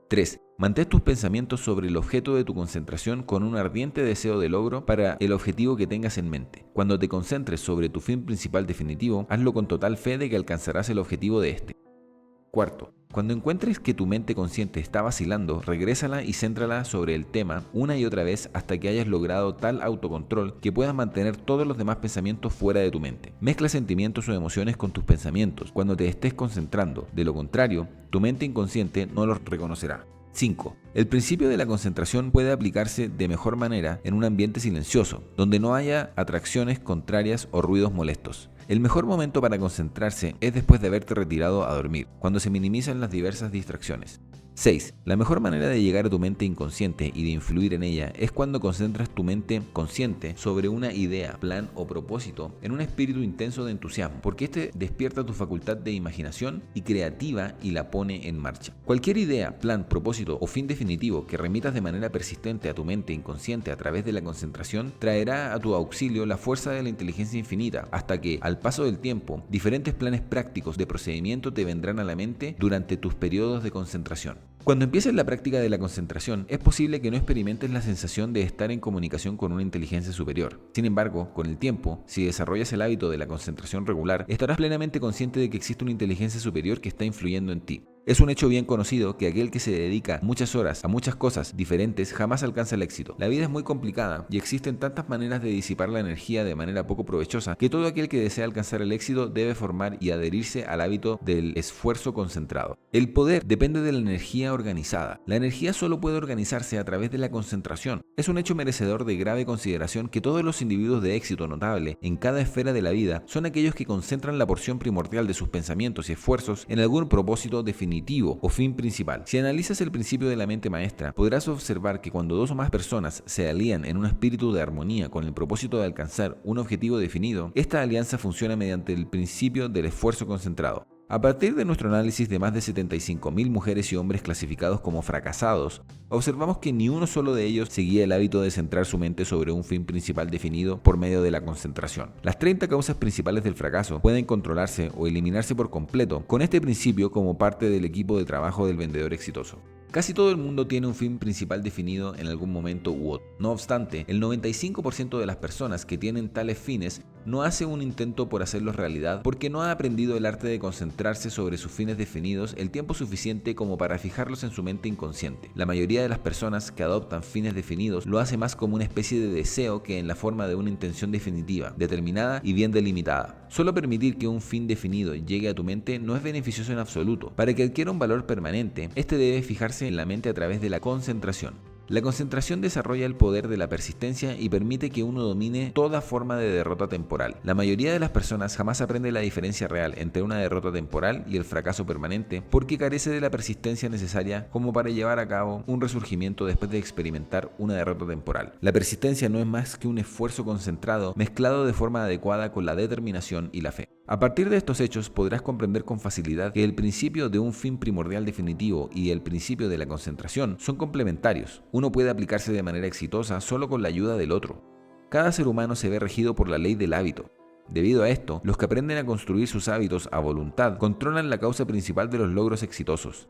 3. Mantén tus pensamientos sobre el objeto de tu concentración con un ardiente deseo de logro para el objetivo que tengas en mente. Cuando te concentres sobre tu fin principal definitivo, hazlo con total fe de que alcanzarás el objetivo de este. 4. Cuando encuentres que tu mente consciente está vacilando, regrésala y céntrala sobre el tema una y otra vez hasta que hayas logrado tal autocontrol que puedas mantener todos los demás pensamientos fuera de tu mente. Mezcla sentimientos o emociones con tus pensamientos cuando te estés concentrando. De lo contrario, tu mente inconsciente no los reconocerá. 5. El principio de la concentración puede aplicarse de mejor manera en un ambiente silencioso, donde no haya atracciones contrarias o ruidos molestos. El mejor momento para concentrarse es después de haberte retirado a dormir, cuando se minimizan las diversas distracciones. 6. La mejor manera de llegar a tu mente inconsciente y de influir en ella es cuando concentras tu mente consciente sobre una idea, plan o propósito en un espíritu intenso de entusiasmo, porque este despierta tu facultad de imaginación y creativa y la pone en marcha. Cualquier idea, plan, propósito o fin definitivo que remitas de manera persistente a tu mente inconsciente a través de la concentración traerá a tu auxilio la fuerza de la inteligencia infinita, hasta que, al paso del tiempo, diferentes planes prácticos de procedimiento te vendrán a la mente durante tus periodos de concentración. Cuando empieces la práctica de la concentración, es posible que no experimentes la sensación de estar en comunicación con una inteligencia superior. Sin embargo, con el tiempo, si desarrollas el hábito de la concentración regular, estarás plenamente consciente de que existe una inteligencia superior que está influyendo en ti. Es un hecho bien conocido que aquel que se dedica muchas horas a muchas cosas diferentes jamás alcanza el éxito. La vida es muy complicada y existen tantas maneras de disipar la energía de manera poco provechosa que todo aquel que desea alcanzar el éxito debe formar y adherirse al hábito del esfuerzo concentrado. El poder depende de la energía organizada. La energía solo puede organizarse a través de la concentración. Es un hecho merecedor de grave consideración que todos los individuos de éxito notable en cada esfera de la vida son aquellos que concentran la porción primordial de sus pensamientos y esfuerzos en algún propósito definitivo o fin principal. Si analizas el principio de la mente maestra, podrás observar que cuando dos o más personas se alían en un espíritu de armonía con el propósito de alcanzar un objetivo definido, esta alianza funciona mediante el principio del esfuerzo concentrado. A partir de nuestro análisis de más de 75.000 mujeres y hombres clasificados como fracasados, observamos que ni uno solo de ellos seguía el hábito de centrar su mente sobre un fin principal definido por medio de la concentración. Las 30 causas principales del fracaso pueden controlarse o eliminarse por completo con este principio como parte del equipo de trabajo del vendedor exitoso. Casi todo el mundo tiene un fin principal definido en algún momento u otro. No obstante, el 95% de las personas que tienen tales fines no hace un intento por hacerlos realidad porque no ha aprendido el arte de concentrarse sobre sus fines definidos el tiempo suficiente como para fijarlos en su mente inconsciente. La mayoría de las personas que adoptan fines definidos lo hace más como una especie de deseo que en la forma de una intención definitiva, determinada y bien delimitada. Solo permitir que un fin definido llegue a tu mente no es beneficioso en absoluto. Para que adquiera un valor permanente, este debe fijarse en la mente a través de la concentración. La concentración desarrolla el poder de la persistencia y permite que uno domine toda forma de derrota temporal. La mayoría de las personas jamás aprende la diferencia real entre una derrota temporal y el fracaso permanente porque carece de la persistencia necesaria como para llevar a cabo un resurgimiento después de experimentar una derrota temporal. La persistencia no es más que un esfuerzo concentrado mezclado de forma adecuada con la determinación y la fe. A partir de estos hechos podrás comprender con facilidad que el principio de un fin primordial definitivo y el principio de la concentración son complementarios. Uno puede aplicarse de manera exitosa solo con la ayuda del otro. Cada ser humano se ve regido por la ley del hábito. Debido a esto, los que aprenden a construir sus hábitos a voluntad controlan la causa principal de los logros exitosos.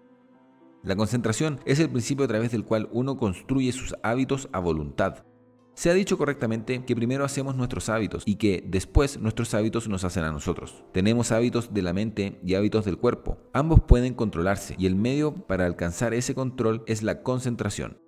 La concentración es el principio a través del cual uno construye sus hábitos a voluntad. Se ha dicho correctamente que primero hacemos nuestros hábitos y que después nuestros hábitos nos hacen a nosotros. Tenemos hábitos de la mente y hábitos del cuerpo. Ambos pueden controlarse y el medio para alcanzar ese control es la concentración.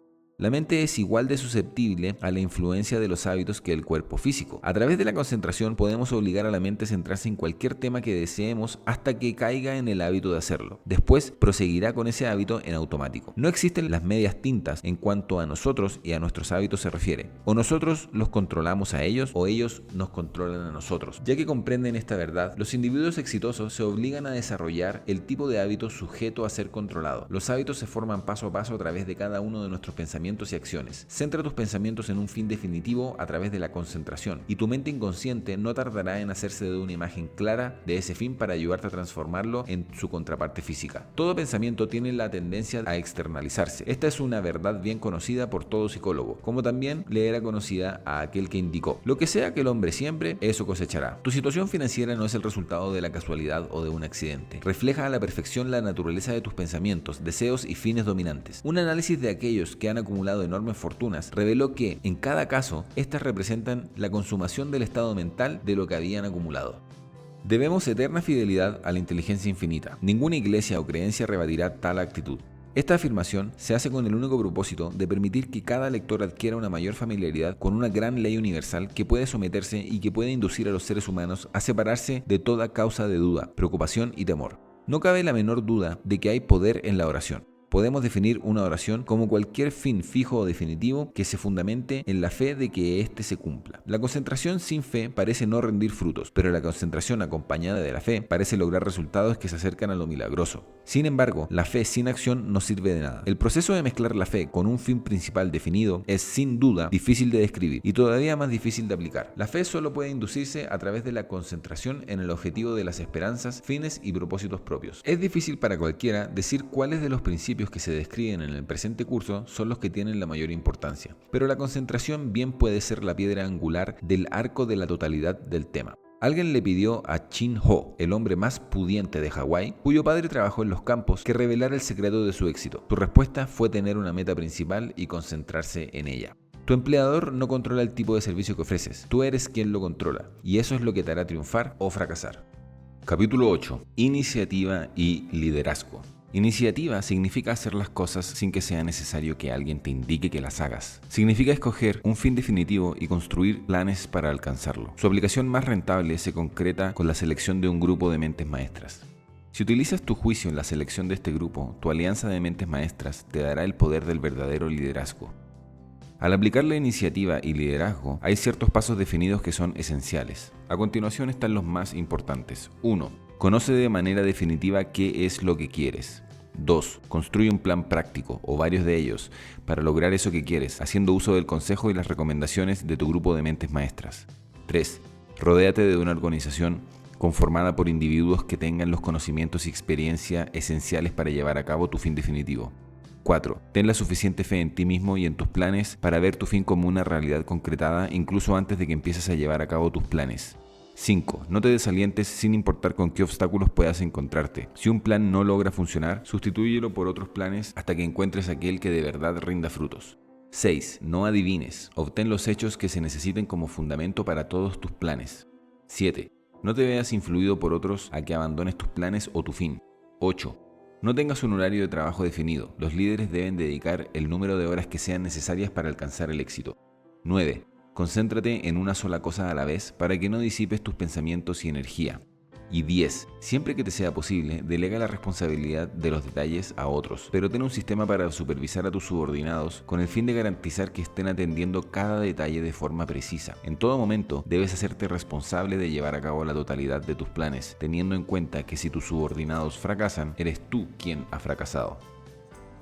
La mente es igual de susceptible a la influencia de los hábitos que el cuerpo físico. A través de la concentración podemos obligar a la mente a centrarse en cualquier tema que deseemos hasta que caiga en el hábito de hacerlo. Después proseguirá con ese hábito en automático. No existen las medias tintas en cuanto a nosotros y a nuestros hábitos se refiere. O nosotros los controlamos a ellos o ellos nos controlan a nosotros. Ya que comprenden esta verdad, los individuos exitosos se obligan a desarrollar el tipo de hábito sujeto a ser controlado. Los hábitos se forman paso a paso a través de cada uno de nuestros pensamientos y acciones. Centra tus pensamientos en un fin definitivo a través de la concentración y tu mente inconsciente no tardará en hacerse de una imagen clara de ese fin para ayudarte a transformarlo en su contraparte física. Todo pensamiento tiene la tendencia a externalizarse. Esta es una verdad bien conocida por todo psicólogo, como también le era conocida a aquel que indicó: lo que sea que el hombre siembre, eso cosechará. Tu situación financiera no es el resultado de la casualidad o de un accidente. Refleja a la perfección la naturaleza de tus pensamientos, deseos y fines dominantes. Un análisis de aquellos que han acumulado enormes fortunas reveló que, en cada caso, estas representan la consumación del estado mental de lo que habían acumulado. Debemos eterna fidelidad a la inteligencia infinita. Ninguna iglesia o creencia rebatirá tal actitud. Esta afirmación se hace con el único propósito de permitir que cada lector adquiera una mayor familiaridad con una gran ley universal que puede someterse y que puede inducir a los seres humanos a separarse de toda causa de duda, preocupación y temor. No cabe la menor duda de que hay poder en la oración. Podemos definir una oración como cualquier fin fijo o definitivo que se fundamente en la fe de que éste se cumpla. La concentración sin fe parece no rendir frutos, pero la concentración acompañada de la fe parece lograr resultados que se acercan a lo milagroso. Sin embargo, la fe sin acción no sirve de nada. El proceso de mezclar la fe con un fin principal definido es sin duda difícil de describir y todavía más difícil de aplicar. La fe solo puede inducirse a través de la concentración en el objetivo de las esperanzas, fines y propósitos propios. Es difícil para cualquiera decir cuáles de los principios que se describen en el presente curso son los que tienen la mayor importancia, pero la concentración bien puede ser la piedra angular del arco de la totalidad del tema. Alguien le pidió a Chin Ho, el hombre más pudiente de Hawái, cuyo padre trabajó en los campos, que revelara el secreto de su éxito. Su respuesta fue tener una meta principal y concentrarse en ella. Tu empleador no controla el tipo de servicio que ofreces, tú eres quien lo controla, y eso es lo que te hará triunfar o fracasar. Capítulo 8. Iniciativa y liderazgo. Iniciativa significa hacer las cosas sin que sea necesario que alguien te indique que las hagas. Significa escoger un fin definitivo y construir planes para alcanzarlo. Su aplicación más rentable se concreta con la selección de un grupo de mentes maestras. Si utilizas tu juicio en la selección de este grupo, tu alianza de mentes maestras te dará el poder del verdadero liderazgo. Al aplicar la iniciativa y liderazgo, hay ciertos pasos definidos que son esenciales. A continuación están los más importantes. 1. Conoce de manera definitiva qué es lo que quieres. 2. Construye un plan práctico, o varios de ellos, para lograr eso que quieres, haciendo uso del consejo y las recomendaciones de tu grupo de mentes maestras. 3. Rodéate de una organización conformada por individuos que tengan los conocimientos y experiencia esenciales para llevar a cabo tu fin definitivo. 4. Ten la suficiente fe en ti mismo y en tus planes para ver tu fin como una realidad concretada incluso antes de que empieces a llevar a cabo tus planes. 5. No te desalientes sin importar con qué obstáculos puedas encontrarte. Si un plan no logra funcionar, sustitúyelo por otros planes hasta que encuentres aquel que de verdad rinda frutos. 6. No adivines. Obtén los hechos que se necesiten como fundamento para todos tus planes. 7. No te veas influido por otros a que abandones tus planes o tu fin. 8. No tengas un horario de trabajo definido. Los líderes deben dedicar el número de horas que sean necesarias para alcanzar el éxito. 9. Concéntrate en una sola cosa a la vez para que no disipes tus pensamientos y energía. Y 10. Siempre que te sea posible, delega la responsabilidad de los detalles a otros, pero ten un sistema para supervisar a tus subordinados con el fin de garantizar que estén atendiendo cada detalle de forma precisa. En todo momento, debes hacerte responsable de llevar a cabo la totalidad de tus planes, teniendo en cuenta que si tus subordinados fracasan, eres tú quien ha fracasado.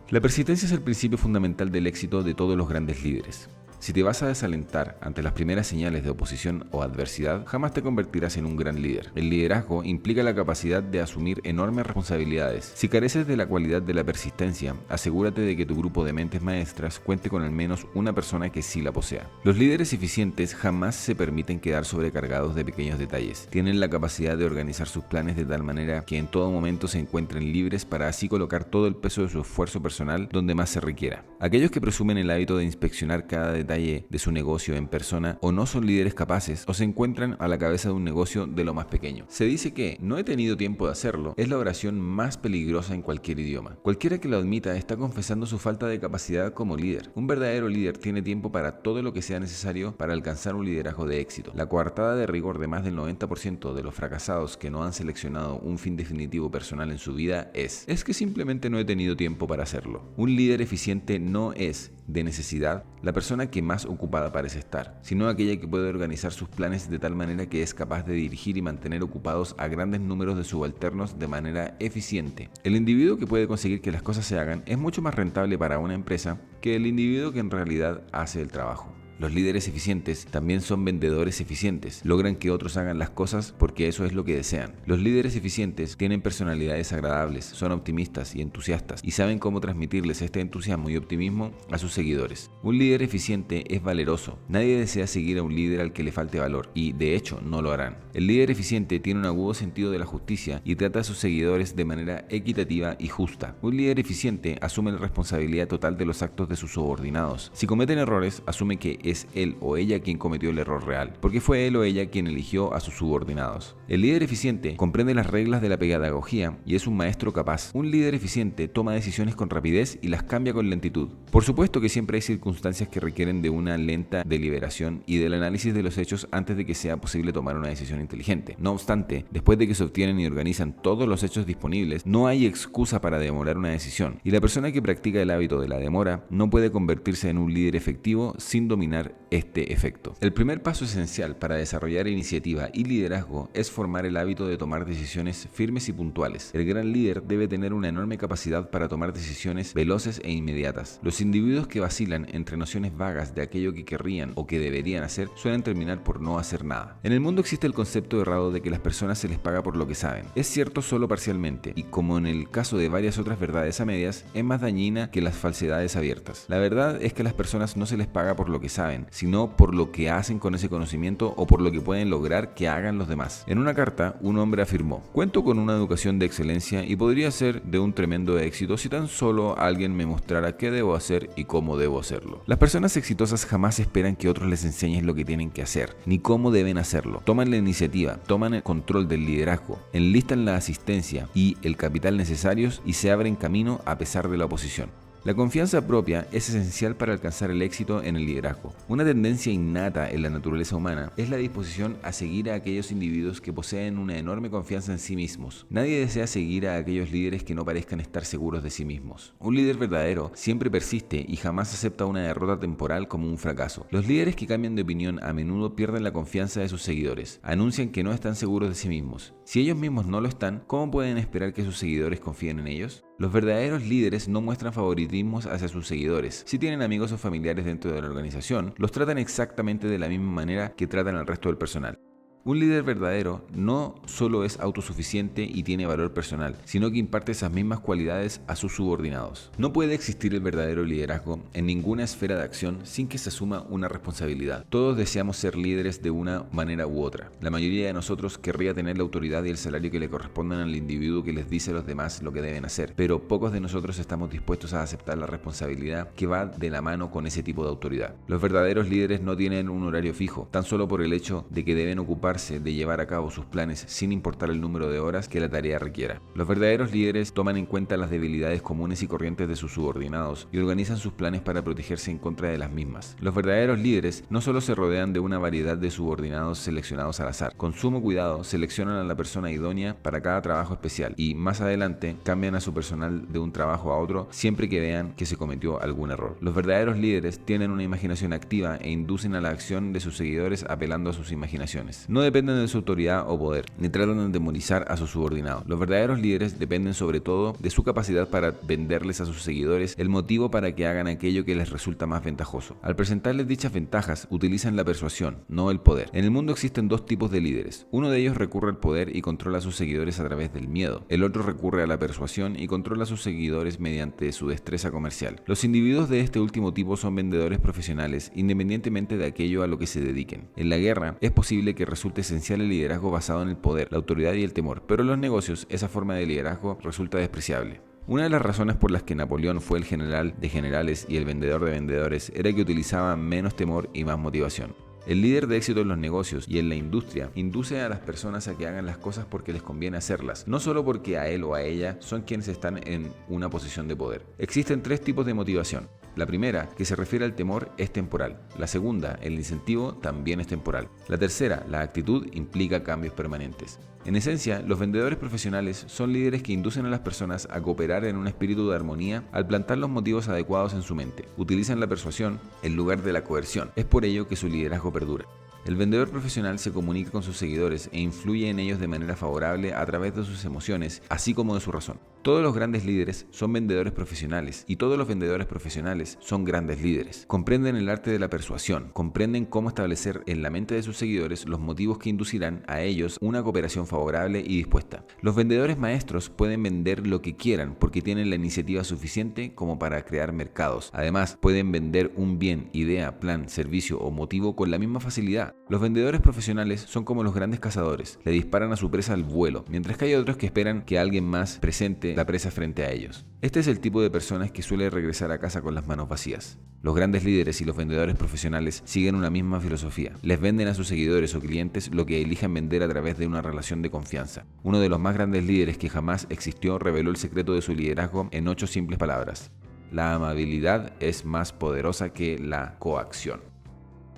La persistencia es el principio fundamental del éxito de todos los grandes líderes. Si te vas a desalentar ante las primeras señales de oposición o adversidad, jamás te convertirás en un gran líder. El liderazgo implica la capacidad de asumir enormes responsabilidades. Si careces de la cualidad de la persistencia, asegúrate de que tu grupo de mentes maestras cuente con al menos una persona que sí la posea. Los líderes eficientes jamás se permiten quedar sobrecargados de pequeños detalles. Tienen la capacidad de organizar sus planes de tal manera que en todo momento se encuentren libres para así colocar todo el peso de su esfuerzo personal donde más se requiera. Aquellos que presumen el hábito de inspeccionar cada detalle de su negocio en persona o no son líderes capaces o se encuentran a la cabeza de un negocio de lo más pequeño. Se dice que "no he tenido tiempo de hacerlo" es la oración más peligrosa en cualquier idioma. Cualquiera que lo admita está confesando su falta de capacidad como líder. Un verdadero líder tiene tiempo para todo lo que sea necesario para alcanzar un liderazgo de éxito. La coartada de rigor de más del 90% de los fracasados que no han seleccionado un fin definitivo personal en su vida es que simplemente no he tenido tiempo para hacerlo. Un líder eficiente no es, de necesidad, la persona que más ocupada parece estar, sino aquella que puede organizar sus planes de tal manera que es capaz de dirigir y mantener ocupados a grandes números de subalternos de manera eficiente. El individuo que puede conseguir que las cosas se hagan es mucho más rentable para una empresa que el individuo que en realidad hace el trabajo. Los líderes eficientes también son vendedores eficientes. Logran que otros hagan las cosas porque eso es lo que desean. Los líderes eficientes tienen personalidades agradables, son optimistas y entusiastas y saben cómo transmitirles este entusiasmo y optimismo a sus seguidores. Un líder eficiente es valeroso. Nadie desea seguir a un líder al que le falte valor y, de hecho, no lo harán. El líder eficiente tiene un agudo sentido de la justicia y trata a sus seguidores de manera equitativa y justa. Un líder eficiente asume la responsabilidad total de los actos de sus subordinados. Si cometen errores, asume que es él o ella quien cometió el error real, porque fue él o ella quien eligió a sus subordinados. El líder eficiente comprende las reglas de la pedagogía y es un maestro capaz. Un líder eficiente toma decisiones con rapidez y las cambia con lentitud. Por supuesto que siempre hay circunstancias que requieren de una lenta deliberación y del análisis de los hechos antes de que sea posible tomar una decisión inteligente. No obstante, después de que se obtienen y organizan todos los hechos disponibles, no hay excusa para demorar una decisión, y la persona que practica el hábito de la demora no puede convertirse en un líder efectivo sin dominar este efecto. El primer paso esencial para desarrollar iniciativa y liderazgo es formar el hábito de tomar decisiones firmes y puntuales. El gran líder debe tener una enorme capacidad para tomar decisiones veloces e inmediatas. Los individuos que vacilan entre nociones vagas de aquello que querrían o que deberían hacer suelen terminar por no hacer nada. En el mundo existe el concepto errado de que las personas se les paga por lo que saben. Es cierto solo parcialmente y, como en el caso de varias otras verdades a medias, es más dañina que las falsedades abiertas. La verdad es que a las personas no se les paga por lo que saben, sino por lo que hacen con ese conocimiento o por lo que pueden lograr que hagan los demás. En una carta, un hombre afirmó: "Cuento con una educación de excelencia y podría ser de un tremendo éxito si tan solo alguien me mostrara qué debo hacer y cómo debo hacerlo". Las personas exitosas jamás esperan que otros les enseñen lo que tienen que hacer, ni cómo deben hacerlo. Toman la iniciativa, toman el control del liderazgo, enlistan la asistencia y el capital necesarios y se abren camino a pesar de la oposición. La confianza propia es esencial para alcanzar el éxito en el liderazgo. Una tendencia innata en la naturaleza humana es la disposición a seguir a aquellos individuos que poseen una enorme confianza en sí mismos. Nadie desea seguir a aquellos líderes que no parezcan estar seguros de sí mismos. Un líder verdadero siempre persiste y jamás acepta una derrota temporal como un fracaso. Los líderes que cambian de opinión a menudo pierden la confianza de sus seguidores. Anuncian que no están seguros de sí mismos. Si ellos mismos no lo están, ¿cómo pueden esperar que sus seguidores confíen en ellos? Los verdaderos líderes no muestran favoritismos hacia sus seguidores. Si tienen amigos o familiares dentro de la organización, los tratan exactamente de la misma manera que tratan al resto del personal. Un líder verdadero no solo es autosuficiente y tiene valor personal, sino que imparte esas mismas cualidades a sus subordinados. No puede existir el verdadero liderazgo en ninguna esfera de acción sin que se asuma una responsabilidad. Todos deseamos ser líderes de una manera u otra. La mayoría de nosotros querría tener la autoridad y el salario que le correspondan al individuo que les dice a los demás lo que deben hacer, pero pocos de nosotros estamos dispuestos a aceptar la responsabilidad que va de la mano con ese tipo de autoridad. Los verdaderos líderes no tienen un horario fijo, tan solo por el hecho de que deben ocuparse graduarse de llevar a cabo sus planes sin importar el número de horas que la tarea requiera. Los verdaderos líderes toman en cuenta las debilidades comunes y corrientes de sus subordinados y organizan sus planes para protegerse en contra de las mismas. Los verdaderos líderes no solo se rodean de una variedad de subordinados seleccionados al azar, con sumo cuidado seleccionan a la persona idónea para cada trabajo especial y más adelante cambian a su personal de un trabajo a otro siempre que vean que se cometió algún error. Los verdaderos líderes tienen una imaginación activa e inducen a la acción de sus seguidores apelando a sus imaginaciones. No dependen de su autoridad o poder, ni tratan de demonizar a sus subordinados. Los verdaderos líderes dependen sobre todo de su capacidad para venderles a sus seguidores el motivo para que hagan aquello que les resulta más ventajoso. Al presentarles dichas ventajas, utilizan la persuasión, no el poder. En el mundo existen dos tipos de líderes. Uno de ellos recurre al poder y controla a sus seguidores a través del miedo. El otro recurre a la persuasión y controla a sus seguidores mediante su destreza comercial. Los individuos de este último tipo son vendedores profesionales, independientemente de aquello a lo que se dediquen. En la guerra, es posible que resulte esencial el liderazgo basado en el poder, la autoridad y el temor, pero en los negocios, esa forma de liderazgo resulta despreciable. Una de las razones por las que Napoleón fue el general de generales y el vendedor de vendedores era que utilizaba menos temor y más motivación. El líder de éxito en los negocios y en la industria induce a las personas a que hagan las cosas porque les conviene hacerlas, no solo porque a él o a ella son quienes están en una posición de poder. Existen tres tipos de motivación. La primera, que se refiere al temor, es temporal. La segunda, el incentivo, también es temporal. La tercera, la actitud, implica cambios permanentes. En esencia, los vendedores profesionales son líderes que inducen a las personas a cooperar en un espíritu de armonía al plantar los motivos adecuados en su mente. Utilizan la persuasión en lugar de la coerción. Es por ello que su liderazgo perdura. El vendedor profesional se comunica con sus seguidores e influye en ellos de manera favorable a través de sus emociones, así como de su razón. Todos los grandes líderes son vendedores profesionales y todos los vendedores profesionales son grandes líderes. Comprenden el arte de la persuasión, comprenden cómo establecer en la mente de sus seguidores los motivos que inducirán a ellos una cooperación favorable y dispuesta. Los vendedores maestros pueden vender lo que quieran porque tienen la iniciativa suficiente como para crear mercados. Además, pueden vender un bien, idea, plan, servicio o motivo con la misma facilidad. Los vendedores profesionales son como los grandes cazadores, le disparan a su presa al vuelo, mientras que hay otros que esperan que alguien más presente la presa frente a ellos. Este es el tipo de personas que suele regresar a casa con las manos vacías. Los grandes líderes y los vendedores profesionales siguen una misma filosofía. Les venden a sus seguidores o clientes lo que elijan vender a través de una relación de confianza. Uno de los más grandes líderes que jamás existió reveló el secreto de su liderazgo en 8 simples palabras. La amabilidad es más poderosa que la coacción.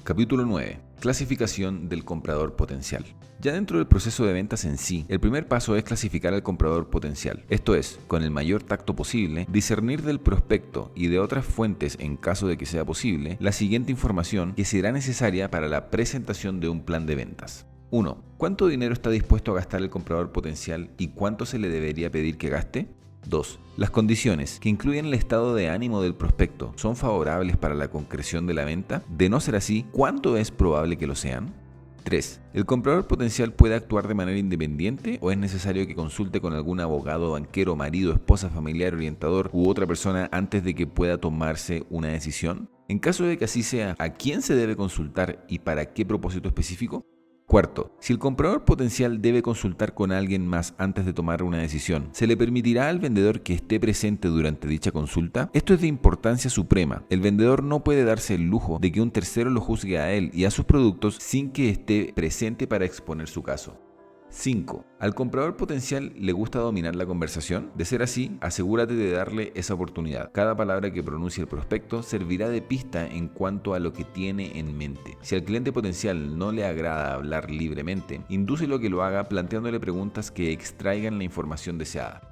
Capítulo 9. Clasificación del comprador potencial. Ya dentro del proceso de ventas en sí, el primer paso es clasificar al comprador potencial. Esto es, con el mayor tacto posible, discernir del prospecto y de otras fuentes, en caso de que sea posible, la siguiente información que será necesaria para la presentación de un plan de ventas. 1. ¿Cuánto dinero está dispuesto a gastar el comprador potencial y cuánto se le debería pedir que gaste? 2. Las condiciones, que incluyen el estado de ánimo del prospecto, ¿son favorables para la concreción de la venta? De no ser así, ¿cuánto es probable que lo sean? 3. ¿El comprador potencial puede actuar de manera independiente o es necesario que consulte con algún abogado, banquero, marido, esposa, familiar, orientador u otra persona antes de que pueda tomarse una decisión? En caso de que así sea, ¿a quién se debe consultar y para qué propósito específico? Cuarto, si el comprador potencial debe consultar con alguien más antes de tomar una decisión, ¿se le permitirá al vendedor que esté presente durante dicha consulta? Esto es de importancia suprema. El vendedor no puede darse el lujo de que un tercero lo juzgue a él y a sus productos sin que esté presente para exponer su caso. 5. ¿Al comprador potencial le gusta dominar la conversación? De ser así, asegúrate de darle esa oportunidad. Cada palabra que pronuncie el prospecto servirá de pista en cuanto a lo que tiene en mente. Si al cliente potencial no le agrada hablar libremente, indúcelo a que lo haga planteándole preguntas que extraigan la información deseada.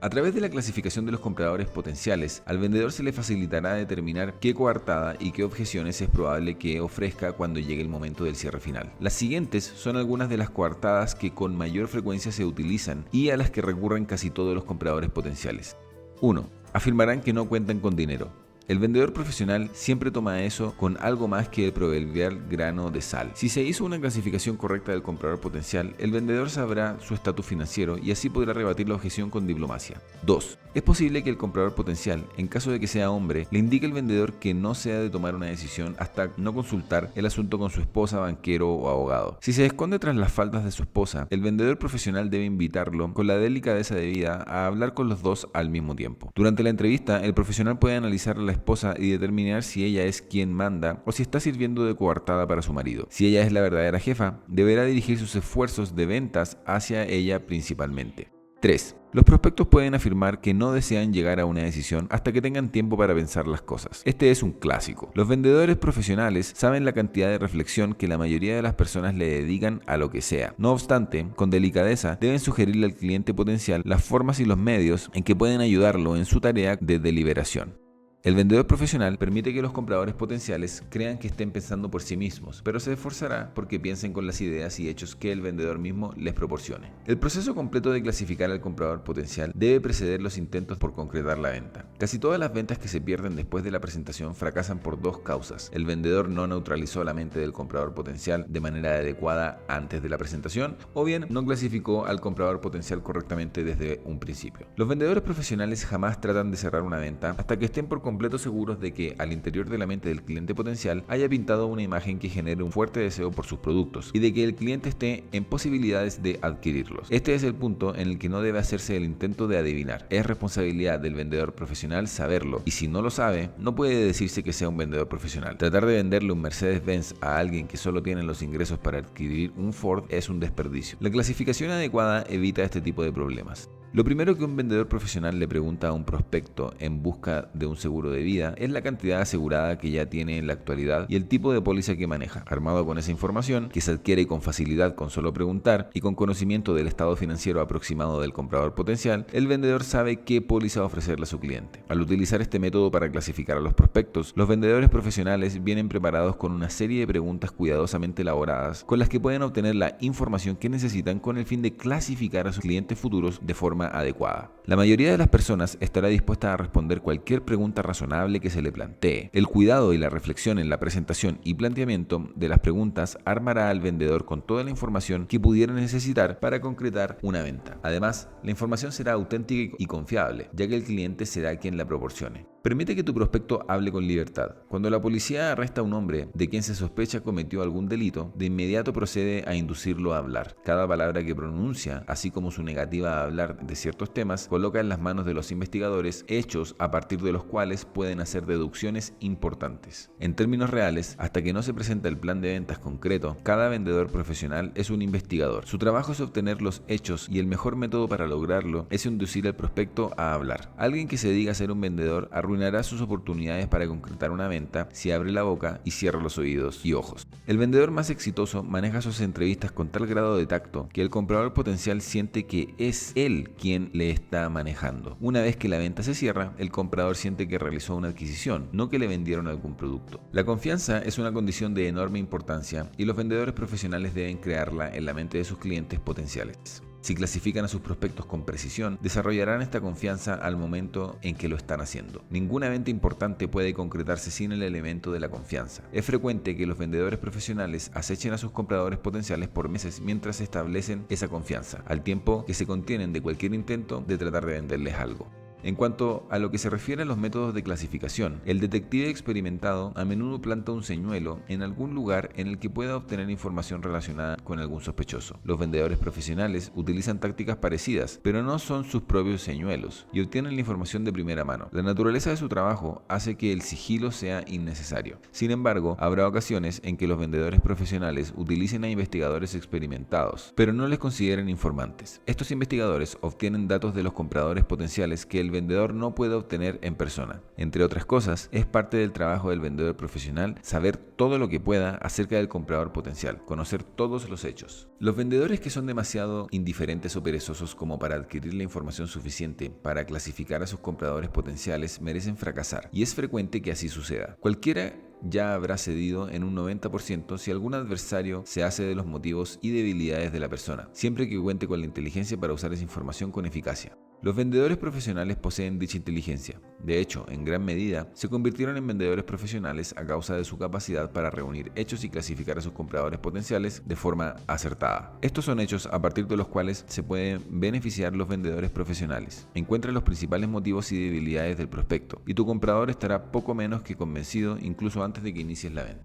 A través de la clasificación de los compradores potenciales, al vendedor se le facilitará determinar qué coartada y qué objeciones es probable que ofrezca cuando llegue el momento del cierre final. Las siguientes son algunas de las coartadas que con mayor frecuencia se utilizan y a las que recurren casi todos los compradores potenciales. 1. Afirmarán que no cuentan con dinero. El vendedor profesional siempre toma eso con algo más que el proverbial grano de sal. Si se hizo una clasificación correcta del comprador potencial, el vendedor sabrá su estatus financiero y así podrá rebatir la objeción con diplomacia. 2. Es posible que el comprador potencial, en caso de que sea hombre, le indique al vendedor que no se ha de tomar una decisión hasta no consultar el asunto con su esposa, banquero o abogado. Si se esconde tras las faldas de su esposa, el vendedor profesional debe invitarlo, con la delicadeza debida, a hablar con los dos al mismo tiempo. Durante la entrevista, el profesional puede analizar la esposa y determinar si ella es quien manda o si está sirviendo de coartada para su marido. Si ella es la verdadera jefa, deberá dirigir sus esfuerzos de ventas hacia ella principalmente. 3. Los prospectos pueden afirmar que no desean llegar a una decisión hasta que tengan tiempo para pensar las cosas. Este es un clásico. Los vendedores profesionales saben la cantidad de reflexión que la mayoría de las personas le dedican a lo que sea. No obstante, con delicadeza deben sugerirle al cliente potencial las formas y los medios en que pueden ayudarlo en su tarea de deliberación. El vendedor profesional permite que los compradores potenciales crean que estén pensando por sí mismos, pero se esforzará porque piensen con las ideas y hechos que el vendedor mismo les proporcione. El proceso completo de clasificar al comprador potencial debe preceder los intentos por concretar la venta. Casi todas las ventas que se pierden después de la presentación fracasan por dos causas. El vendedor no neutralizó la mente del comprador potencial de manera adecuada antes de la presentación, o bien no clasificó al comprador potencial correctamente desde un principio. Los vendedores profesionales jamás tratan de cerrar una venta hasta que estén por completo seguros de que al interior de la mente del cliente potencial haya pintado una imagen que genere un fuerte deseo por sus productos y de que el cliente esté en posibilidades de adquirirlos. Este es el punto en el que no debe hacerse el intento de adivinar. Es responsabilidad del vendedor profesional saberlo, y si no lo sabe, no puede decirse que sea un vendedor profesional. Tratar de venderle un Mercedes-Benz a alguien que solo tiene los ingresos para adquirir un Ford es un desperdicio. La clasificación adecuada evita este tipo de problemas. Lo primero que un vendedor profesional le pregunta a un prospecto en busca de un seguro de vida es la cantidad asegurada que ya tiene en la actualidad y el tipo de póliza que maneja. Armado con esa información, que se adquiere con facilidad con solo preguntar y con conocimiento del estado financiero aproximado del comprador potencial, el vendedor sabe qué póliza ofrecerle a su cliente. Al utilizar este método para clasificar a los prospectos, los vendedores profesionales vienen preparados con una serie de preguntas cuidadosamente elaboradas con las que pueden obtener la información que necesitan con el fin de clasificar a sus clientes futuros de forma adecuada. La mayoría de las personas estará dispuesta a responder cualquier pregunta razonable que se le plantee. El cuidado y la reflexión en la presentación y planteamiento de las preguntas armará al vendedor con toda la información que pudiera necesitar para concretar una venta. Además, la información será auténtica y confiable, ya que el cliente será quien la proporcione. Permite que tu prospecto hable con libertad. Cuando la policía arresta a un hombre de quien se sospecha cometió algún delito, de inmediato procede a inducirlo a hablar. Cada palabra que pronuncia, así como su negativa a hablar de ciertos temas, coloca en las manos de los investigadores hechos a partir de los cuales pueden hacer deducciones importantes. En términos reales, hasta que no se presenta el plan de ventas concreto, cada vendedor profesional es un investigador. Su trabajo es obtener los hechos y el mejor método para lograrlo es inducir al prospecto a hablar. Alguien que se diga ser un vendedor arruinará sus oportunidades para concretar una venta si abre la boca y cierra los oídos y ojos. El vendedor más exitoso maneja sus entrevistas con tal grado de tacto que el comprador potencial siente que es él quien le está manejando. Una vez que la venta se cierra, el comprador siente que realizó una adquisición, no que le vendieron algún producto. La confianza es una condición de enorme importancia y los vendedores profesionales deben crearla en la mente de sus clientes potenciales. Si clasifican a sus prospectos con precisión, desarrollarán esta confianza al momento en que lo están haciendo. Ninguna venta importante puede concretarse sin el elemento de la confianza. Es frecuente que los vendedores profesionales acechen a sus compradores potenciales por meses mientras establecen esa confianza, al tiempo que se contienen de cualquier intento de tratar de venderles algo. En cuanto a lo que se refiere a los métodos de clasificación, el detective experimentado a menudo planta un señuelo en algún lugar en el que pueda obtener información relacionada con algún sospechoso. Los vendedores profesionales utilizan tácticas parecidas, pero no son sus propios señuelos y obtienen la información de primera mano. La naturaleza de su trabajo hace que el sigilo sea innecesario. Sin embargo, habrá ocasiones en que los vendedores profesionales utilicen a investigadores experimentados, pero no les consideren informantes. Estos investigadores obtienen datos de los compradores potenciales que el vendedor no puede obtener en persona. Entre otras cosas, es parte del trabajo del vendedor profesional saber todo lo que pueda acerca del comprador potencial, conocer todos los hechos. Los vendedores que son demasiado indiferentes o perezosos como para adquirir la información suficiente para clasificar a sus compradores potenciales merecen fracasar, y es frecuente que así suceda. Cualquiera ya habrá cedido en un 90% si algún adversario se hace de los motivos y debilidades de la persona, siempre que cuente con la inteligencia para usar esa información con eficacia. Los vendedores profesionales poseen dicha inteligencia. De hecho, en gran medida, se convirtieron en vendedores profesionales a causa de su capacidad para reunir hechos y clasificar a sus compradores potenciales de forma acertada. Estos son hechos a partir de los cuales se pueden beneficiar los vendedores profesionales. Encuentra los principales motivos y debilidades del prospecto, y tu comprador estará poco menos que convencido incluso antes de que inicies la venta.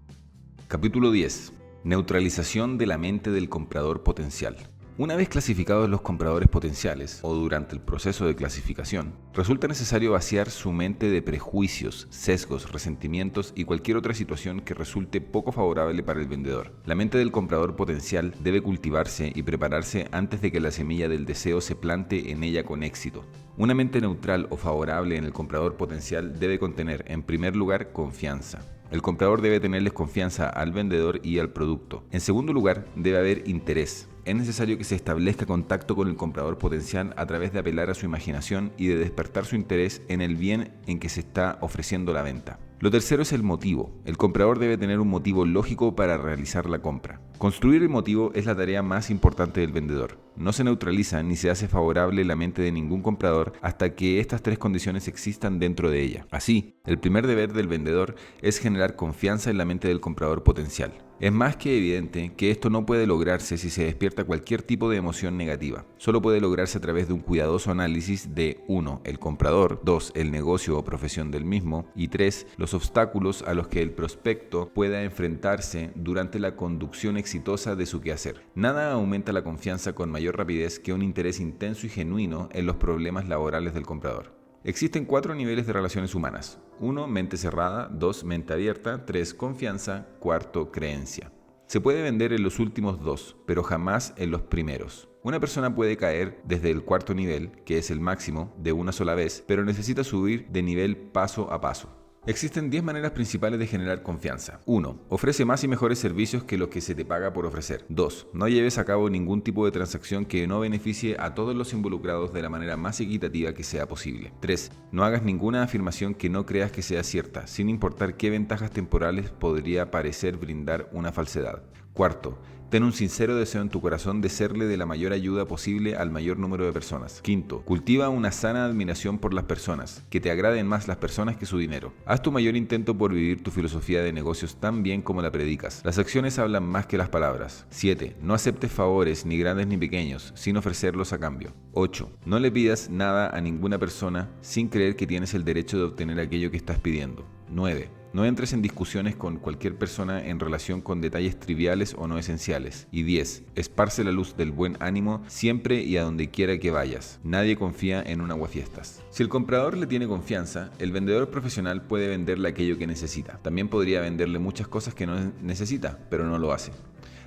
Capítulo 10. Neutralización de la mente del comprador potencial. Una vez clasificados los compradores potenciales, o durante el proceso de clasificación, resulta necesario vaciar su mente de prejuicios, sesgos, resentimientos y cualquier otra situación que resulte poco favorable para el vendedor. La mente del comprador potencial debe cultivarse y prepararse antes de que la semilla del deseo se plante en ella con éxito. Una mente neutral o favorable en el comprador potencial debe contener, en primer lugar, confianza. El comprador debe tenerles confianza al vendedor y al producto. En segundo lugar, debe haber interés. Es necesario que se establezca contacto con el comprador potencial a través de apelar a su imaginación y de despertar su interés en el bien en que se está ofreciendo la venta. Lo tercero es el motivo. El comprador debe tener un motivo lógico para realizar la compra. Construir el motivo es la tarea más importante del vendedor. No se neutraliza ni se hace favorable la mente de ningún comprador hasta que estas tres condiciones existan dentro de ella. Así, el primer deber del vendedor es generar confianza en la mente del comprador potencial. Es más que evidente que esto no puede lograrse si se despierta cualquier tipo de emoción negativa. Solo puede lograrse a través de un cuidadoso análisis de 1. El comprador, 2. El negocio o profesión del mismo y 3. Los obstáculos a los que el prospecto pueda enfrentarse durante la conducción exitosa de su quehacer. Nada aumenta la confianza con mayor rapidez que un interés intenso y genuino en los problemas laborales del comprador. Existen 4 niveles de relaciones humanas. 1. Mente cerrada. 2. Mente abierta. 3. Confianza. 4. Creencia. Se puede vender en los últimos 2, pero jamás en los primeros. Una persona puede caer desde el 4.º nivel, que es el máximo, de una sola vez, pero necesita subir de nivel paso a paso. Existen 10 maneras principales de generar confianza. 1. Ofrece más y mejores servicios que los que se te paga por ofrecer. 2. No lleves a cabo ningún tipo de transacción que no beneficie a todos los involucrados de la manera más equitativa que sea posible. 3. No hagas ninguna afirmación que no creas que sea cierta, sin importar qué ventajas temporales podría parecer brindar una falsedad. 4. Ten un sincero deseo en tu corazón de serle de la mayor ayuda posible al mayor número de personas. 5. Cultiva una sana admiración por las personas, que te agraden más las personas que su dinero. Haz tu mayor intento por vivir tu filosofía de negocios tan bien como la predicas. Las acciones hablan más que las palabras. 7. No aceptes favores, ni grandes ni pequeños, sin ofrecerlos a cambio. 8. No le pidas nada a ninguna persona sin creer que tienes el derecho de obtener aquello que estás pidiendo. 9. No entres en discusiones con cualquier persona en relación con detalles triviales o no esenciales. Y 10. Esparce la luz del buen ánimo siempre y a donde quiera que vayas. Nadie confía en un aguafiestas. Si el comprador le tiene confianza, el vendedor profesional puede venderle aquello que necesita. También podría venderle muchas cosas que no necesita, pero no lo hace.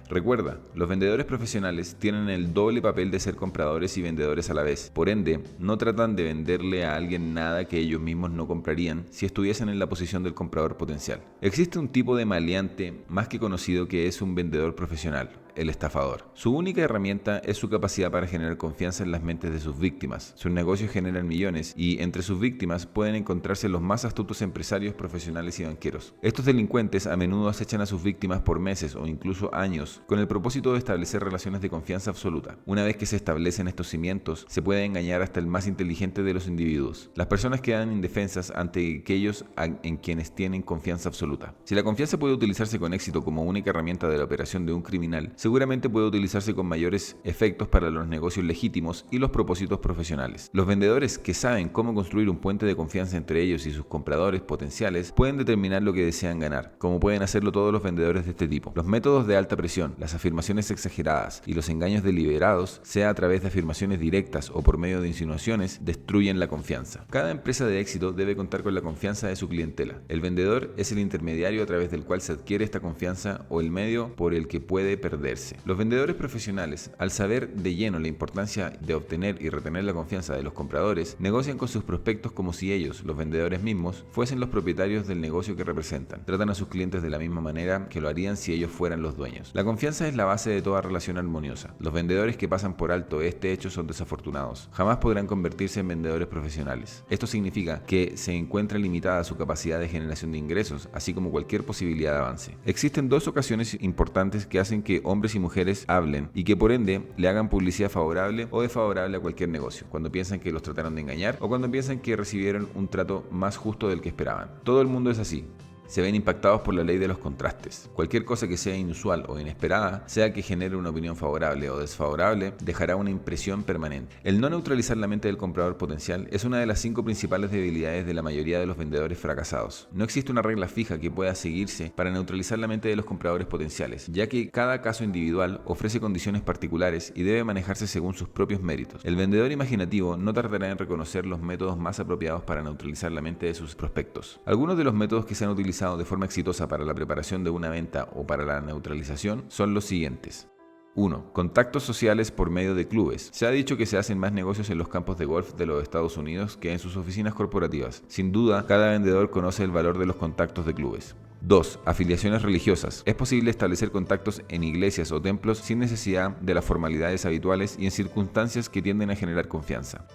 Recuerda, los vendedores profesionales tienen el doble papel de ser compradores y vendedores a la vez. Por ende, no tratan de venderle a alguien nada que ellos mismos no comprarían si estuviesen en la posición del comprador potencial. Existe un tipo de maleante más que conocido que es un vendedor profesional, el estafador. Su única herramienta es su capacidad para generar confianza en las mentes de sus víctimas. Sus negocios generan millones y entre sus víctimas pueden encontrarse los más astutos empresarios, profesionales y banqueros. Estos delincuentes a menudo acechan a sus víctimas por meses o incluso años con el propósito de establecer relaciones de confianza absoluta. Una vez que se establecen estos cimientos, se puede engañar hasta el más inteligente de los individuos. Las personas quedan indefensas ante aquellos en quienes tienen confianza absoluta. Si la confianza puede utilizarse con éxito como única herramienta de la operación de un criminal, seguramente puede utilizarse con mayores efectos para los negocios legítimos y los propósitos profesionales. Los vendedores que saben cómo construir un puente de confianza entre ellos y sus compradores potenciales pueden determinar lo que desean ganar, como pueden hacerlo todos los vendedores de este tipo. Los métodos de alta presión, las afirmaciones exageradas y los engaños deliberados, sea a través de afirmaciones directas o por medio de insinuaciones, destruyen la confianza. Cada empresa de éxito debe contar con la confianza de su clientela. El vendedor es el intermediario a través del cual se adquiere esta confianza o el medio por el que puede perderse. Los vendedores profesionales, al saber de lleno la importancia de obtener y retener la confianza de los compradores, negocian con sus prospectos como si ellos, los vendedores mismos, fuesen los propietarios del negocio que representan. Tratan a sus clientes de la misma manera que lo harían si ellos fueran los dueños. La confianza es la base de toda relación armoniosa. Los vendedores que pasan por alto este hecho son desafortunados. Jamás podrán convertirse en vendedores profesionales. Esto significa que se encuentra limitada su capacidad de generación de ingresos, así como cualquier posibilidad de avance. Existen 2 ocasiones importantes que hacen que hombres y mujeres hablen y que por ende le hagan publicidad favorable o desfavorable a cualquier negocio, cuando piensan que los trataron de engañar o cuando piensan que recibieron un trato más justo del que esperaban. Todo el mundo es así. se ven impactados por la ley de los contrastes. Cualquier cosa que sea inusual o inesperada, sea que genere una opinión favorable o desfavorable, dejará una impresión permanente. El no neutralizar la mente del comprador potencial es una de las 5 principales debilidades de la mayoría de los vendedores fracasados. No existe una regla fija que pueda seguirse para neutralizar la mente de los compradores potenciales, ya que cada caso individual ofrece condiciones particulares y debe manejarse según sus propios méritos. El vendedor imaginativo no tardará en reconocer los métodos más apropiados para neutralizar la mente de sus prospectos. Algunos de los métodos que se han utilizado de forma exitosa para la preparación de una venta o para la neutralización son los siguientes. 1. Contactos sociales por medio de clubes. Se ha dicho que se hacen más negocios en los campos de golf de los Estados Unidos que en sus oficinas corporativas. Sin duda, cada vendedor conoce el valor de los contactos de clubes. 2. Afiliaciones religiosas. Es posible establecer contactos en iglesias o templos sin necesidad de las formalidades habituales y en circunstancias que tienden a generar confianza.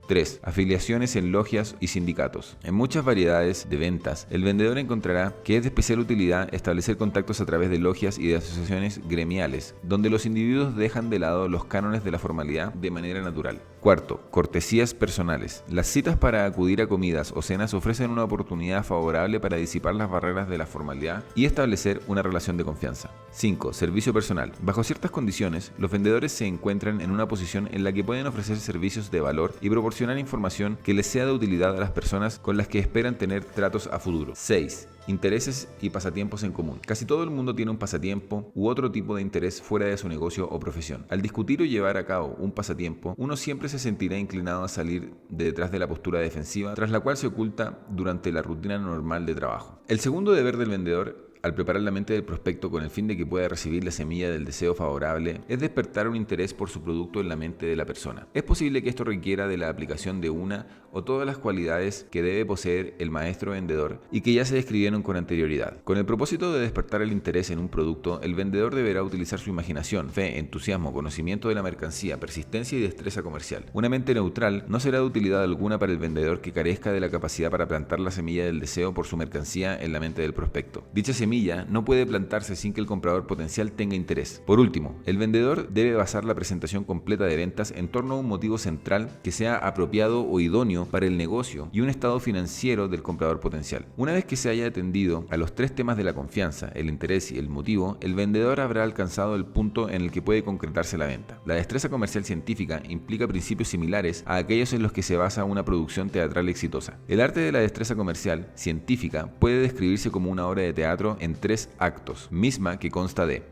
3. Afiliaciones en logias y sindicatos. En muchas variedades de ventas, el vendedor encontrará que es de especial utilidad establecer contactos a través de logias y de asociaciones gremiales, donde los individuos dejan de lado los cánones de la formalidad de manera natural. 4. Cortesías personales. Las citas para acudir a comidas o cenas ofrecen una oportunidad favorable para disipar las barreras de la formalidad y establecer una relación de confianza. 5. Servicio personal. Bajo ciertas condiciones, los vendedores se encuentran en una posición en la que pueden ofrecer servicios de valor y proporcionar información que les sea de utilidad a las personas con las que esperan tener tratos a futuro. 6. Intereses y pasatiempos en común. Casi todo el mundo tiene un pasatiempo u otro tipo de interés fuera de su negocio o profesión. Al discutir o llevar a cabo un pasatiempo, uno siempre se sentirá inclinado a salir de detrás de la postura defensiva, tras la cual se oculta durante la rutina normal de trabajo. El segundo deber del vendedor al preparar la mente del prospecto con el fin de que pueda recibir la semilla del deseo favorable, es despertar un interés por su producto en la mente de la persona. Es posible que esto requiera de la aplicación de una o todas las cualidades que debe poseer el maestro vendedor y que ya se describieron con anterioridad. Con el propósito de despertar el interés en un producto, el vendedor deberá utilizar su imaginación, fe, entusiasmo, conocimiento de la mercancía, persistencia y destreza comercial. Una mente neutral no será de utilidad alguna para el vendedor que carezca de la capacidad para plantar la semilla del deseo por su mercancía en la mente del prospecto. Dicha semilla no puede plantarse sin que el comprador potencial tenga interés. Por último, el vendedor debe basar la presentación completa de ventas en torno a un motivo central que sea apropiado o idóneo para el negocio y un estado financiero del comprador potencial. Una vez que se haya atendido a los 3 temas de la confianza, el interés y el motivo, el vendedor habrá alcanzado el punto en el que puede concretarse la venta. La destreza comercial científica implica principios similares a aquellos en los que se basa una producción teatral exitosa. El arte de la destreza comercial científica puede describirse como una obra de teatro en 3 actos, misma que consta de: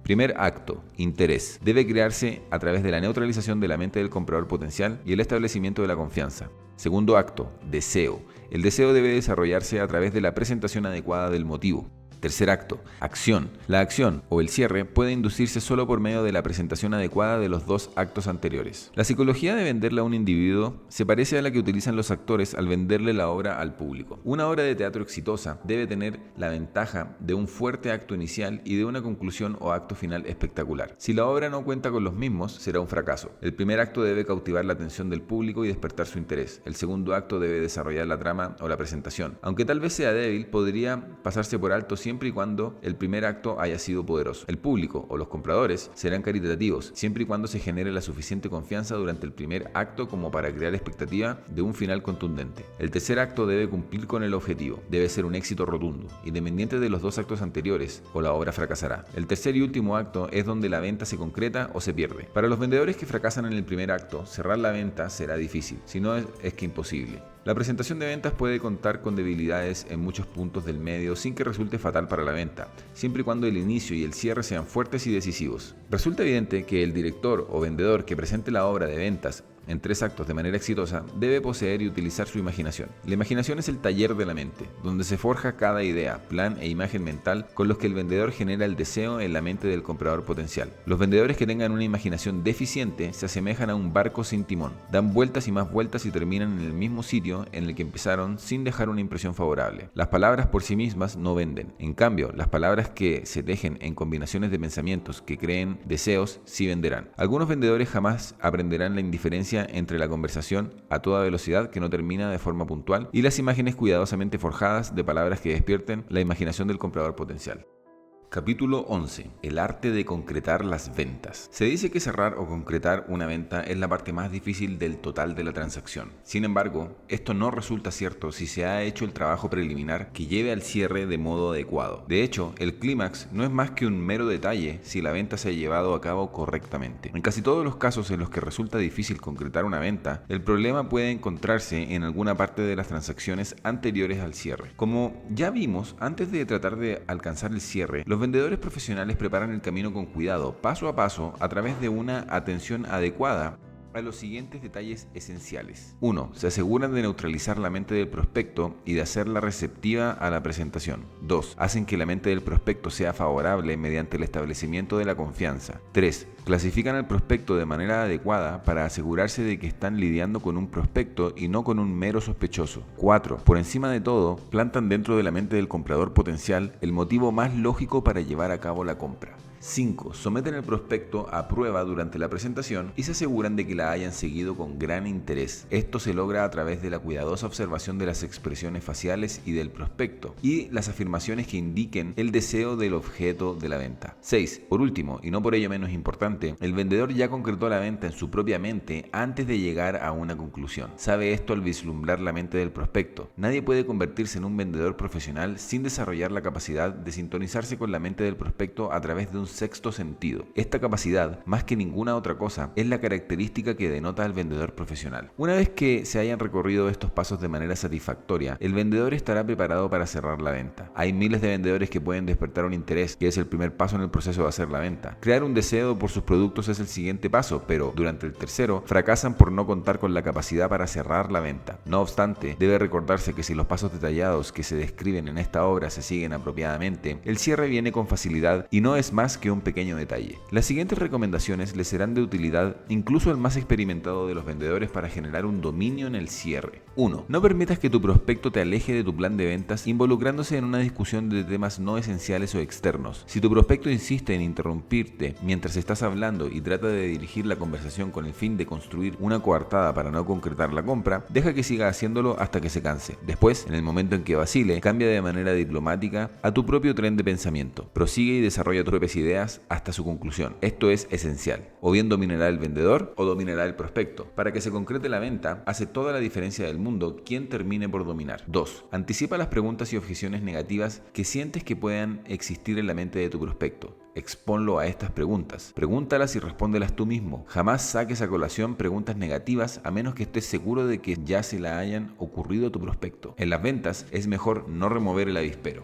primer acto, interés. Debe crearse a través de la neutralización de la mente del comprador potencial y el establecimiento de la confianza. Segundo acto, deseo. El deseo debe desarrollarse a través de la presentación adecuada del motivo. Tercer acto, acción. La acción o el cierre puede inducirse solo por medio de la presentación adecuada de los 2 actos anteriores. La psicología de venderle a un individuo se parece a la que utilizan los actores al venderle la obra al público. Una obra de teatro exitosa debe tener la ventaja de un fuerte acto inicial y de una conclusión o acto final espectacular. Si la obra no cuenta con los mismos, será un fracaso. El primer acto debe cautivar la atención del público y despertar su interés. El segundo acto debe desarrollar la trama o la presentación. Aunque tal vez sea débil, podría pasarse por alto siempre y cuando el primer acto haya sido poderoso. El público o los compradores serán caritativos siempre y cuando se genere la suficiente confianza durante el primer acto como para crear expectativa de un final contundente. El tercer acto debe cumplir con el objetivo, debe ser un éxito rotundo, independiente de los 2 actos anteriores, o la obra fracasará. El tercer y último acto es donde la venta se concreta o se pierde. Para los vendedores que fracasan en el primer acto, cerrar la venta será difícil, si no es que imposible. La presentación de ventas puede contar con debilidades en muchos puntos del medio sin que resulte fatal para la venta, siempre y cuando el inicio y el cierre sean fuertes y decisivos. Resulta evidente que el director o vendedor que presente la obra de ventas en 3 actos de manera exitosa, debe poseer y utilizar su imaginación. La imaginación es el taller de la mente, donde se forja cada idea, plan e imagen mental con los que el vendedor genera el deseo en la mente del comprador potencial. Los vendedores que tengan una imaginación deficiente se asemejan a un barco sin timón, dan vueltas y más vueltas y terminan en el mismo sitio en el que empezaron sin dejar una impresión favorable. Las palabras por sí mismas no venden. En cambio, las palabras que se tejen en combinaciones de pensamientos que creen deseos sí venderán. Algunos vendedores jamás aprenderán la indiferencia entre la conversación a toda velocidad que no termina de forma puntual y las imágenes cuidadosamente forjadas de palabras que despierten la imaginación del comprador potencial. Capítulo 11. El arte de concretar las ventas. Se dice que cerrar o concretar una venta es la parte más difícil del total de la transacción. Sin embargo, esto no resulta cierto si se ha hecho el trabajo preliminar que lleve al cierre de modo adecuado. De hecho, el clímax no es más que un mero detalle si la venta se ha llevado a cabo correctamente. En casi todos los casos en los que resulta difícil concretar una venta, el problema puede encontrarse en alguna parte de las transacciones anteriores al cierre. Como ya vimos, antes de tratar de alcanzar el cierre, los vendedores profesionales preparan el camino con cuidado, paso a paso, a través de una atención adecuada a los siguientes detalles esenciales. 1. Se aseguran de neutralizar la mente del prospecto y de hacerla receptiva a la presentación. 2. Hacen que la mente del prospecto sea favorable mediante el establecimiento de la confianza. 3. Clasifican al prospecto de manera adecuada para asegurarse de que están lidiando con un prospecto y no con un mero sospechoso. 4. Por encima de todo, plantan dentro de la mente del comprador potencial el motivo más lógico para llevar a cabo la compra. 5. Someten el prospecto a prueba durante la presentación y se aseguran de que la hayan seguido con gran interés. Esto se logra a través de la cuidadosa observación de las expresiones faciales y del prospecto y las afirmaciones que indiquen el deseo del objeto de la venta. 6. Por último, y no por ello menos importante, el vendedor ya concretó la venta en su propia mente antes de llegar a una conclusión. Sabe esto al vislumbrar la mente del prospecto. Nadie puede convertirse en un vendedor profesional sin desarrollar la capacidad de sintonizarse con la mente del prospecto a través de un sexto sentido. Esta capacidad, más que ninguna otra cosa, es la característica que denota al vendedor profesional. Una vez que se hayan recorrido estos pasos de manera satisfactoria, el vendedor estará preparado para cerrar la venta. Hay miles de vendedores que pueden despertar un interés, que es el primer paso en el proceso de hacer la venta. Crear un deseo por sus productos es el siguiente paso, pero durante el tercero, fracasan por no contar con la capacidad para cerrar la venta. No obstante, debe recordarse que si los pasos detallados que se describen en esta obra se siguen apropiadamente, el cierre viene con facilidad y no es más que un pequeño detalle. Las siguientes recomendaciones les serán de utilidad incluso al más experimentado de los vendedores para generar un dominio en el cierre. 1. No permitas que tu prospecto te aleje de tu plan de ventas involucrándose en una discusión de temas no esenciales o externos. Si tu prospecto insiste en interrumpirte mientras estás hablando y trata de dirigir la conversación con el fin de construir una coartada para no concretar la compra, deja que siga haciéndolo hasta que se canse. Después, en el momento en que vacile, cambia de manera diplomática a tu propio tren de pensamiento. Prosigue y desarrolla tus propias ideas hasta su conclusión. Esto es esencial. O bien dominará el vendedor o dominará el prospecto. Para que se concrete la venta, hace toda la diferencia del mundo quien termine por dominar. 2. Anticipa las preguntas y objeciones negativas que sientes que puedan existir en la mente de tu prospecto. Exponlo a estas preguntas. Pregúntalas y respóndelas tú mismo. Jamás saques a colación preguntas negativas a menos que estés seguro de que ya se la hayan ocurrido a tu prospecto. En las ventas es mejor no remover el avispero.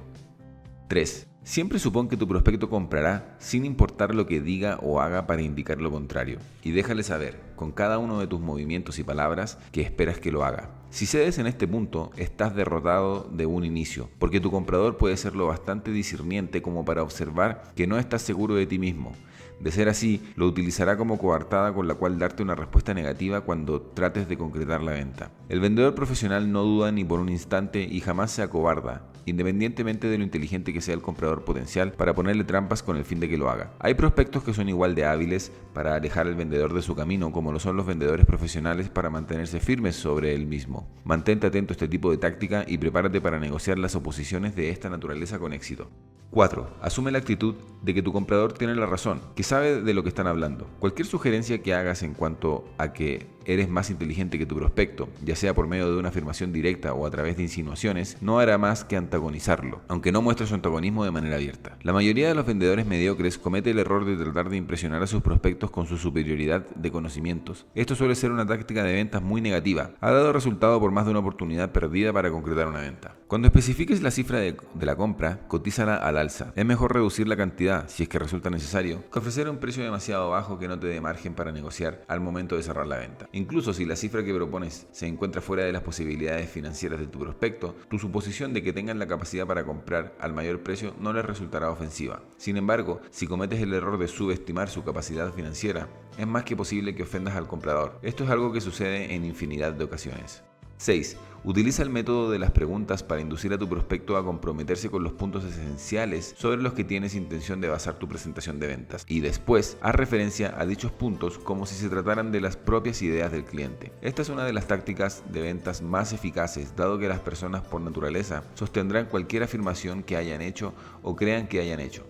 3. Siempre supón que tu prospecto comprará sin importar lo que diga o haga para indicar lo contrario. Y déjale saber, con cada uno de tus movimientos y palabras, que esperas que lo haga. Si cedes en este punto, estás derrotado de un inicio, porque tu comprador puede ser lo bastante discerniente como para observar que no estás seguro de ti mismo. De ser así, lo utilizará como coartada con la cual darte una respuesta negativa cuando trates de concretar la venta. El vendedor profesional no duda ni por un instante y jamás se acobarda, independientemente de lo inteligente que sea el comprador potencial, para ponerle trampas con el fin de que lo haga. Hay prospectos que son igual de hábiles para alejar al vendedor de su camino como lo son los vendedores profesionales para mantenerse firmes sobre él mismo. Mantente atento a este tipo de táctica y prepárate para negociar las oposiciones de esta naturaleza con éxito. 4. Asume la actitud de que tu comprador tiene la razón, que sabe de lo que están hablando. Cualquier sugerencia que hagas en cuanto a que eres más inteligente que tu prospecto, ya sea por medio de una afirmación directa o a través de insinuaciones, no hará más que antagonizarlo, aunque no muestre su antagonismo de manera abierta. La mayoría de los vendedores mediocres comete el error de tratar de impresionar a sus prospectos con su superioridad de conocimientos. Esto suele ser una táctica de ventas muy negativa. Ha dado resultado por más de una oportunidad perdida para concretar una venta. Cuando especifiques la cifra de la compra, cotízala al alza. Es mejor reducir la cantidad, si es que resulta necesario, que ofrecer un precio demasiado bajo que no te dé margen para negociar al momento de cerrar la venta. Incluso si la cifra que propones se encuentra fuera de las posibilidades financieras de tu prospecto, tu suposición de que tengan la capacidad para comprar al mayor precio no les resultará ofensiva. Sin embargo, si cometes el error de subestimar su capacidad financiera, es más que posible que ofendas al comprador. Esto es algo que sucede en infinidad de ocasiones. 6. Utiliza el método de las preguntas para inducir a tu prospecto a comprometerse con los puntos esenciales sobre los que tienes intención de basar tu presentación de ventas. Y después, haz referencia a dichos puntos como si se trataran de las propias ideas del cliente. Esta es una de las tácticas de ventas más eficaces, dado que las personas por naturaleza sostendrán cualquier afirmación que hayan hecho o crean que hayan hecho.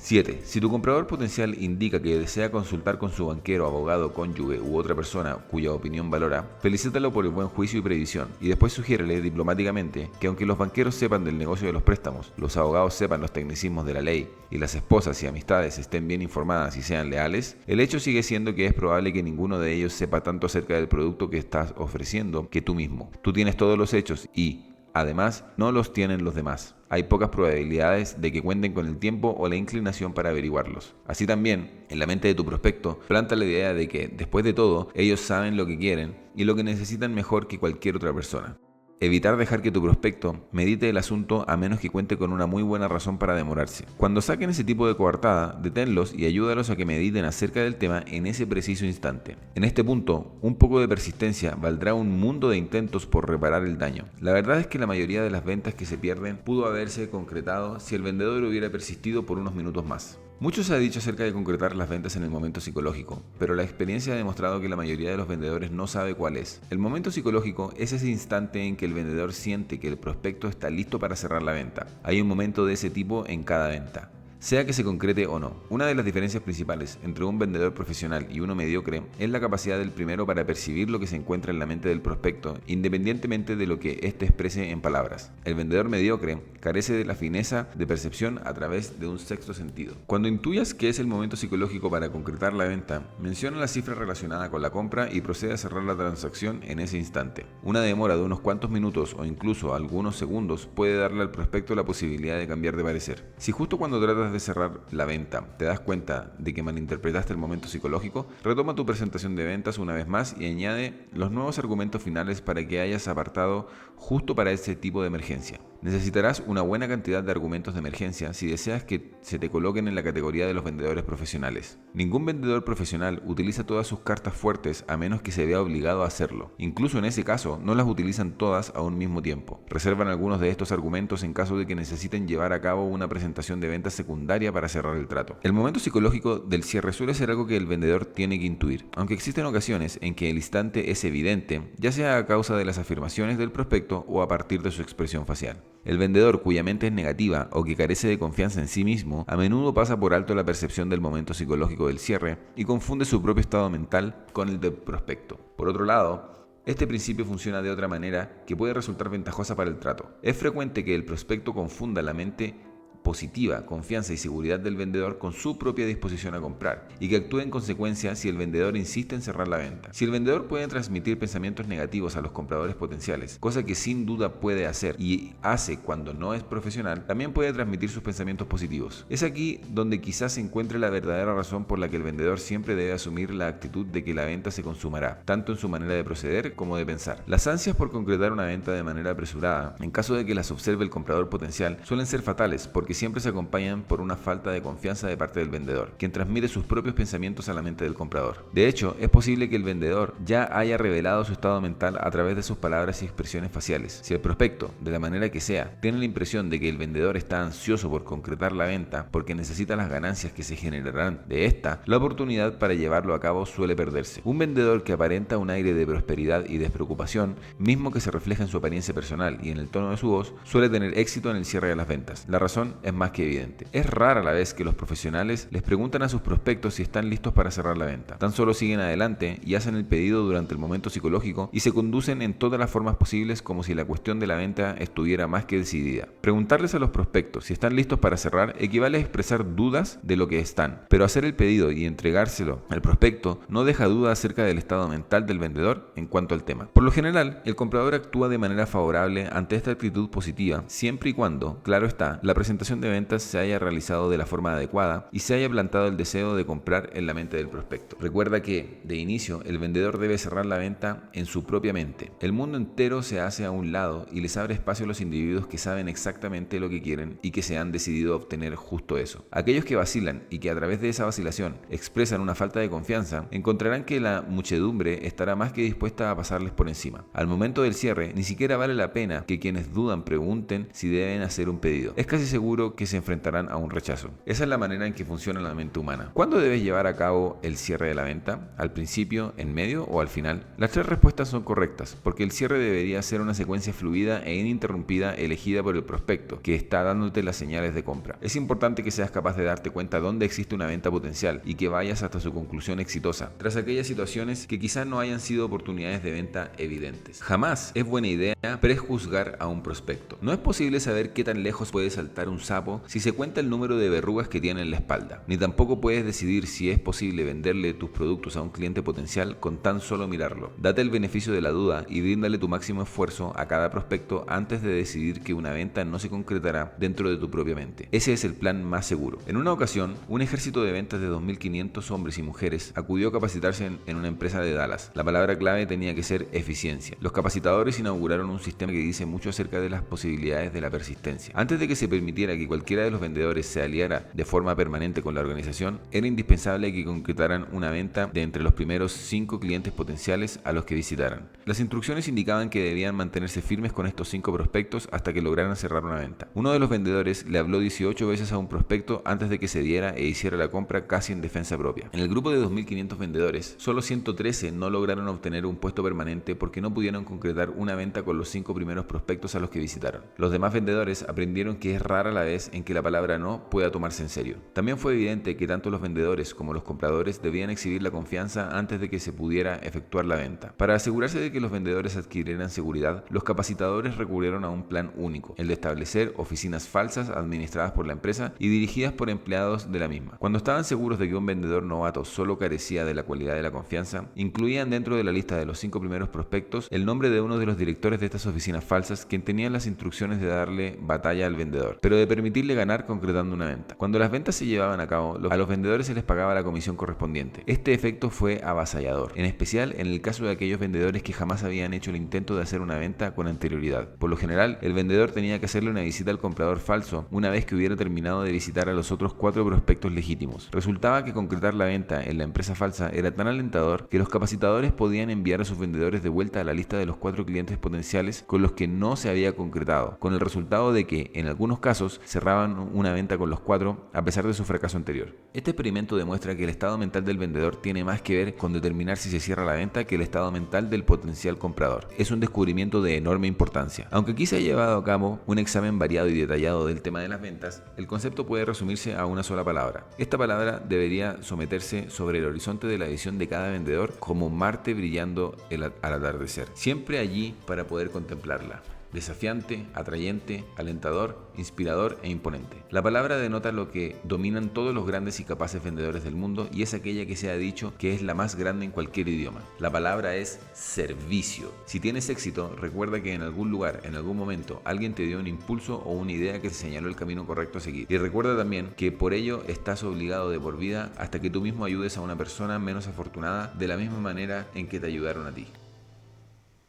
7. Si tu comprador potencial indica que desea consultar con su banquero, abogado, cónyuge u otra persona cuya opinión valora, felicítalo por el buen juicio y previsión, y después sugiérele diplomáticamente que aunque los banqueros sepan del negocio de los préstamos, los abogados sepan los tecnicismos de la ley, y las esposas y amistades estén bien informadas y sean leales, el hecho sigue siendo que es probable que ninguno de ellos sepa tanto acerca del producto que estás ofreciendo que tú mismo. Tú tienes todos los hechos y, además, no los tienen los demás. Hay pocas probabilidades de que cuenten con el tiempo o la inclinación para averiguarlos. Así también, en la mente de tu prospecto, planta la idea de que, después de todo, ellos saben lo que quieren y lo que necesitan mejor que cualquier otra persona. Evitar dejar que tu prospecto medite el asunto a menos que cuente con una muy buena razón para demorarse. Cuando saquen ese tipo de coartada, deténlos y ayúdalos a que mediten acerca del tema en ese preciso instante. En este punto, un poco de persistencia valdrá un mundo de intentos por reparar el daño. La verdad es que la mayoría de las ventas que se pierden pudo haberse concretado si el vendedor hubiera persistido por unos minutos más. Mucho se ha dicho acerca de concretar las ventas en el momento psicológico, pero la experiencia ha demostrado que la mayoría de los vendedores no sabe cuál es. El momento psicológico es ese instante en que el vendedor siente que el prospecto está listo para cerrar la venta. Hay un momento de ese tipo en cada venta, sea que se concrete o no. Una de las diferencias principales entre un vendedor profesional y uno mediocre es la capacidad del primero para percibir lo que se encuentra en la mente del prospecto, independientemente de lo que éste exprese en palabras. El vendedor mediocre carece de la fineza de percepción a través de un sexto sentido. Cuando intuyas que es el momento psicológico para concretar la venta, menciona la cifra relacionada con la compra y procede a cerrar la transacción en ese instante. Una demora de unos cuantos minutos o incluso algunos segundos puede darle al prospecto la posibilidad de cambiar de parecer. Si justo cuando tratas de cerrar la venta te das cuenta de que malinterpretaste el momento psicológico, retoma tu presentación de ventas una vez más y añade los nuevos argumentos finales para que hayas apartado justo para ese tipo de emergencia. Necesitarás una buena cantidad de argumentos de emergencia si deseas que se te coloquen en la categoría de los vendedores profesionales. Ningún vendedor profesional utiliza todas sus cartas fuertes a menos que se vea obligado a hacerlo. Incluso en ese caso, no las utilizan todas a un mismo tiempo. Reservan algunos de estos argumentos en caso de que necesiten llevar a cabo una presentación de ventas secundaria para cerrar el trato. El momento psicológico del cierre suele ser algo que el vendedor tiene que intuir, aunque existen ocasiones en que el instante es evidente, ya sea a causa de las afirmaciones del prospecto o a partir de su expresión facial. El vendedor cuya mente es negativa o que carece de confianza en sí mismo, a menudo pasa por alto la percepción del momento psicológico del cierre y confunde su propio estado mental con el del prospecto. Por otro lado, este principio funciona de otra manera que puede resultar ventajosa para el trato. Es frecuente que el prospecto confunda la mente positiva, confianza y seguridad del vendedor con su propia disposición a comprar y que actúe en consecuencia si el vendedor insiste en cerrar la venta. Si el vendedor puede transmitir pensamientos negativos a los compradores potenciales, cosa que sin duda puede hacer y hace cuando no es profesional, también puede transmitir sus pensamientos positivos. Es aquí donde quizás se encuentre la verdadera razón por la que el vendedor siempre debe asumir la actitud de que la venta se consumará, tanto en su manera de proceder como de pensar. Las ansias por concretar una venta de manera apresurada, en caso de que las observe el comprador potencial, suelen ser fatales porque siempre se acompañan por una falta de confianza de parte del vendedor, quien transmite sus propios pensamientos a la mente del comprador. De hecho, es posible que el vendedor ya haya revelado su estado mental a través de sus palabras y expresiones faciales. Si el prospecto, de la manera que sea, tiene la impresión de que el vendedor está ansioso por concretar la venta porque necesita las ganancias que se generarán de esta, la oportunidad para llevarlo a cabo suele perderse. Un vendedor que aparenta un aire de prosperidad y despreocupación, mismo que se refleja en su apariencia personal y en el tono de su voz, suele tener éxito en el cierre de las ventas. La razón es más que evidente. Es rara la vez que los profesionales les preguntan a sus prospectos si están listos para cerrar la venta. Tan solo siguen adelante y hacen el pedido durante el momento psicológico y se conducen en todas las formas posibles como si la cuestión de la venta estuviera más que decidida. Preguntarles a los prospectos si están listos para cerrar equivale a expresar dudas de lo que están, pero hacer el pedido y entregárselo al prospecto no deja duda acerca del estado mental del vendedor en cuanto al tema. Por lo general, el comprador actúa de manera favorable ante esta actitud positiva, siempre y cuando, claro está, la presentación de ventas se haya realizado de la forma adecuada y se haya plantado el deseo de comprar en la mente del prospecto. Recuerda que, de inicio, el vendedor debe cerrar la venta en su propia mente. El mundo entero se hace a un lado y les abre espacio a los individuos que saben exactamente lo que quieren y que se han decidido a obtener justo eso. Aquellos que vacilan y que a través de esa vacilación expresan una falta de confianza, encontrarán que la muchedumbre estará más que dispuesta a pasarles por encima. Al momento del cierre, ni siquiera vale la pena que quienes dudan pregunten si deben hacer un pedido. Es casi seguro seguro que se enfrentarán a un rechazo. Esa es la manera en que funciona la mente humana. ¿Cuándo debes llevar a cabo el cierre de la venta? ¿Al principio, en medio o al final? Las tres respuestas son correctas, porque el cierre debería ser una secuencia fluida e ininterrumpida elegida por el prospecto, que está dándote las señales de compra. Es importante que seas capaz de darte cuenta dónde existe una venta potencial y que vayas hasta su conclusión exitosa, tras aquellas situaciones que quizás no hayan sido oportunidades de venta evidentes. Jamás es buena idea prejuzgar a un prospecto. No es posible saber qué tan lejos puede saltar un sapo si se cuenta el número de verrugas que tiene en la espalda, ni tampoco puedes decidir si es posible venderle tus productos a un cliente potencial con tan solo mirarlo. Date el beneficio de la duda y bríndale tu máximo esfuerzo a cada prospecto antes de decidir que una venta no se concretará dentro de tu propia mente. Ese es el plan más seguro. En una ocasión, un ejército de ventas de 2.500 hombres y mujeres acudió a capacitarse en una empresa de Dallas. La palabra clave tenía que ser eficiencia. Los capacitadores inauguraron un sistema que dice mucho acerca de las posibilidades de la persistencia. Antes de que se permitiera que cualquiera de los vendedores se aliara de forma permanente con la organización, era indispensable que concretaran una venta de entre los primeros 5 clientes potenciales a los que visitaran. Las instrucciones indicaban que debían mantenerse firmes con estos 5 prospectos hasta que lograran cerrar una venta. Uno de los vendedores le habló 18 veces a un prospecto antes de que se diera e hiciera la compra casi en defensa propia. En el grupo de 2.500 vendedores, solo 113 no lograron obtener un puesto permanente porque no pudieron concretar una venta con los 5 primeros prospectos a los que visitaron. Los demás vendedores aprendieron que es rara la vez en que la palabra no pueda tomarse en serio. También fue evidente que tanto los vendedores como los compradores debían exhibir la confianza antes de que se pudiera efectuar la venta. Para asegurarse de que los vendedores adquirieran seguridad, los capacitadores recurrieron a un plan único, el de establecer oficinas falsas administradas por la empresa y dirigidas por empleados de la misma. Cuando estaban seguros de que un vendedor novato solo carecía de la cualidad de la confianza, incluían dentro de la lista de los 5 primeros prospectos el nombre de uno de los directores de estas oficinas falsas, quien tenía las instrucciones de darle batalla al vendedor, pero de permitirle ganar concretando una venta. Cuando las ventas se llevaban a cabo, a los vendedores se les pagaba la comisión correspondiente. Este efecto fue avasallador, en especial en el caso de aquellos vendedores que jamás habían hecho el intento de hacer una venta con anterioridad. Por lo general, el vendedor tenía que hacerle una visita al comprador falso una vez que hubiera terminado de visitar a los otros 4 prospectos legítimos. Resultaba que concretar la venta en la empresa falsa era tan alentador que los capacitadores podían enviar a sus vendedores de vuelta a la lista de los 4 clientes potenciales con los que no se había concretado, con el resultado de que, en algunos casos, cerraban una venta con los 4 a pesar de su fracaso anterior. Este experimento demuestra que el estado mental del vendedor tiene más que ver con determinar si se cierra la venta que el estado mental del potencial comprador. Es un descubrimiento de enorme importancia. Aunque aquí se ha llevado a cabo un examen variado y detallado del tema de las ventas, el concepto puede resumirse a una sola palabra. Esta palabra debería someterse sobre el horizonte de la visión de cada vendedor como Marte brillando al atardecer, siempre allí para poder contemplarla. Desafiante, atrayente, alentador, inspirador e imponente. La palabra denota lo que dominan todos los grandes y capaces vendedores del mundo y es aquella que se ha dicho que es la más grande en cualquier idioma. La palabra es servicio. Si tienes éxito, recuerda que en algún lugar, en algún momento, alguien te dio un impulso o una idea que te señaló el camino correcto a seguir. Y recuerda también que por ello estás obligado de por vida hasta que tú mismo ayudes a una persona menos afortunada de la misma manera en que te ayudaron a ti.